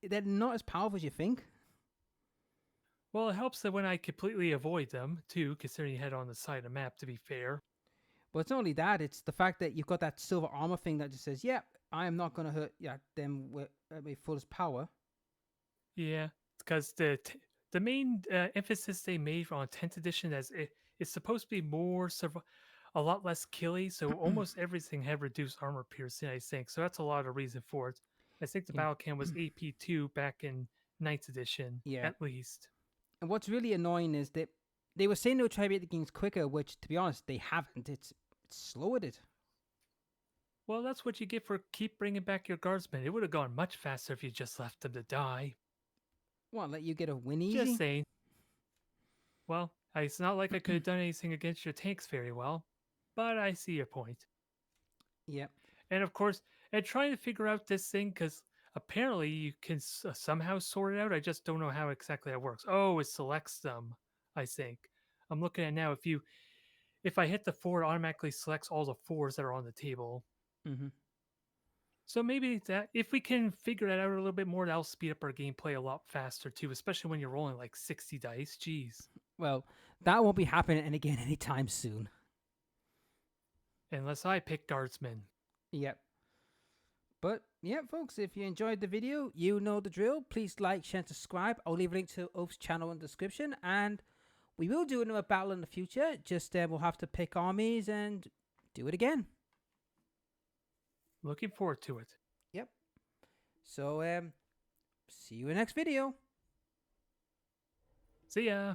They're not as powerful as you think. Well, it helps that when I completely avoid them too, considering you head on the side of the map. To be fair. But it's not only that; it's the fact that you've got that silver armor thing that just says, "Yeah, I am not going to hurt them with fullest power." Yeah, because the main emphasis they made on 10th edition as it's supposed to be more a lot less killy, so almost everything had reduced armor piercing, I think. So that's a lot of reason for it. I think the Yeah. battle cam was AP2 back in 9th edition, Yeah. at least. And what's really annoying is that they were saying they would try to make the games quicker, which, to be honest, they haven't. It's slowed it. Well, that's what you get for keep bringing back your guardsmen. It would have gone much faster if you just left them to die. What, let you get a win easy? Just saying. Well, it's not like I could have done anything against your tanks very well, but I see your point. Yep. And of course, and trying to figure out this thing, because apparently you can somehow sort it out. I just don't know how exactly that works. Oh, it selects them, I think. I'm looking at now. If I hit the 4, it automatically selects all the 4s that are on the table. Mm-hmm. So maybe that if we can figure that out a little bit more, that'll speed up our gameplay a lot faster too, especially when you're rolling like 60 dice. Jeez. Well, that won't be happening again anytime soon. Unless I pick guardsmen. Yep. But, yeah, folks, if you enjoyed the video, you know the drill. Please like, share, and subscribe. I'll leave a link to Oath's channel in the description. And we will do another battle in the future. Just we'll have to pick armies and do it again. Looking forward to it. Yep. So, see you in the next video. See ya.